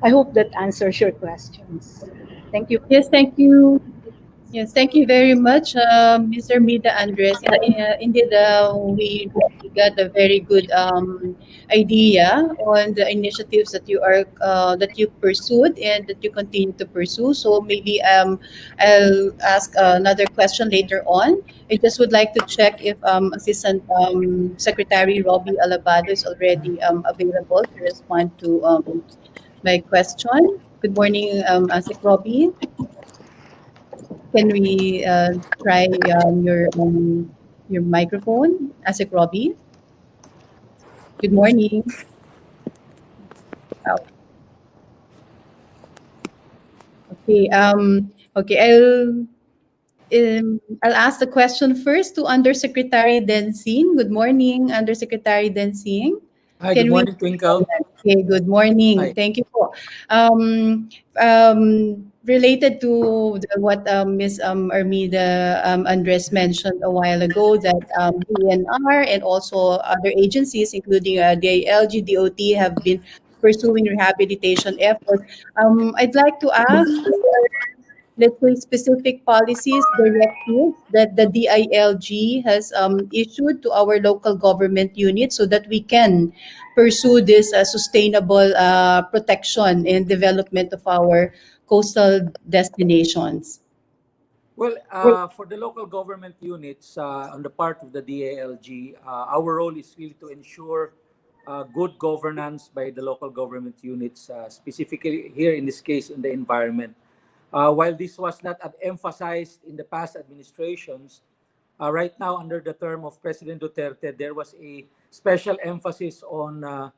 Speaker 10: I hope that answers your questions. Thank you.
Speaker 8: Yes, thank you. Yes, thank you very much, Mr. Mida Andres. Indeed, we really got a very good idea on the initiatives that that you pursued and that you continue to pursue. So maybe I'll ask another question later on. I just would like to check if Assistant Secretary Robbie Alabado is already available to respond to my question. Good morning, Asik Robbie. Can we try your microphone, Asik Robbie? Good morning. Oh, okay. Okay. I'll ask the question first to Undersecretary Densing. Good morning, Undersecretary Densing.
Speaker 11: Hi, good
Speaker 8: Can we?
Speaker 11: morning, Twinkle.
Speaker 8: Okay, good morning.
Speaker 11: Hi.
Speaker 8: Thank you po. Related to what Ms. Armida Andres mentioned a while ago, that DNR and also other agencies, including the LGDOT, have been pursuing rehabilitation efforts. I'd like to ask, let's say, specific policies, directives that the DILG has issued to our local government units so that we can pursue this sustainable protection and development of our coastal destinations.
Speaker 11: Well, for the local government units, on the part of the DALG, our role is really to ensure good governance by the local government units, specifically here in this case in the environment. While this was not emphasized in the past administrations, right now under the term of President Duterte, there was a special emphasis on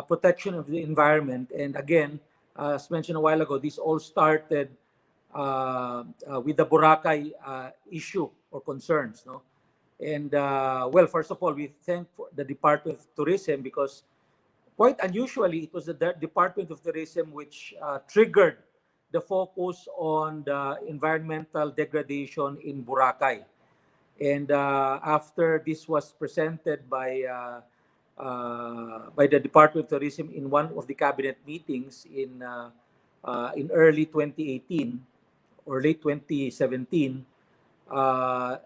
Speaker 11: protection of the environment. And again, as mentioned a while ago, this all started with the Boracay issue or concerns. No? And well, first of all, we thank the Department of Tourism because quite unusually, it was the Department of Tourism which triggered the focus on the environmental degradation in Boracay. And after this was presented by the Department of Tourism in one of the cabinet meetings in early 2018 or late 2017, uh,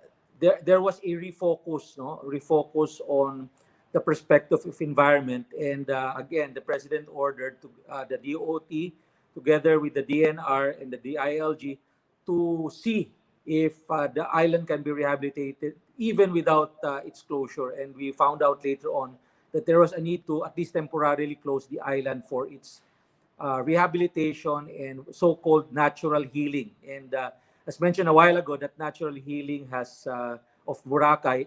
Speaker 11: there was a refocus, no, refocus on the perspective of environment, and again, the president ordered the DOT together with the DNR and the DILG to see if the island can be rehabilitated even without its closure. And we found out later on that there was a need to at least temporarily close the island for its rehabilitation and so-called natural healing. And as mentioned a while ago, that natural healing of Boracay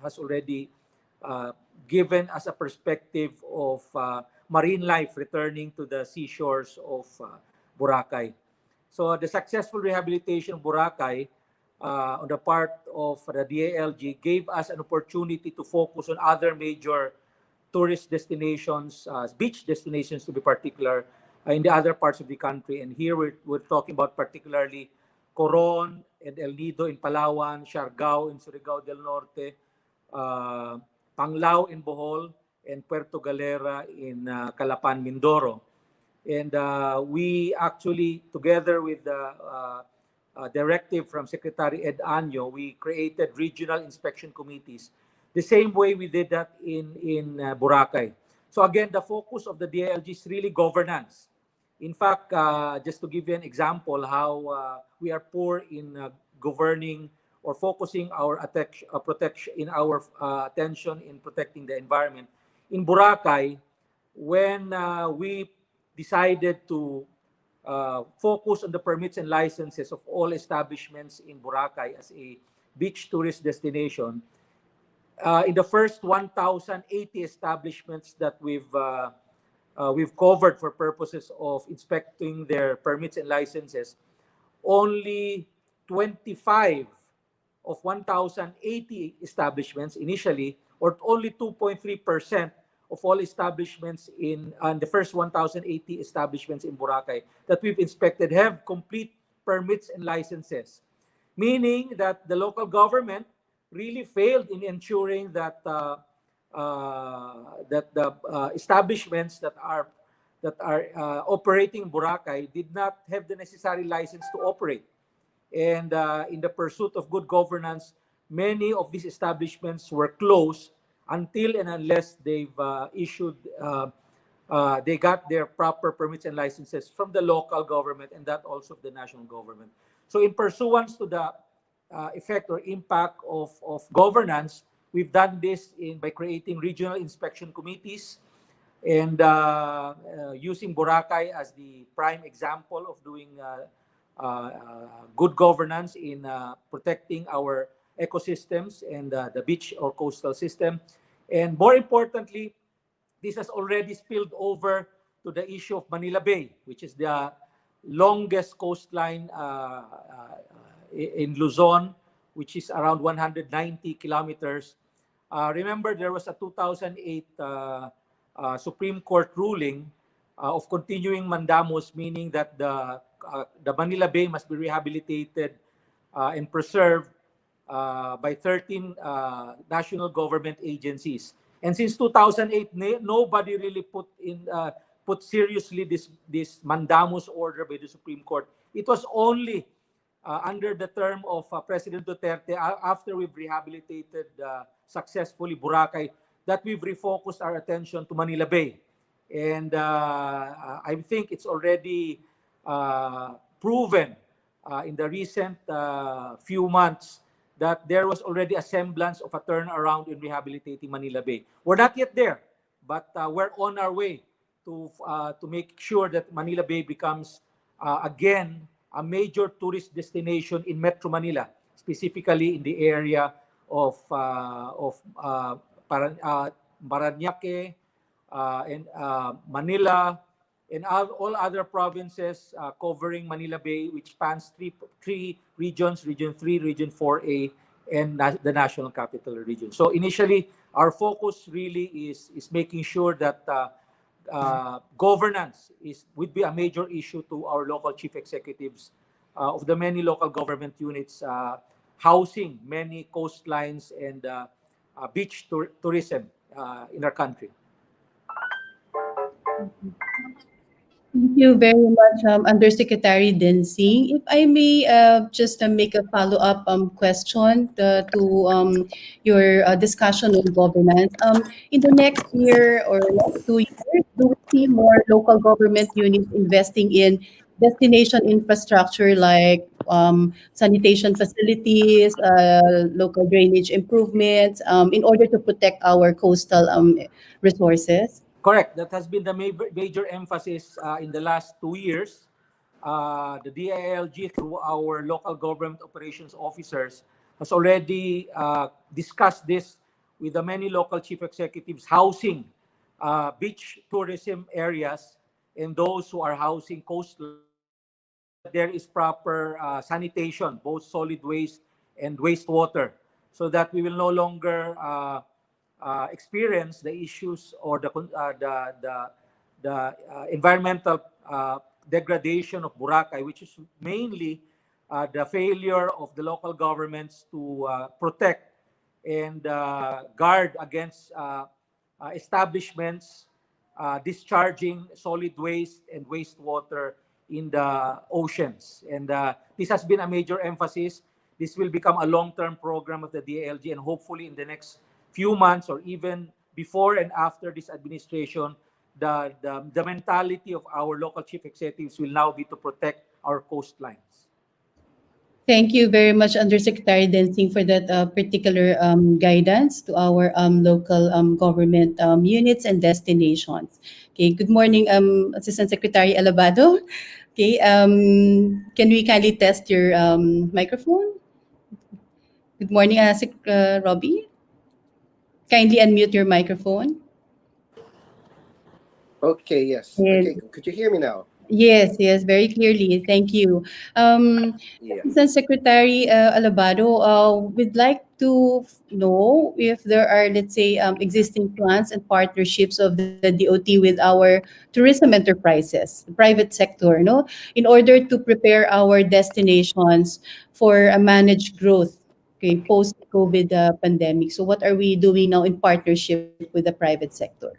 Speaker 11: has already given us a perspective of marine life returning to the seashores of Boracay. So the successful rehabilitation of Boracay on the part of the DALG gave us an opportunity to focus on other major tourist destinations, beach destinations to be particular, in the other parts of the country. And here we're talking about particularly Coron and El Nido in Palawan, Siargao in Surigao del Norte, Panglao in Bohol, and Puerto Galera in Calapan, Mindoro. And we actually, together with the directive from Secretary Ed Año, we created regional inspection committees, the same way we did that in Boracay. So again, the focus of the DILG is really governance. In fact, just to give you an example how we are poor in governing or focusing our protection in our attention in protecting the environment. In Boracay, when we decided to focus on the permits and licenses of all establishments in Boracay as a beach tourist destination, in the first 1,080 establishments that we've covered for purposes of inspecting their permits and licenses, only 25 of 1,080 establishments initially, or only 2.3% of all establishments in the first 1,080 establishments in Boracay that we've inspected have complete permits and licenses, meaning that the local government really failed in ensuring that the establishments that are operating in Boracay did not have the necessary license to operate. And in the pursuit of good governance, many of these establishments were closed until and unless they've they got their proper permits and licenses from the local government and that also of the national government. So in pursuance to the effect or impact of governance, we've done this by creating regional inspection committees and using Boracay as the prime example of doing good governance in protecting our ecosystems and the beach or coastal system. And more importantly, this has already spilled over to the issue of Manila Bay, which is the longest coastline in Luzon, which is around 190 kilometers. Remember, there was a 2008 Supreme Court ruling of continuing mandamus, meaning that the Manila Bay must be rehabilitated and preserved by 13 national government agencies. And since 2008, nobody really put seriously this mandamus order by the Supreme Court. It was only under the term of President Duterte, after we've rehabilitated successfully Boracay, that we've refocused our attention to Manila Bay. And I think it's already proven in the recent few months that there was already a semblance of a turnaround in rehabilitating Manila Bay. We're not yet there, but we're on our way to make sure that Manila Bay becomes again a major tourist destination in Metro Manila, specifically in the area of Parañaque and Manila, and all other provinces covering Manila Bay, which spans three regions, Region 3, Region 4A, and the National Capital Region. So initially, our focus really is making sure that governance would be a major issue to our local chief executives of the many local government units housing many coastlines and beach tourism in our country.
Speaker 8: Thank you very much, Undersecretary Densing. If I may just make a follow-up question to your discussion on governance. In the next year or next 2 years, do we see more local government units investing in destination infrastructure like sanitation facilities, local drainage improvements, in order to protect our coastal resources?
Speaker 11: Correct. That has been the major emphasis in the last 2 years. The DILG, through our local government operations officers, has already discussed this with the many local chief executives housing beach tourism areas and those who are housing coastlines, so that there is proper sanitation, both solid waste and wastewater, so that we will no longer experience the issues or the environmental degradation of Boracay, which is mainly the failure of the local governments to protect and guard against establishments discharging solid waste and wastewater in the oceans. And this has been a major emphasis. This will become a long-term program of the DILG, and hopefully in the next few months or even before and after this administration, the mentality of our local chief executives will now be to protect our coastlines.
Speaker 8: Thank you very much, Undersecretary Densing, for that particular guidance to our local government units and destinations. Okay, good morning, Assistant Secretary Alabado. Okay, can we kindly test your microphone? Good morning, Robbie. Kindly unmute your microphone.
Speaker 12: Okay, yes.
Speaker 8: Yes.
Speaker 12: Okay, could you hear me now?
Speaker 8: Yes, yes, very clearly. Thank you.
Speaker 12: Yeah.
Speaker 8: Assistant Secretary Alabado, we'd like to know if there are, let's say, existing plans and partnerships of the DOT with our tourism enterprises, the private sector, no, in order to prepare our destinations for a managed growth, okay, post-COVID pandemic. So, what are we doing now in partnership with the private sector?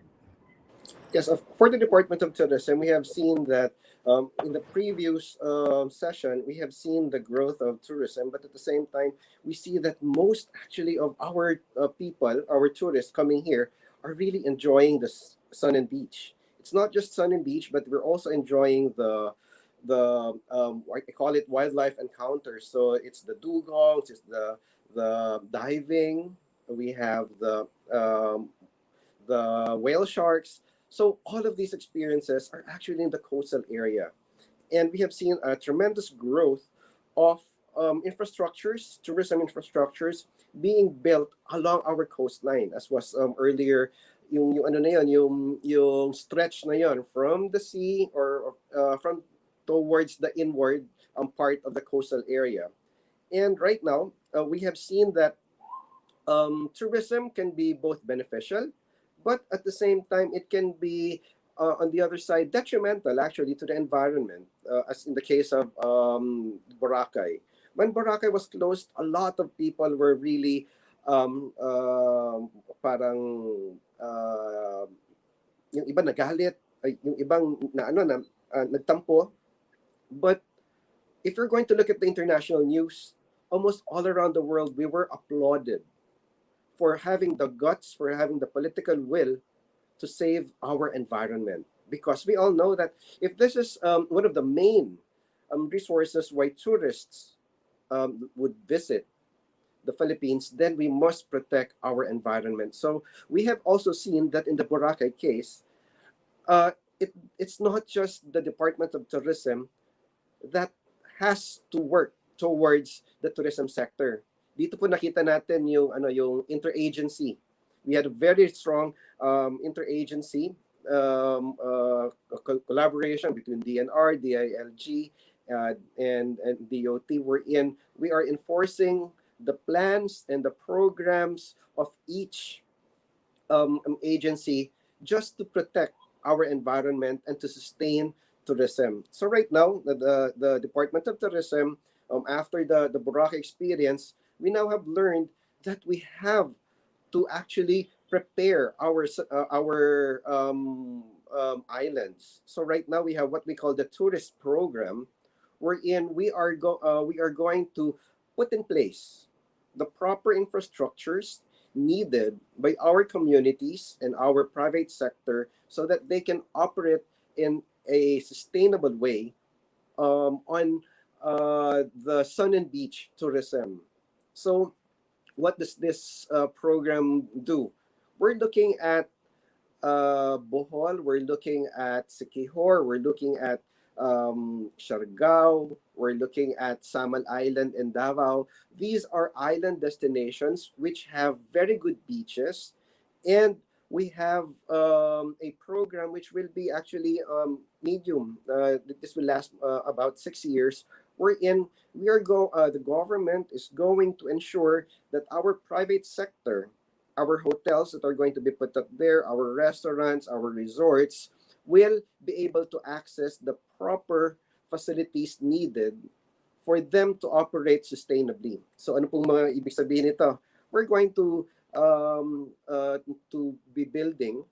Speaker 12: Yes, for the Department of Tourism, we have seen that in the previous session, we have seen the growth of tourism, but at the same time, we see that most actually of our people, our tourists coming here, are really enjoying the sun and beach. It's not just sun and beach, but we're also enjoying the I call it wildlife encounters. So it's the dugongs, it's the diving. We have the whale sharks. So all of these experiences are actually in the coastal area. And we have seen a tremendous growth of infrastructures, tourism infrastructures being built along our coastline, as was earlier, yung ano na yun, yung stretch na yun from the sea or from towards the inward part of the coastal area. And right now, we have seen that tourism can be both beneficial, but at the same time, it can be on the other side detrimental actually to the environment, as in the case of Boracay. When Boracay was closed, a lot of people were really parang yung iba nagalit, yung ibang na ano na nagtampo. But if you're going to look at the international news, almost all around the world, we were applauded for having the guts, for having the political will to save our environment. Because we all know that if this is one of the main resources why tourists would visit the Philippines, then we must protect our environment. So we have also seen that in the Boracay case, it's not just the Department of Tourism that has to work towards the tourism sector. Dito po nakita natin yung interagency. We had a very strong interagency collaboration between DNR, DILG, and DOT. We are enforcing the plans and the programs of each agency just to protect our environment and to sustain tourism. So right now, the Department of Tourism, after the Boracay experience, we now have learned that we have to actually prepare our islands. So right now we have what we call the tourist program, wherein we are going to put in place the proper infrastructures needed by our communities and our private sector so that they can operate in a sustainable way on the sun and beach tourism. So what does this program do? We're looking at Bohol, we're looking at Siquijor, we're looking at Siargao, we're looking at Samal Island and Davao. These are island destinations which have very good beaches, and we have a program which will be actually medium. This will last about 6 years. Wherein the government is going to ensure that our private sector, our hotels that are going to be put up there, our restaurants, our resorts, will be able to access the proper facilities needed for them to operate sustainably. So ano pong mga ibig sabihin nito? We're going to be building,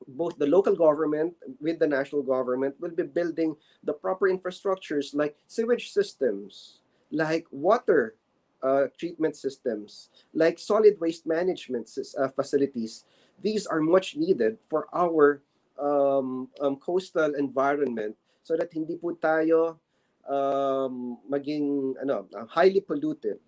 Speaker 12: both the local government with the national government will be building the proper infrastructures like sewage systems, like water treatment systems, like solid waste management facilities. These are much needed for our coastal environment so that hindi po tayo maging highly polluted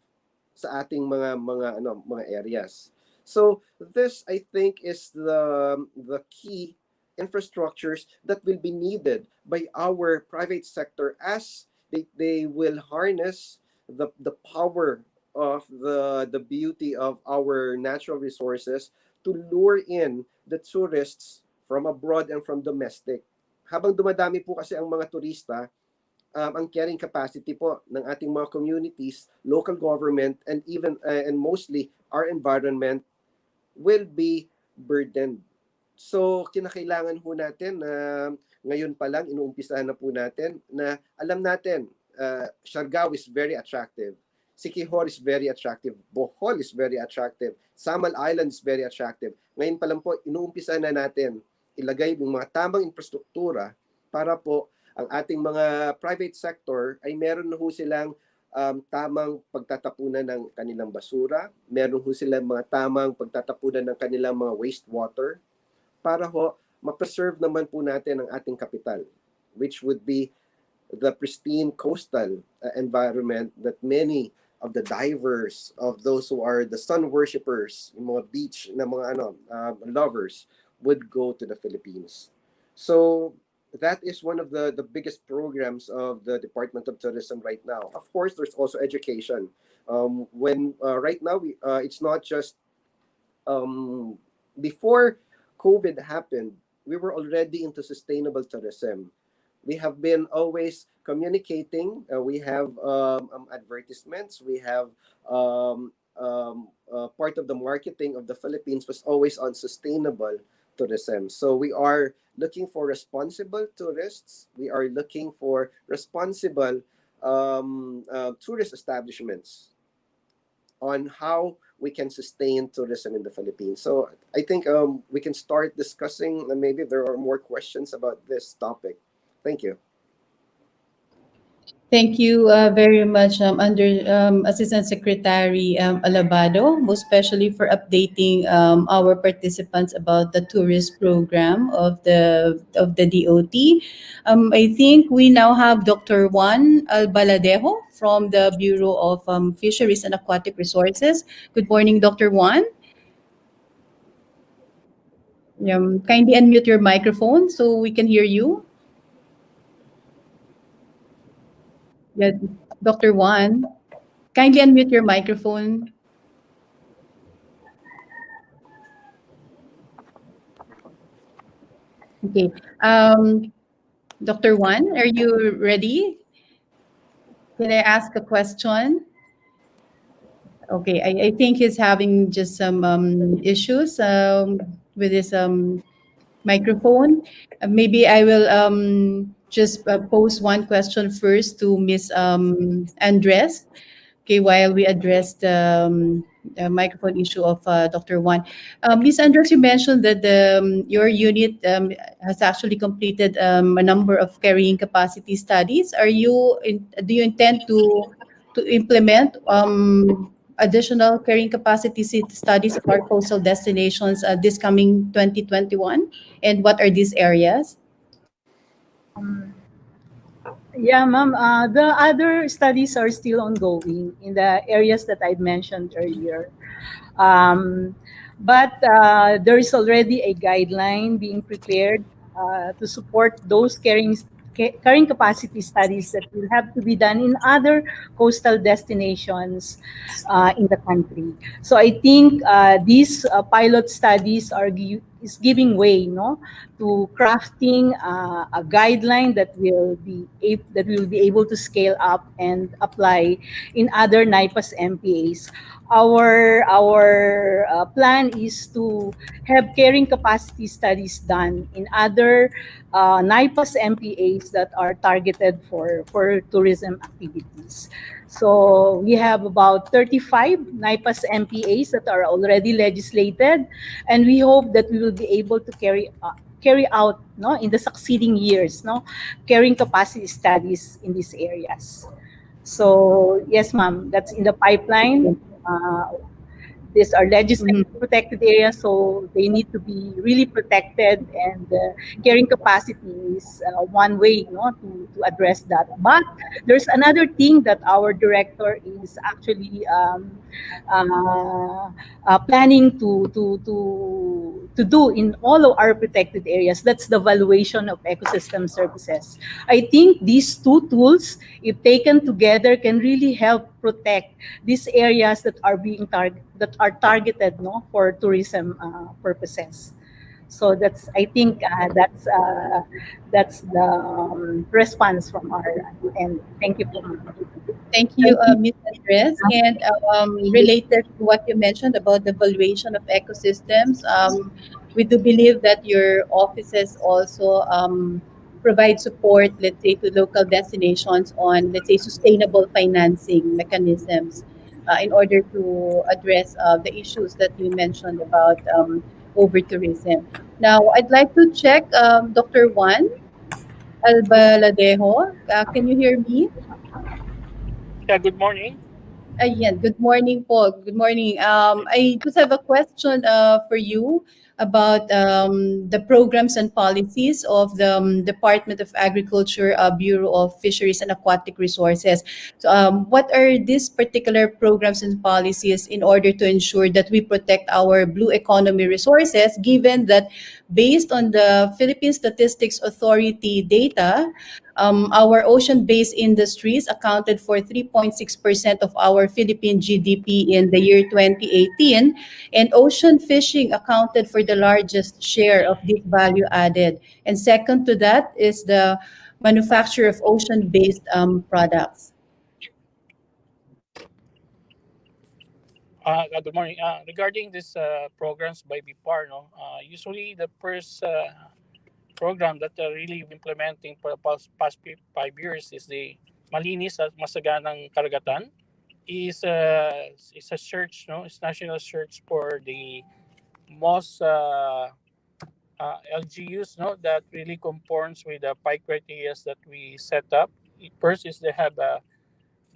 Speaker 12: sa ating mga areas. So this, I think, is the key infrastructures that will be needed by our private sector as they will harness the power of the beauty of our natural resources to lure in the tourists from abroad and from domestic. Habang dumadami po kasi ang mga turista, ang carrying capacity po ng ating mga communities, local government, and even and mostly our environment will be burdened. So, kinakailangan po natin na ngayon pa lang, inuumpisahan na po natin na alam natin, Siargao is very attractive. Siquijor is very attractive. Bohol is very attractive. Samal Island is very attractive. Ngayon pa lang po, inuumpisahan na natin ilagay yung mga tamang infrastruktura para po ang ating mga private sector ay meron na ho silang tamang pagtatapunan ng kanilang basura, meron ho silang mga tamang pagtatapunan ng kanilang mga wastewater para ho ma-preserve naman po natin ang ating kapital, which would be the pristine coastal environment that many of the divers, of those who are the sun worshippers, yung mga beach na mga lovers, would go to the Philippines. So that is one of the biggest programs of the Department of Tourism right now. Of course, there's also education. When right now it's not just before COVID happened, we were already into sustainable tourism. We have been always communicating. We have advertisements. We have part of the marketing of the Philippines was always on sustainable tourism. So we are looking for responsible tourists. We are looking for responsible tourist establishments on how we can sustain tourism in the Philippines. So I think we can start discussing, and maybe there are more questions about this topic. Thank you.
Speaker 8: Thank you very much, Assistant Secretary Alabado, most especially for updating our participants about the tourist program of the DOT. I think we now have Dr. Juan Albaladejo from the Bureau of Fisheries and Aquatic Resources. Good morning, Dr. Juan. Kindly unmute your microphone so we can hear you. Yeah, Dr. Juan, kindly unmute your microphone. Okay. Dr. Juan, are you ready? Can I ask a question? Okay, I think he's having just some issues with his microphone. Maybe I will just pose one question first to Miss Andres. Okay, while we address the microphone issue of Dr. Juan. Ms. Andres, you mentioned that your unit has actually completed a number of carrying capacity studies. Do you intend to implement additional carrying capacity studies of our coastal destinations this coming 2021? And what are these areas?
Speaker 10: Um, yeah, ma'am. The other studies are still ongoing in the areas that I mentioned earlier. Um, but there is already a guideline being prepared to support those carrying capacity studies that will have to be done in other coastal destinations in the country. So I think these pilot studies is giving way, no, to crafting a guideline that that we will be able to scale up and apply in other NIPAS MPAs. Our plan is to have carrying capacity studies done in other NIPAS MPAs that are targeted for tourism activities. So we have about 35 NIPAS MPAs that are already legislated, and we hope that we will be able to carry out, no, in the succeeding years, no, carrying capacity studies in these areas. So yes, ma'am, that's in the pipeline. These are legislative
Speaker 8: Mhm.
Speaker 10: protected areas, so they need to be really protected, and carrying capacity is one way, to address that. But there's another thing that our director is actually uh, planning to do in all of our protected areas. That's the valuation of ecosystem services. I think these two tools, if taken together, can really help protect these areas that are that are targeted, no, for tourism purposes. So I think that's the response from our end. Thank you, po, ma'am.
Speaker 8: Thank you, Ms. Andres. And related to what you mentioned about the valuation of ecosystems, we do believe that your offices also provide support, let's say, to local destinations on, let's say, sustainable financing mechanisms in order to address the issues that you mentioned about over tourism. Now, I'd like to check Dr. Juan Albaladejo. Can you hear me?
Speaker 13: Yeah, good morning.
Speaker 8: Ayan, good morning po. Good morning. I just have a question for you about the programs and policies of the Department of Agriculture, Bureau of Fisheries and Aquatic Resources. So, what are these particular programs and policies in order to ensure that we protect our blue economy resources, given that based on the Philippine Statistics Authority data, our ocean-based industries accounted for 3.6% of our Philippine GDP in the year 2018, and ocean fishing accounted for the largest share of this value added. And second to that is the manufacture of ocean-based products.
Speaker 13: Good morning. Regarding this programs by BIPAR, no, usually the first program that really implementing for the past 5 years is the Malinis at Masaganang Karagatan. Is a search, no, it's national search for the most LGUs, no, that really conforms with the five criteria that we set up. First is they have a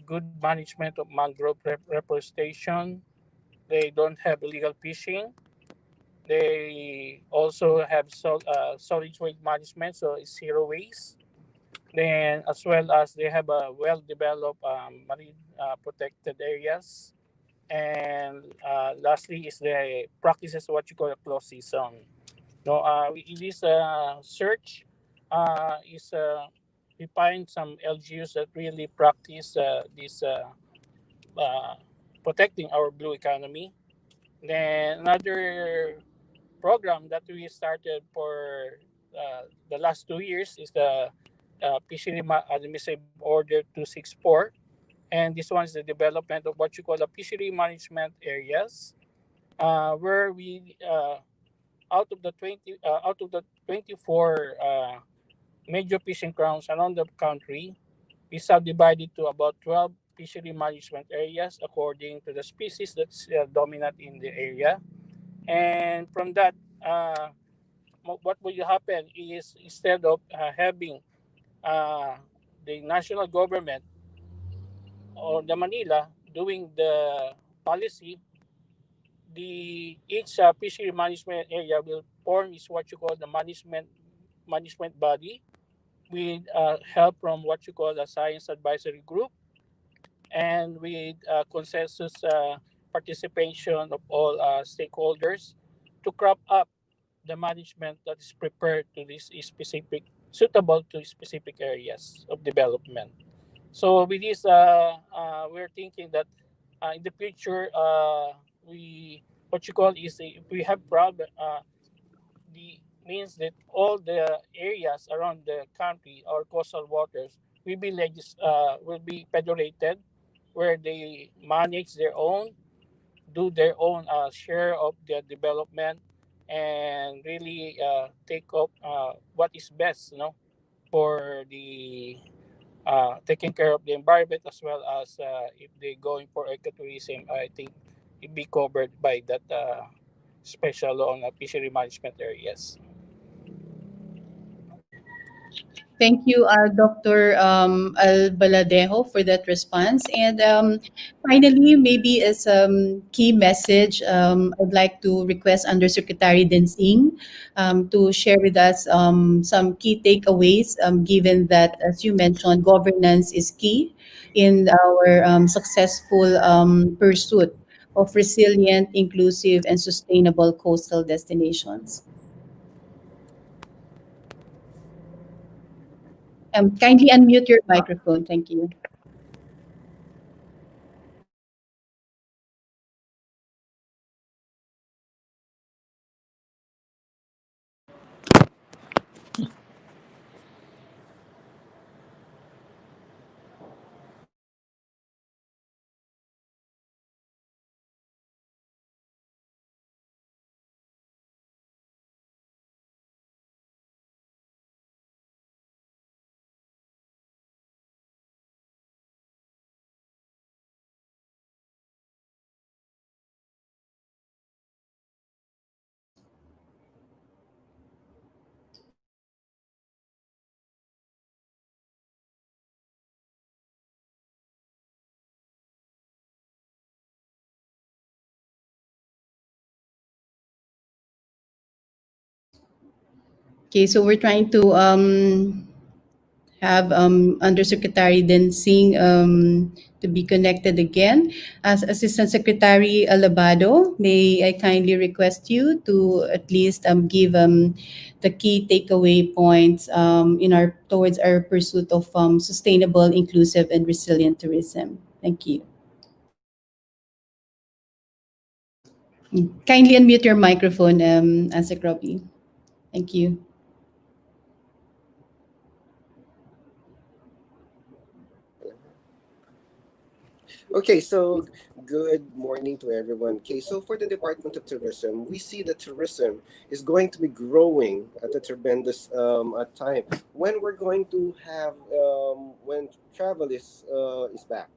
Speaker 13: good management of mangrove reforestation. They don't have illegal fishing. They also have solid waste management, so it's zero waste. Then, as well as they have a well-developed marine protected areas. And lastly, is the practices what you call a closed season. No, in this search, is we find some LGUs that really practice this uh, protecting our blue economy. Then another program that we started for the last 2 years is the Fishery Administrative Order 264. And this one is the development of what you call the fishery management areas, where we out of the 24 major fishing grounds around the country, we subdivided to about 12 fishery management areas according to the species that's dominant in the area. And from that, uh, what will happen is instead of having uh, the national government or the Manila doing the policy, the each fishery management area will form is what you call the management body with help from what you call a science advisory group and with consensus participation of all stakeholders to crop up the management that is prepared to this specific suitable to specific areas of development. So with this, we're thinking that in the future, we what you call is if we have problem, the means that all the areas around the country or coastal waters will be federated, where they manage their own, do their own share of their development, and really take up what is best, for the taking care of the environment as well as if they're going for ecotourism, I think it be covered by that special law on fishery management areas.
Speaker 8: Thank you, Dr. Albaladejo, for that response. And finally, maybe as a key message, I'd like to request Undersecretary Densing to share with us some key takeaways, given that, as you mentioned, governance is key in our successful pursuit of resilient, inclusive, and sustainable coastal destinations. Kindly unmute your microphone. Thank you. Okay, so we're trying to have Undersecretary Densing to be connected again. As Assistant Secretary Alabado, may I kindly request you to at least give the key takeaway points in our towards our pursuit of sustainable, inclusive, and resilient tourism. Thank you. Kindly unmute your microphone, Asik Robbie. Thank you.
Speaker 12: Okay, so good morning to everyone. Okay, so for the Department of Tourism, we see that tourism is going to be growing at a tremendous time when we're going to have when travel is back.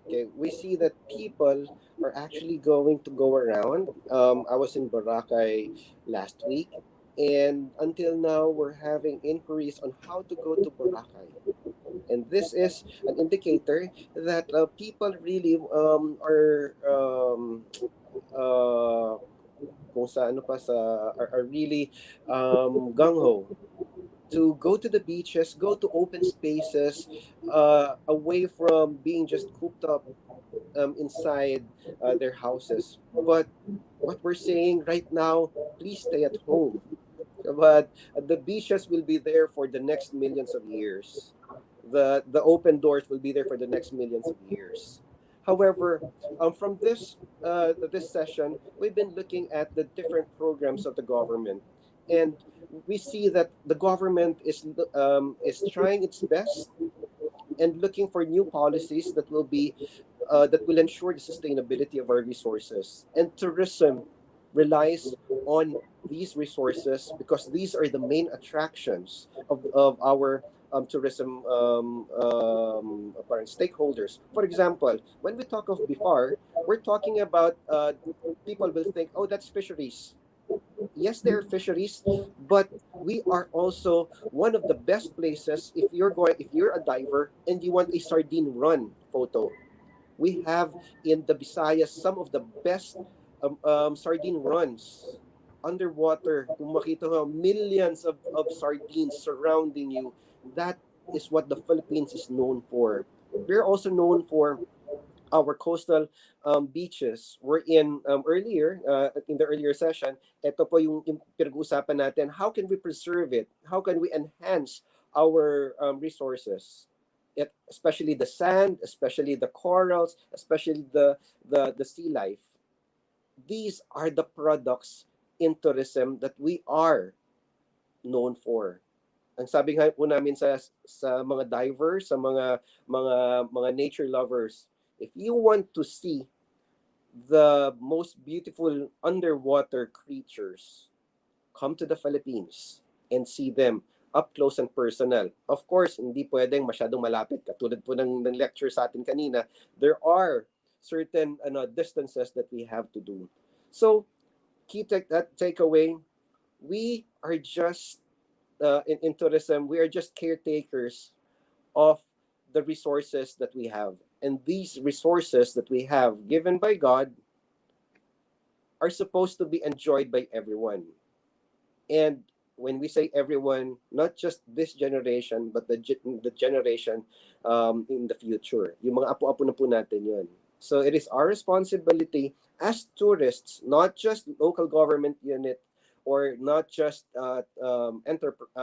Speaker 12: Okay, we see that people are actually going to go around. I was in Boracay last week, and until now, we're having inquiries on how to go to Boracay. And this is an indicator that people really uh, kung sa ano pa sa are really gung ho to go to the beaches, go to open spaces, away from being just cooped up inside their houses. But what we're saying right now, please stay at home. But the beaches will be there for the next millions of years. The open doors will be there for the next millions of years. However, from this session, we've been looking at the different programs of the government, and we see that the government is trying its best and looking for new policies that will ensure the sustainability of our resources. And tourism relies on these resources because these are the main attractions of our tourism apparent stakeholders. For example, when we talk of BIFAR, we're talking about people will think, oh, that's fisheries. Yes, there are fisheries, but we are also one of the best places if you're a diver and you want a sardine run photo. We have in the Visayas some of the best sardine runs underwater. Kung makita mo, millions of sardines surrounding you. That is what the Philippines is known for. We're also known for our coastal beaches. We're in earlier, in the earlier session, ito po yung pinag-uusapan natin, how can we preserve it? How can we enhance our resources? Especially the sand, especially the corals, especially the sea life. These are the products in tourism that we are known for. Ang sabi nga po namin sa mga divers, sa mga nature lovers, if you want to see the most beautiful underwater creatures, come to the Philippines and see them up close and personal. Of course, hindi pwedeng masyadong malapit. Katulad po ng lecture sa atin kanina, there are certain distances that we have to do. So, key takeaway, we are just, in tourism, we are just caretakers of the resources that we have. And these resources that we have given by God are supposed to be enjoyed by everyone. And when we say everyone, not just this generation, but the generation in the future. Yung mga apo-apo na po natin yun. So it is our responsibility as tourists, not just local government unit or not just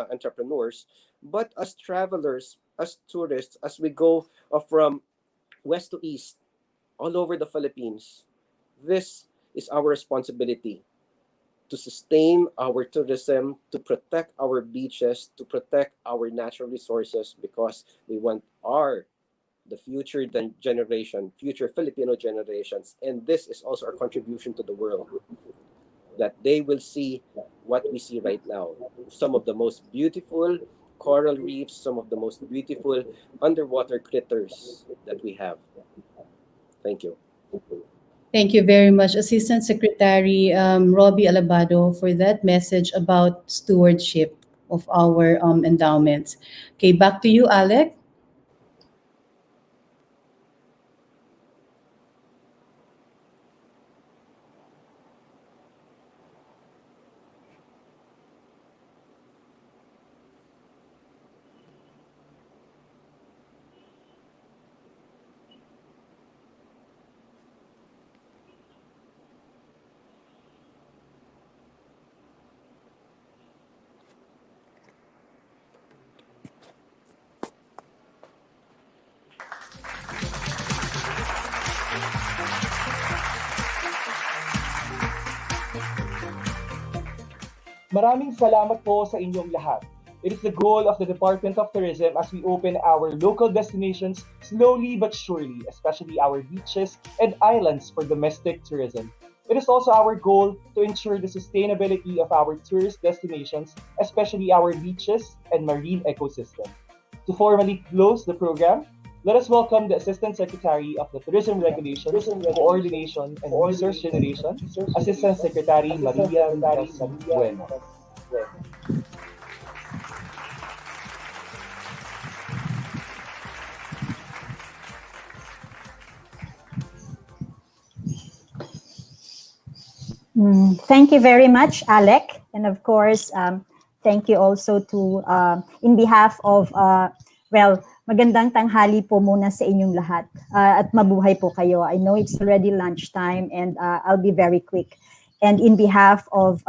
Speaker 12: entrepreneurs, but as travelers, as tourists, as we go from west to east, all over the Philippines. This is our responsibility to sustain our tourism, to protect our beaches, to protect our natural resources, because we want the future generation, future Filipino generations, and this is also our contribution to the world, that they will see what we see right now. Some of the most beautiful coral reefs, some of the most beautiful underwater critters that we have. Thank you.
Speaker 8: Thank you very much, Assistant Secretary Robbie Alabado, for that message about stewardship of our endowments. Okay, back to you, Alec.
Speaker 2: Maraming salamat po sa inyong lahat. It is the goal of the Department of Tourism as we open our local destinations slowly but surely, especially our beaches and islands for domestic tourism. It is also our goal to ensure the sustainability of our tourist destinations, especially our beaches and marine ecosystem. To formally close the program, let us welcome the Assistant Secretary of the Tourism Regulations, Coordination, and Resource Generation, Assistant Secretary Maria Bueno.
Speaker 14: Thank you very much, Alec. And of course, thank you also to, in behalf of, magandang tanghali po muna sa inyong lahat. At mabuhay po kayo. I know it's already lunchtime and I'll be very quick. And in behalf of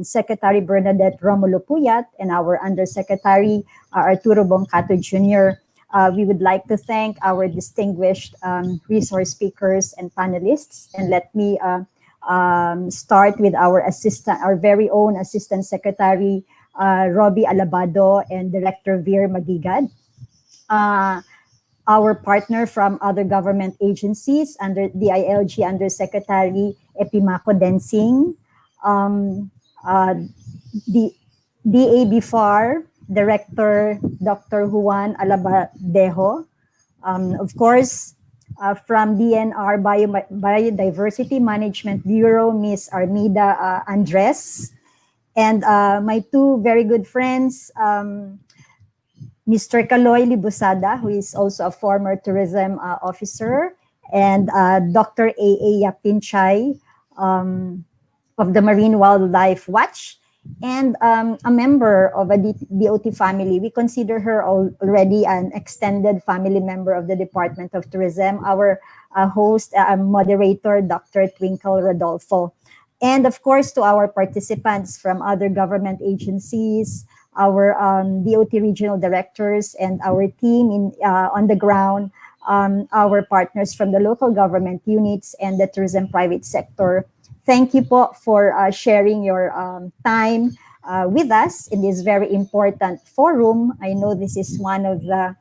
Speaker 14: Secretary Bernadette Romulo Puyat and our Undersecretary Arturo Bongcato Jr., we would like to thank our distinguished resource speakers and panelists. And let me start with our very own Assistant Secretary Robbie Alabado and Director Veer Magigad. Our partner from other government agencies under DILG Undersecretary Epimaco Densing, um, uh, the DABFAR Director Dr. Juan Alabadejo, of course, from DNR Biodiversity Management Bureau, Ms. Armida Andres, and my two very good friends, Mr. Kaloy Libusada, who is also a former tourism officer, and Dr. A.A. Yapinchay of the Marine Wildlife Watch, and a member of a DOT family. We consider her already an extended family member of the Department of Tourism, our host, moderator, Dr. Twinkle Rodolfo. And of course, to our participants from other government agencies, our DOT regional directors, and our team on the ground, our partners from the local government units and the tourism private sector. Thank you po for sharing your time with us in this very important forum. I know this is one of the,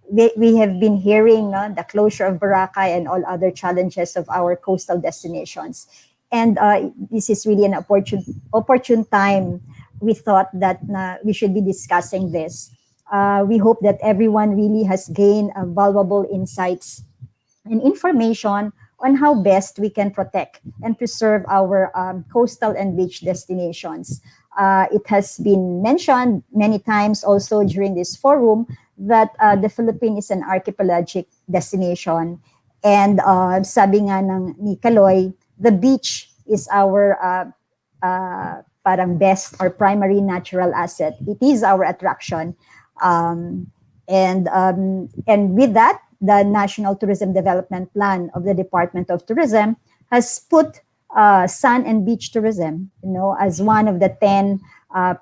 Speaker 14: we have been hearing the closure of Boracay and all other challenges of our coastal destinations. And this is really an opportune time. We thought that we should be discussing this. We hope that everyone really has gained valuable insights and information on how best we can protect and preserve our coastal and beach destinations. It has been mentioned many times also during this forum that the Philippines is an archipelagic destination. And sabi nga ni Kaloy, the beach is our parang best or primary natural asset. It is our attraction. And with that, the National Tourism Development Plan of the Department of Tourism has put sun and beach tourism, as one of the 10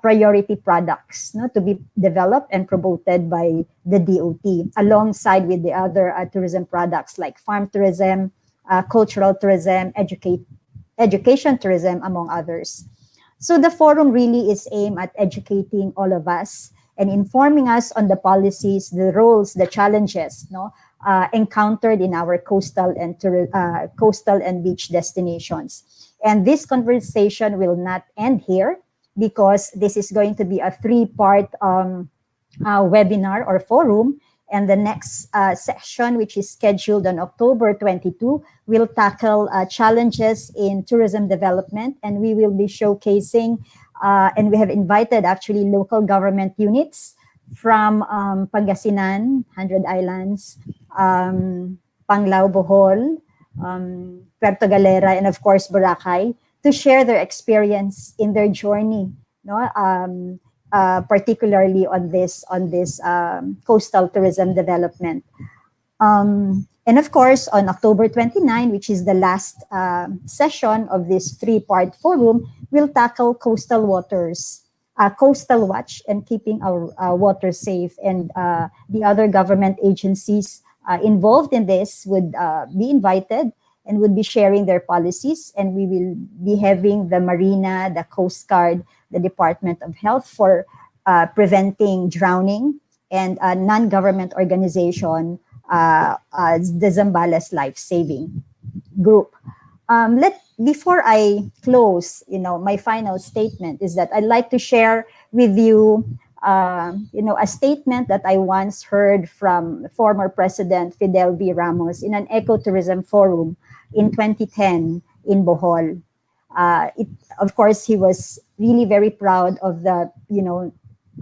Speaker 14: priority products, to be developed and promoted by the DOT, alongside with the other tourism products like farm tourism, cultural tourism, education tourism, among others. So the forum really is aimed at educating all of us and informing us on the policies, the roles, the challenges, encountered in our coastal and beach destinations. And this conversation will not end here, because this is going to be a 3-part webinar or forum. And the next session, which is scheduled on October 22, will tackle challenges in tourism development. And we will be showcasing, and we have invited actually local government units from Pangasinan, 100 Islands, Panglao, Bohol, Puerto Galera, and of course, Boracay, to share their experience in their journey, particularly on this coastal tourism development. And of course, on October 29, which is the last session of this 3-part forum, we'll tackle coastal waters, coastal watch, and keeping our water safe. And the other government agencies involved in this would be invited and would be sharing their policies. And we will be having the Marina, the Coast Guard, the Department of Health for preventing drowning, and a non-government organization, the Zambales Life Saving Group. Before I close, my final statement is that I'd like to share with you, a statement that I once heard from former President Fidel V. Ramos in an ecotourism forum in 2010 in Bohol. Of course, he was really very proud of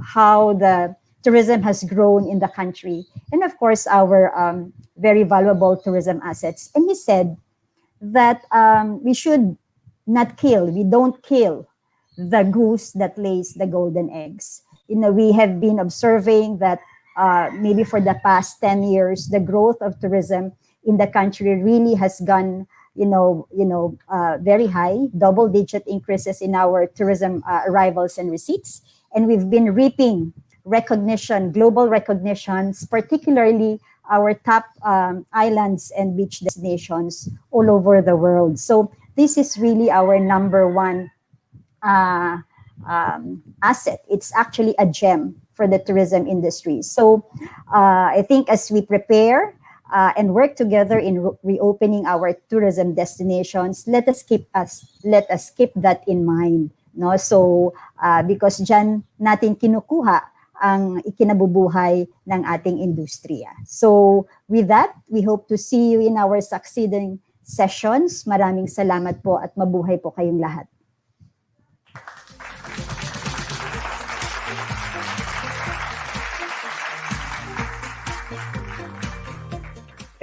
Speaker 14: how the tourism has grown in the country, and of course, our very valuable tourism assets. And he said that we should not kill, we don't kill the goose that lays the golden eggs. We have been observing that maybe for the past 10 years, the growth of tourism in the country really has gone, very high, double-digit increases in our tourism arrivals and receipts. And we've been reaping recognition, global recognitions, particularly our top islands and beach destinations all over the world. So this is really our number one asset. It's actually a gem for the tourism industry. So I think as we prepare and work together in reopening our tourism destinations, let us keep that in mind, no? So because diyan natin kinukuha ang ikinabubuhay ng ating industriya. So with that, we hope to see you in our succeeding sessions. Maraming salamat po at mabuhay po kayong lahat.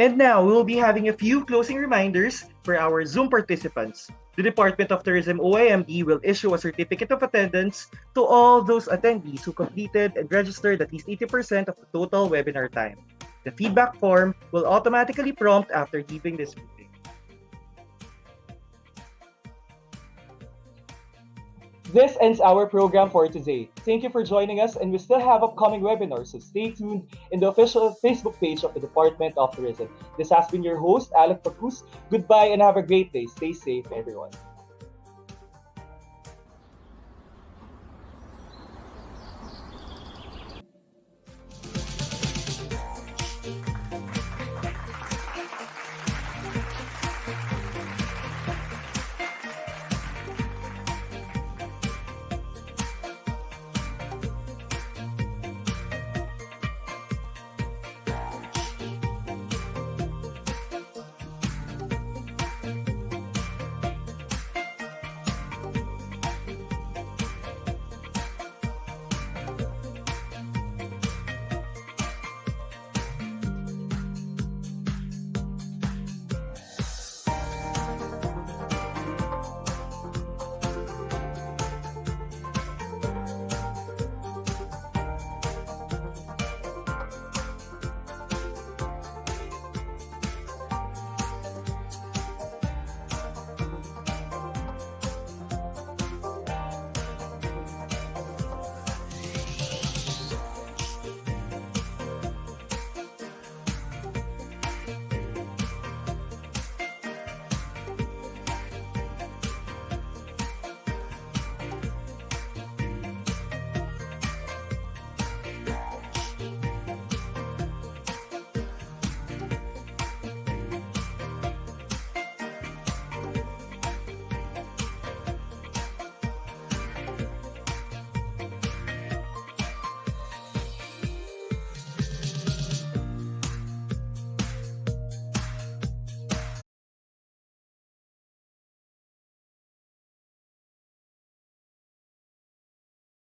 Speaker 15: And now, we will be having a few closing reminders for our Zoom participants. The Department of Tourism OIMD will issue a certificate of attendance to all those attendees who completed and registered at least 80% of the total webinar time. The feedback form will automatically prompt after leaving this meeting.
Speaker 2: This ends our program for today. Thank you for joining us, and we still have upcoming webinars, so stay tuned in the official Facebook page of the Department of Tourism. This has been your host, Alec Pagkus. Goodbye and have a great day. Stay safe, everyone.